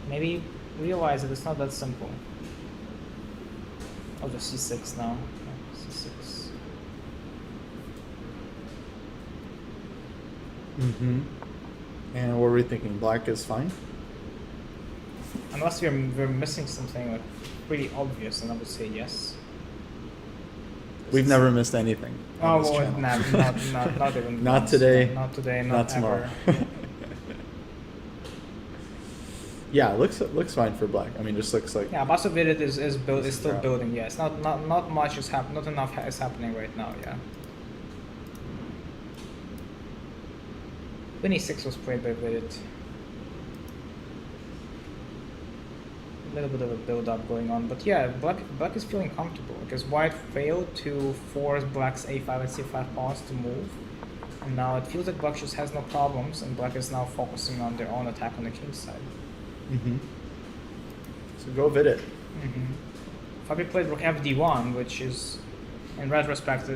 maybe realize that it's not that simple. Oh, the c6 now. Okay, c6. Mm-hmm. And what were we thinking? Black is fine? Unless we're missing something like pretty obvious, then I would say yes. We've never missed anything. Oh, on this well, channel. not even Not once. today. Not today. Not tomorrow. ever. Yeah, looks fine for black. I mean, just looks like. Yeah, Basso Virid is still crap. building. Yeah, it's not much is not enough is happening right now. Yeah. Queen e6 was played by Virid. A little bit of a build-up going on, but yeah, black is feeling comfortable because white failed to force black's a5 and c5 pawns to move, and now it feels like black just has no problems, and black is now focusing on their own attack on the king side. Mm-hmm. So go vid it. Fabi played rook fd1, which is, in retrospect,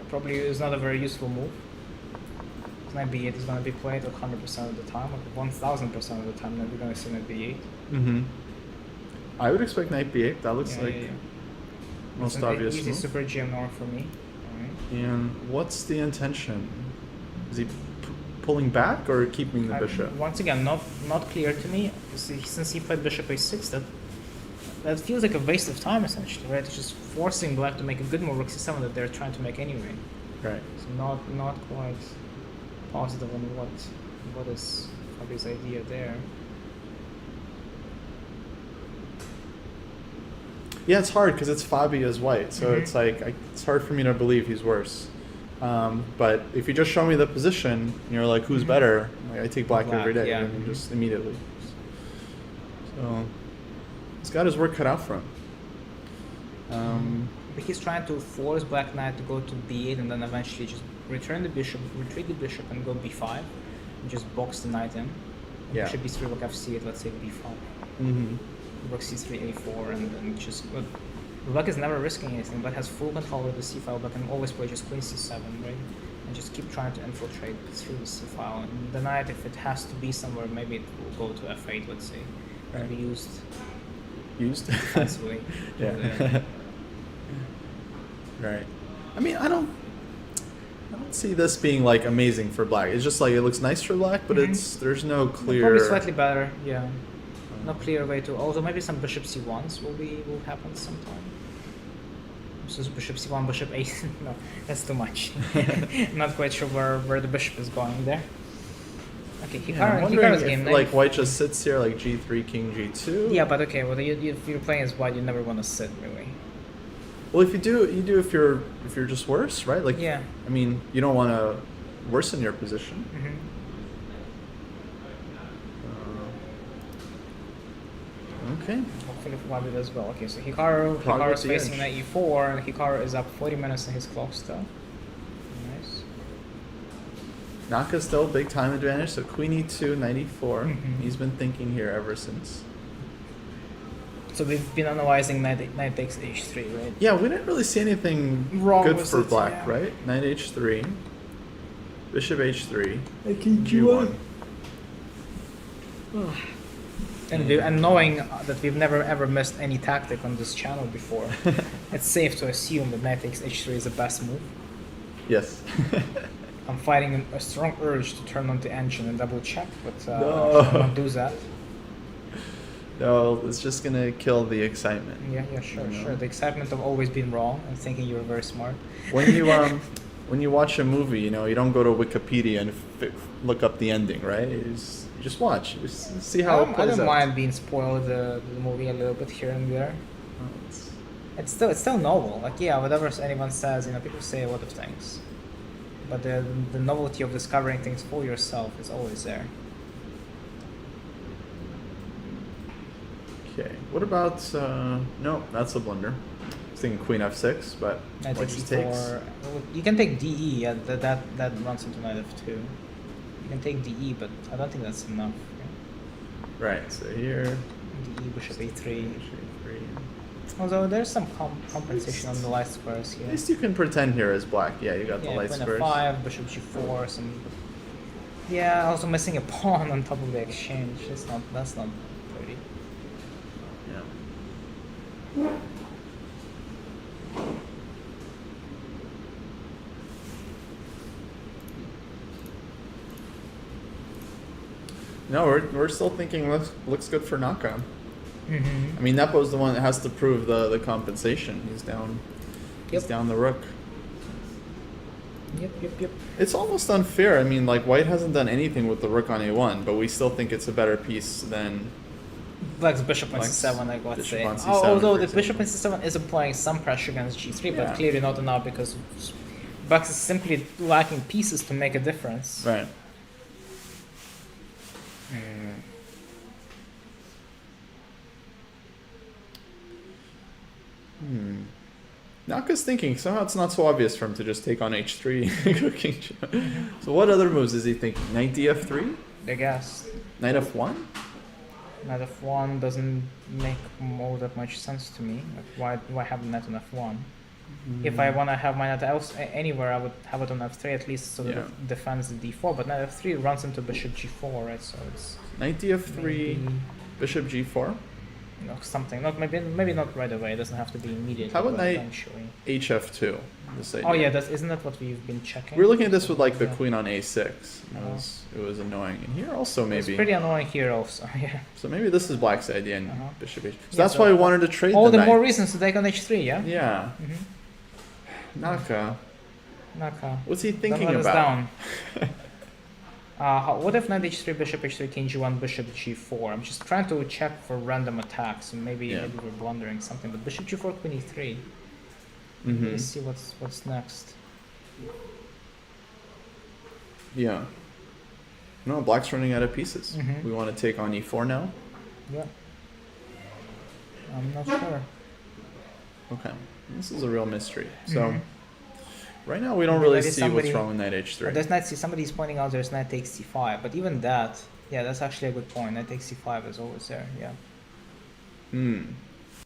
probably is not a very useful move. Knight b8 is going to be played 100% of the time, like 1000% of the time that we're going to see knight b8. Mm-hmm. I would expect knight b8. That looks like most it's obvious easy move. super GM norm for me. Alright. And what's the intention? Is he pulling back or keeping the bishop? Once again, not clear to me. Since he played bishop a6, that feels like a waste of time essentially, right? It's just forcing black to make a good move rook c7 that they're trying to make anyway. Right. So not quite positive on what is Fabi's idea there. Yeah, it's hard because it's Fabi as white, so it's like it's hard for me to believe he's worse. But if you just show me the position, and you're like, who's better? Like, I take black every day, yeah. and just immediately. So he's got his work cut out for him. But he's trying to force black knight to go to b8 and then eventually just return the bishop, retreat the bishop, and go b5, and just box the knight in. Yeah. Bishop b3, rook f8, let's say b5. Mm-hmm. Rook c3, a4, and then just. But black is never risking anything. Black has full control of the c file. Black can always play just queen c7, right? And just keep trying to infiltrate through the c file. And the knight, if it has to be somewhere, maybe it will go to f8, let's say. Right. Be used Used? defensively. Yeah. Right. I mean, I don't see this being like amazing for black. It's just like it looks nice for black, but there's no clear. Probably slightly better, yeah. No clear way to. Also, maybe some bishop c1s will happen sometime. So bishop c1, bishop a. No, that's too much. Not quite sure where the bishop is going there. Okay, I'm wondering Hikaru's if game. like white just sits here like g3, king g2. Yeah, but okay. Well, if you're playing as white, you never want to sit really. Well, if you do if you're just worse, right? Like, yeah. I mean, you don't want to worsen your position. Okay. Hopefully for Wabi as well. Okay, so Hikaru is facing knight e4, and Hikaru is up 40 minutes in his clock still. Nice. Naka still big time advantage, so queen e2, knight e4. He's been thinking here ever since. So we've been analyzing knight takes h3, right? Yeah, we didn't really see anything Wrong good with for it, black, yeah. right? Knight h3, bishop h3, g1. And knowing that we've never ever missed any tactic on this channel before, it's safe to assume that knight takes h3 is the best move. Yes. I'm fighting a strong urge to turn on the engine and double check, but No. I cannot do that. No, it's just gonna kill the excitement. Yeah, sure, You know? sure. The excitement of always being wrong and thinking you were very smart. When you watch a movie, you know, you don't go to Wikipedia and look up the ending, right? You just watch. You see how it I plays don't out. mind being spoiled the movie a little bit here and there. It's still novel. Like, yeah, whatever anyone says, you know, people say a lot of things, but the novelty of discovering things for yourself is always there. Okay. What about no? That's a blunder. I was thinking queen f6, but Knight what takes she takes. e4. Well, you can take DE. Yeah, that runs into knight f2. You can take DE, but I don't think that's enough. Right. So here. DE, bishop a3. h3. Although there's some compensation on the light squares here. At least you can pretend here as black. Yeah, you got the light queen squares. f5, bishop g4, some. Yeah, also missing a pawn on top of the exchange. That's not pretty. Yeah. No, we're still thinking looks good for Naka. Mm-hmm. I mean, Nepo's the one that has to prove the compensation. He's down. He's Yep. down the rook. Yep. It's almost unfair. I mean, like, white hasn't done anything with the rook on a1, but we still think it's a better piece than... Black's bishop on Black's c7, like let's bishop say. on c7, Although for the bishop example. on c7 is applying some pressure against g3, Yeah. but clearly not enough because Black is simply lacking pieces to make a difference. Right. Naka's thinking, somehow it's not so obvious for him to just take on h3, cooking. So what other moves is he thinking? Knight df3? I guess. Knight f1? Knight f1 doesn't make all that much sense to me. Like why have knight on f1? If I want to have my knight else anywhere, I would have it on f3 at least so that Yeah. it defends the d4. But knight f3 runs into bishop g4, right? So it's Knight df3, maybe, bishop g4, you know, something. Not maybe not right away. It doesn't have to be immediately. How about but knight eventually? hf2. This idea. Oh yeah, isn't that what we've been checking? We're looking at this with like the Yeah. queen on a6. Uh-huh. It was annoying. And here also It's maybe. pretty annoying here also. Yeah. So maybe this is black's idea and Uh-huh. bishop h. So Yeah, that's so why we wanted to trade All the the knight. more reasons to take on h3. Yeah. Yeah. Mm-hmm. Naka. Naka. What's he Don't thinking let us about? down. What if knight h3, bishop h3, king g1, bishop g4? I'm just trying to check for random attacks, and maybe Yeah. maybe we're blundering something. But bishop g4, queen e3. Mm-hmm. Let's see what's next. Yeah. No, black's running out of pieces. Mhm. We want to take on e4 now. Yeah. I'm not sure. Okay. This is a real mystery. So Mhm. right now we don't Maybe really that is see what's somebody- wrong with knight h3. There's knight c. Somebody's pointing out there's knight takes c5, but even that, yeah, that's actually a good point. Knight takes c5 is always there. Yeah.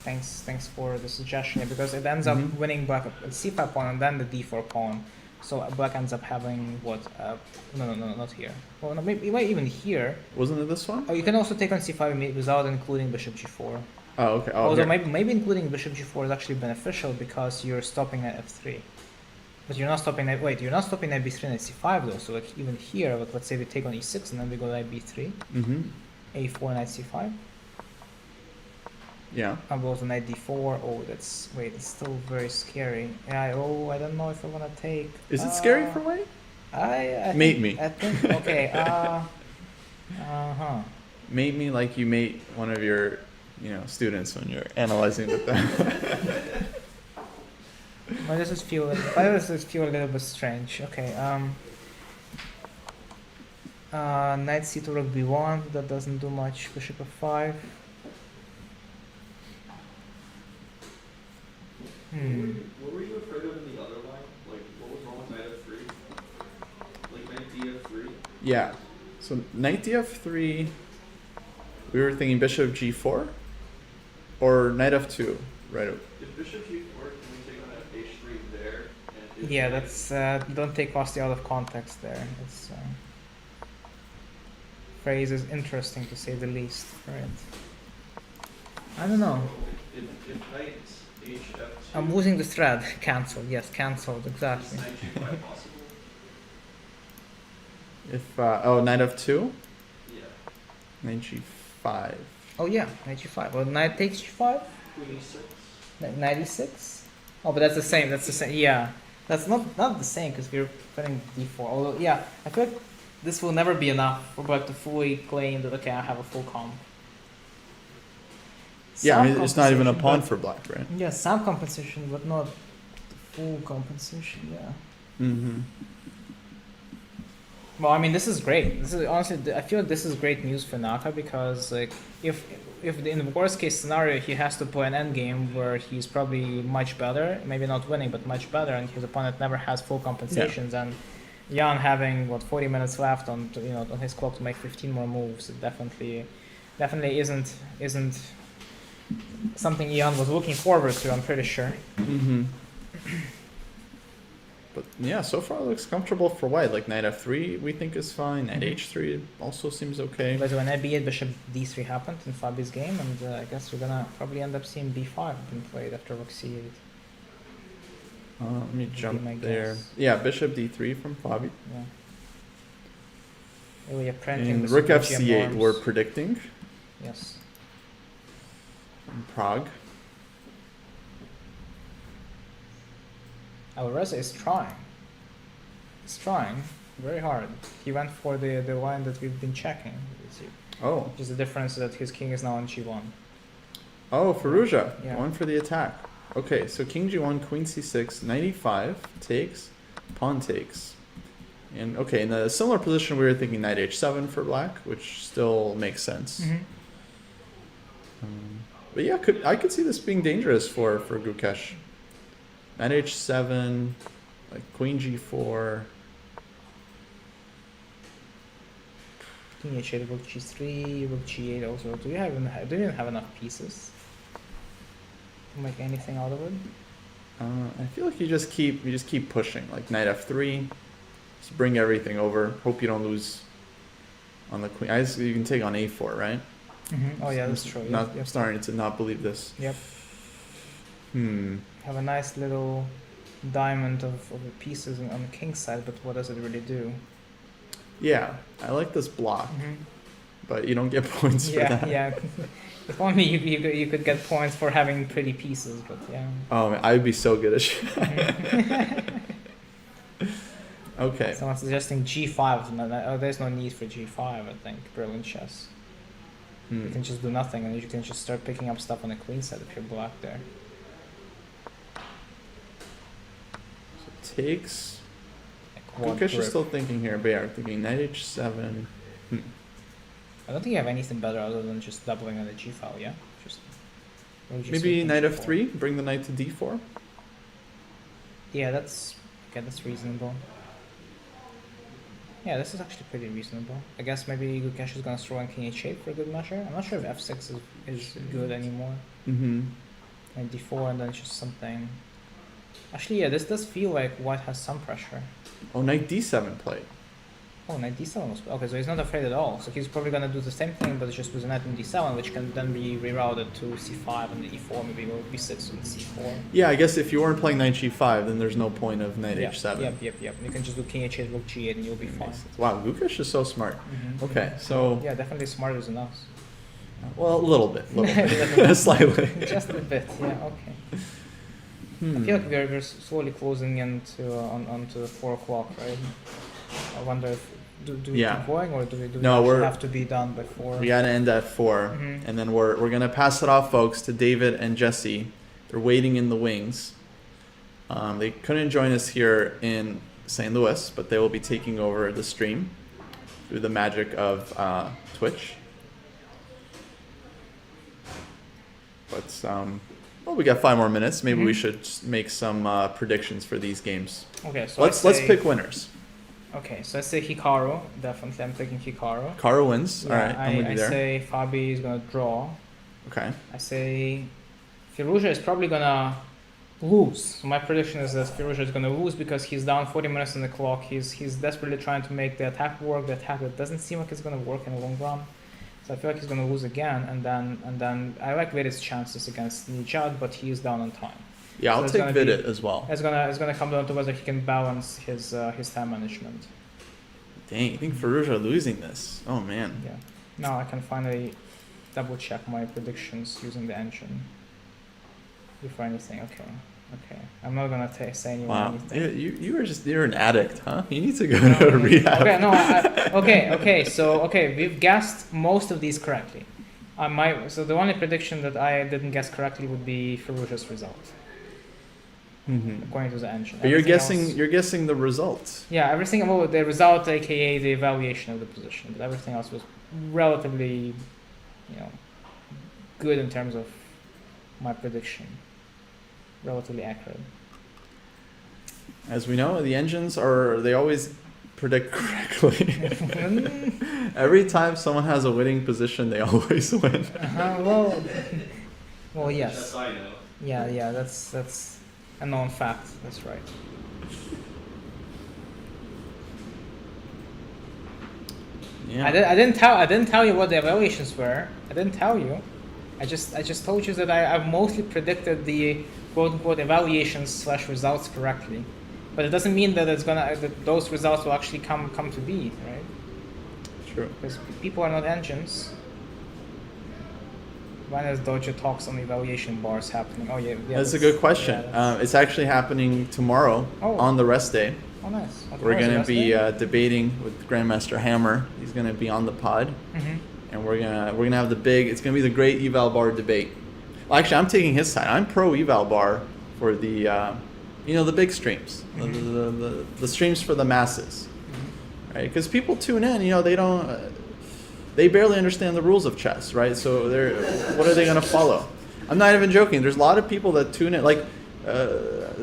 Thanks for the suggestion, yeah, because it ends up Mhm. winning black at c5 pawn and then the d4 pawn. So black ends up having what? No, not here. Well, no, maybe even here. Wasn't it this one? Oh, you can also take on c5 without including bishop g4. Oh, okay. Oh, Although here. maybe including bishop g4 is actually beneficial because you're stopping at f3. But you're not stopping at you're not stopping at b3 and at c5 though. So like even here, like let's say we take on e6 and then we go knight b3, Mm-hmm. a4 knight c5. Yeah. I goes to knight d4. Oh, it's still very scary. Yeah. I don't know if I wanna take. Is it scary for white? I Mate think, me. I think okay. Mate me like you mate one of your, students when you're analyzing with them. Why does this feel a little bit strange? Okay. Knight c to rook b1. That doesn't do much. Bishop f5. What were you afraid of in the other line? Like, what was wrong with knight f3? Like, knight df3? Yeah. So knight df3, we were thinking bishop g4 or knight f2, right? If bishop g4, can we take on h3 there? And if Yeah, knight- that's don't take Costi out of context there. It's phrase is interesting to say the least. Right. I don't know. If knight hf2, I'm losing the thread. Cancelled. Yes, cancelled. is Exactly. knight g5 possible? If knight f2, Yeah. knight g5. Oh yeah, knight g5. Well, knight takes g5. Queen e6. Knight e6. Oh, but that's the same. That's the same. Yeah, that's not the same because we're putting d4. Although, yeah, I feel like this will never be enough for Black to fully claim that okay, I have a full comp. Yeah, I Some mean, it's not even a compensation, pawn but- for black, right? Yeah, some compensation, but not full compensation. Yeah. Mm-hmm. Well, I mean, this is great. This is honestly, I feel like this is great news for Naka because, like, if in the worst case scenario he has to play an endgame where he's probably much better, maybe not winning, but much better, and his opponent never has full compensations, and Jan having 40 minutes left on on his clock to make 15 more moves, it definitely isn't something Jan was looking forward to. I'm pretty sure. Mm-hmm. But yeah, so far it looks comfortable for white. Like knight f3 we think is fine. Knight h3 also seems okay. But when b8 bishop d3 happened in Fabi's game, and I guess we're gonna probably end up seeing b5 being played after rook c8. Let me Would be jump my there. guess. Yeah, bishop d3 from Fabi. Yeah. Really printing And the rook Supergem fc8 we're norms. predicting. Yes. in Prague. Alvarez is trying. He's trying very hard. He went for the line that we've been checking. Oh. Just the difference is that his king is now on g1. Oh, Firouzja. Yeah. Going for the attack. Okay, so king g1, queen c6, knight e5 takes, pawn takes. And okay, in a similar position, we were thinking knight h7 for black, which still makes sense. But yeah, I could see this being dangerous for Gukesh. Knight h7, like queen g4. King h8, rook g3, rook g8 also. Do you even have enough pieces to make anything out of it? I feel like you just keep pushing, like knight f3. Just bring everything over. Hope you don't lose on the queen. You can take on a4, right? Oh yeah, that's true. I'm starting to not believe this. Yep. Have a nice little diamond of pieces on the king's side, but what does it really do? Yeah, I like this block, but you don't get points for that. Yeah. If only you could get points for having pretty pieces, but yeah. Oh man, I'd be so good at Okay. Someone's suggesting g5. Oh, there's no need for g5, I think. Brilliant chess. You can just do nothing, and you can just start picking up stuff on the queen side if you're black there. So takes. Gukesh is still thinking here, but yeah, thinking knight h7. I don't think you have anything better other than just doubling on the g file, yeah? Just maybe knight f3, bring the knight to d4. Yeah, that's reasonable. Yeah, this is actually pretty reasonable. I guess maybe Gukesh is gonna throw in king h8 for a good measure. I'm not sure if f6 is good anymore. And d4 and then just something. Actually, yeah, this does feel like white has some pressure. Oh, knight d7 play. Oh, knight d7 was... Okay, so he's not afraid at all. So he's probably gonna do the same thing, but just with a knight on d7, which can then be rerouted to c5 and e4, maybe or b6 and c4. Yeah, I guess if you weren't playing knight g5, then there's no point of knight h7. Yep. You can just do king h8, rook g8, and you'll be fine. Wow, Gukesh is so smart. Okay, so... Yeah, definitely smarter than us. Well, a little bit. Slightly. Just a bit, yeah, okay. I feel like we're slowly closing into onto 4 o'clock, right? I wonder if do we keep going or do we have to be done by 4? We gotta end at 4, and then we're gonna pass it off, folks, to David and Jesse. They're waiting in the wings. They couldn't join us here in St. Louis, but they will be taking over the stream through the magic of Twitch. But well, we got 5 more minutes. Maybe we should make some predictions for these games. Okay, so let's pick winners. Okay, so I say Hikaru. Definitely, I'm picking Hikaru. Hikaru wins. Yeah, all right, I'm with you there. I say Fabi is gonna draw. Okay. I say Firouzja is probably gonna lose. So my prediction is that Firouzja is gonna lose because he's down 40 minutes on the clock. He's desperately trying to make the attack work. The attack that doesn't seem like it's gonna work in the long run. So I feel like he's gonna lose again, and then I like Vidit's chances against Nijad, but he is down on time. Yeah, so I'll take Vidit as well. It's gonna come down to whether he can balance his time management. Dang, you think Firouzja losing this? Oh man. Yeah. Now I can finally double check my predictions using the engine before anything. Okay. I'm not gonna say anything. You're an addict, huh? You need to go to rehab. Okay, no. So we've guessed most of these correctly. So the only prediction that I didn't guess correctly would be Firouzja's result, according to the engine. But you're guessing the results. Yeah, everything about the result, aka the evaluation of the position, but everything else was relatively, good in terms of my prediction. Relatively accurate. As we know, the engines they always predict correctly. Every time someone has a winning position, they always win. Well, yes. That's I know. Yeah, that's a known fact. That's right. Yeah. I didn't tell you what the evaluations were. I didn't tell you. I just told you that I've mostly predicted the quote-unquote evaluations/results correctly, but it doesn't mean that that those results will actually come to be, right? True. Because people are not engines. When is Dojo talks on evaluation bars happening? Oh yeah, That's a good question. Yeah, that's- It's actually happening tomorrow Oh. on the rest day. oh nice. Okay, We're where's the going to rest be day? debating with Grandmaster Hammer. He's going to be on the pod, Mhm. and we're gonna have the big. It's going to be the great eval bar debate. Well, actually, I'm taking his side. I'm pro eval bar for the the big streams, the streams for the masses, right? Because people tune in. They don't. They barely understand the rules of chess, right? So what are they going to follow? I'm not even joking. There's a lot of people that tune in, like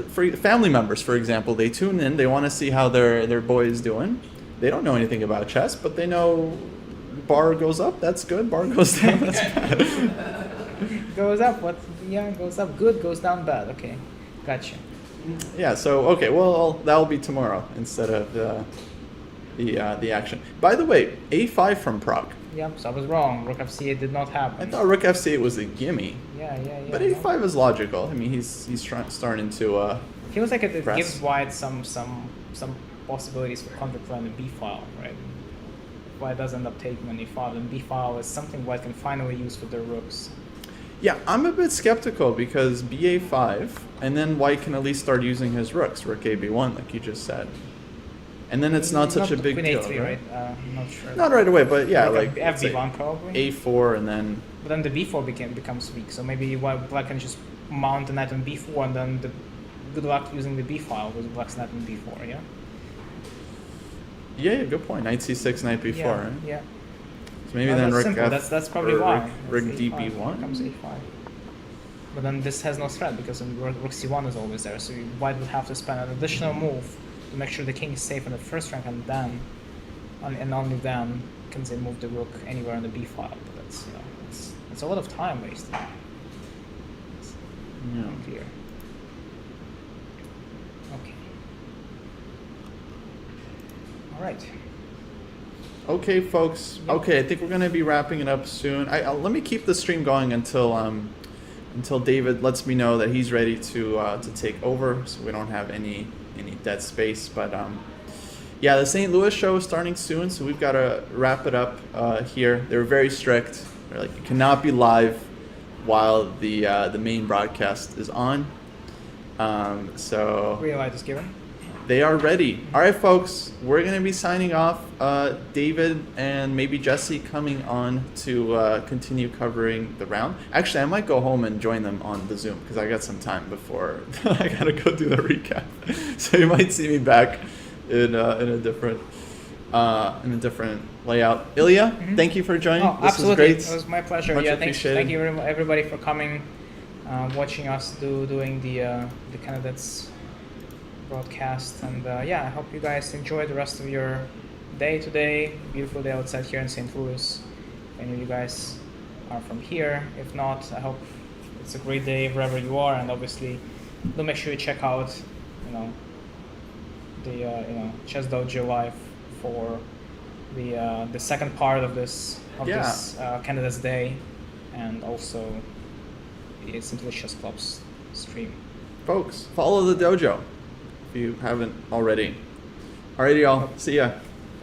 for family members, for example. They tune in. They want to see how their boy is doing. They don't know anything about chess, but they know bar goes up. That's good. Bar goes down. That's bad. Goes up. What? Yeah, goes up. Good. Goes down. Bad. Okay, gotcha. Yeah. So okay. Well, that will be tomorrow instead of the action. By the way, A5 from Prague. Yep. So I was wrong. Rook f8 did not happen. I thought Rook F8 was a gimme. Yeah. But no. A5 is logical. I mean, he's starting to. Feels like it press. gives White some possibilities for counterplay on the b file, right? White does end up taking on e5, and b file is something White can finally use for their rooks. Yeah, I'm a bit skeptical because BA5, and then White can at least start using his rooks, Rook AB1, like you just said. And then it's not such a big Queen deal, A3, right? I'm not sure. Not right away, but yeah, like let's say FB1 probably. A4 and then. But then the b4 becomes weak, so maybe Black can just mount the knight on b4, and then good luck using the b file with Black's knight on b4, yeah? Yeah, good point. Knight C6, Knight B4, yeah, right? yeah. So maybe No, then that's Rook simple. F. That's probably or why. Rook That's A5 DB1. becomes a5. But then this has no threat because Rook c1 is always there, so White would have to spend an additional move to make sure the king is safe in the first rank, and then, and only then, can they move the rook anywhere on the b file. But that's it's a lot of time wasted. It's Yeah. unclear. Okay. All right. Okay, folks. Yep. Okay, I think we're gonna be wrapping it up soon. Let me keep the stream going until David lets me know that he's ready to take over, so we don't have any dead space. But yeah, the St. Louis show is starting soon, so we've got to wrap it up here. They're very strict. They're like, you cannot be live while the main broadcast is on. So Green light is given. they are ready. All right, folks, we're going to be signing off. David and maybe Jesse coming on to continue covering the round. Actually, I might go home and join them on the Zoom because I got some time before I got to go do the recap. So you might see me back in a different layout. Ilya, Thank you for joining. Oh, This absolutely. was It was my pleasure. Much Yeah, thank appreciated. you everybody for coming, watching us doing the candidates broadcast, and yeah, I hope you guys enjoy the rest of your day today. Beautiful day outside here in St. Louis. If any of you guys are from here, if not, I hope it's a great day wherever you are, and obviously, do make sure you check out, the Chess Dojo Live for the second part of this Candidates Day, and also the St. Louis Chess Club's stream. Folks, follow the dojo if you haven't already. Alrighty, y'all. See ya.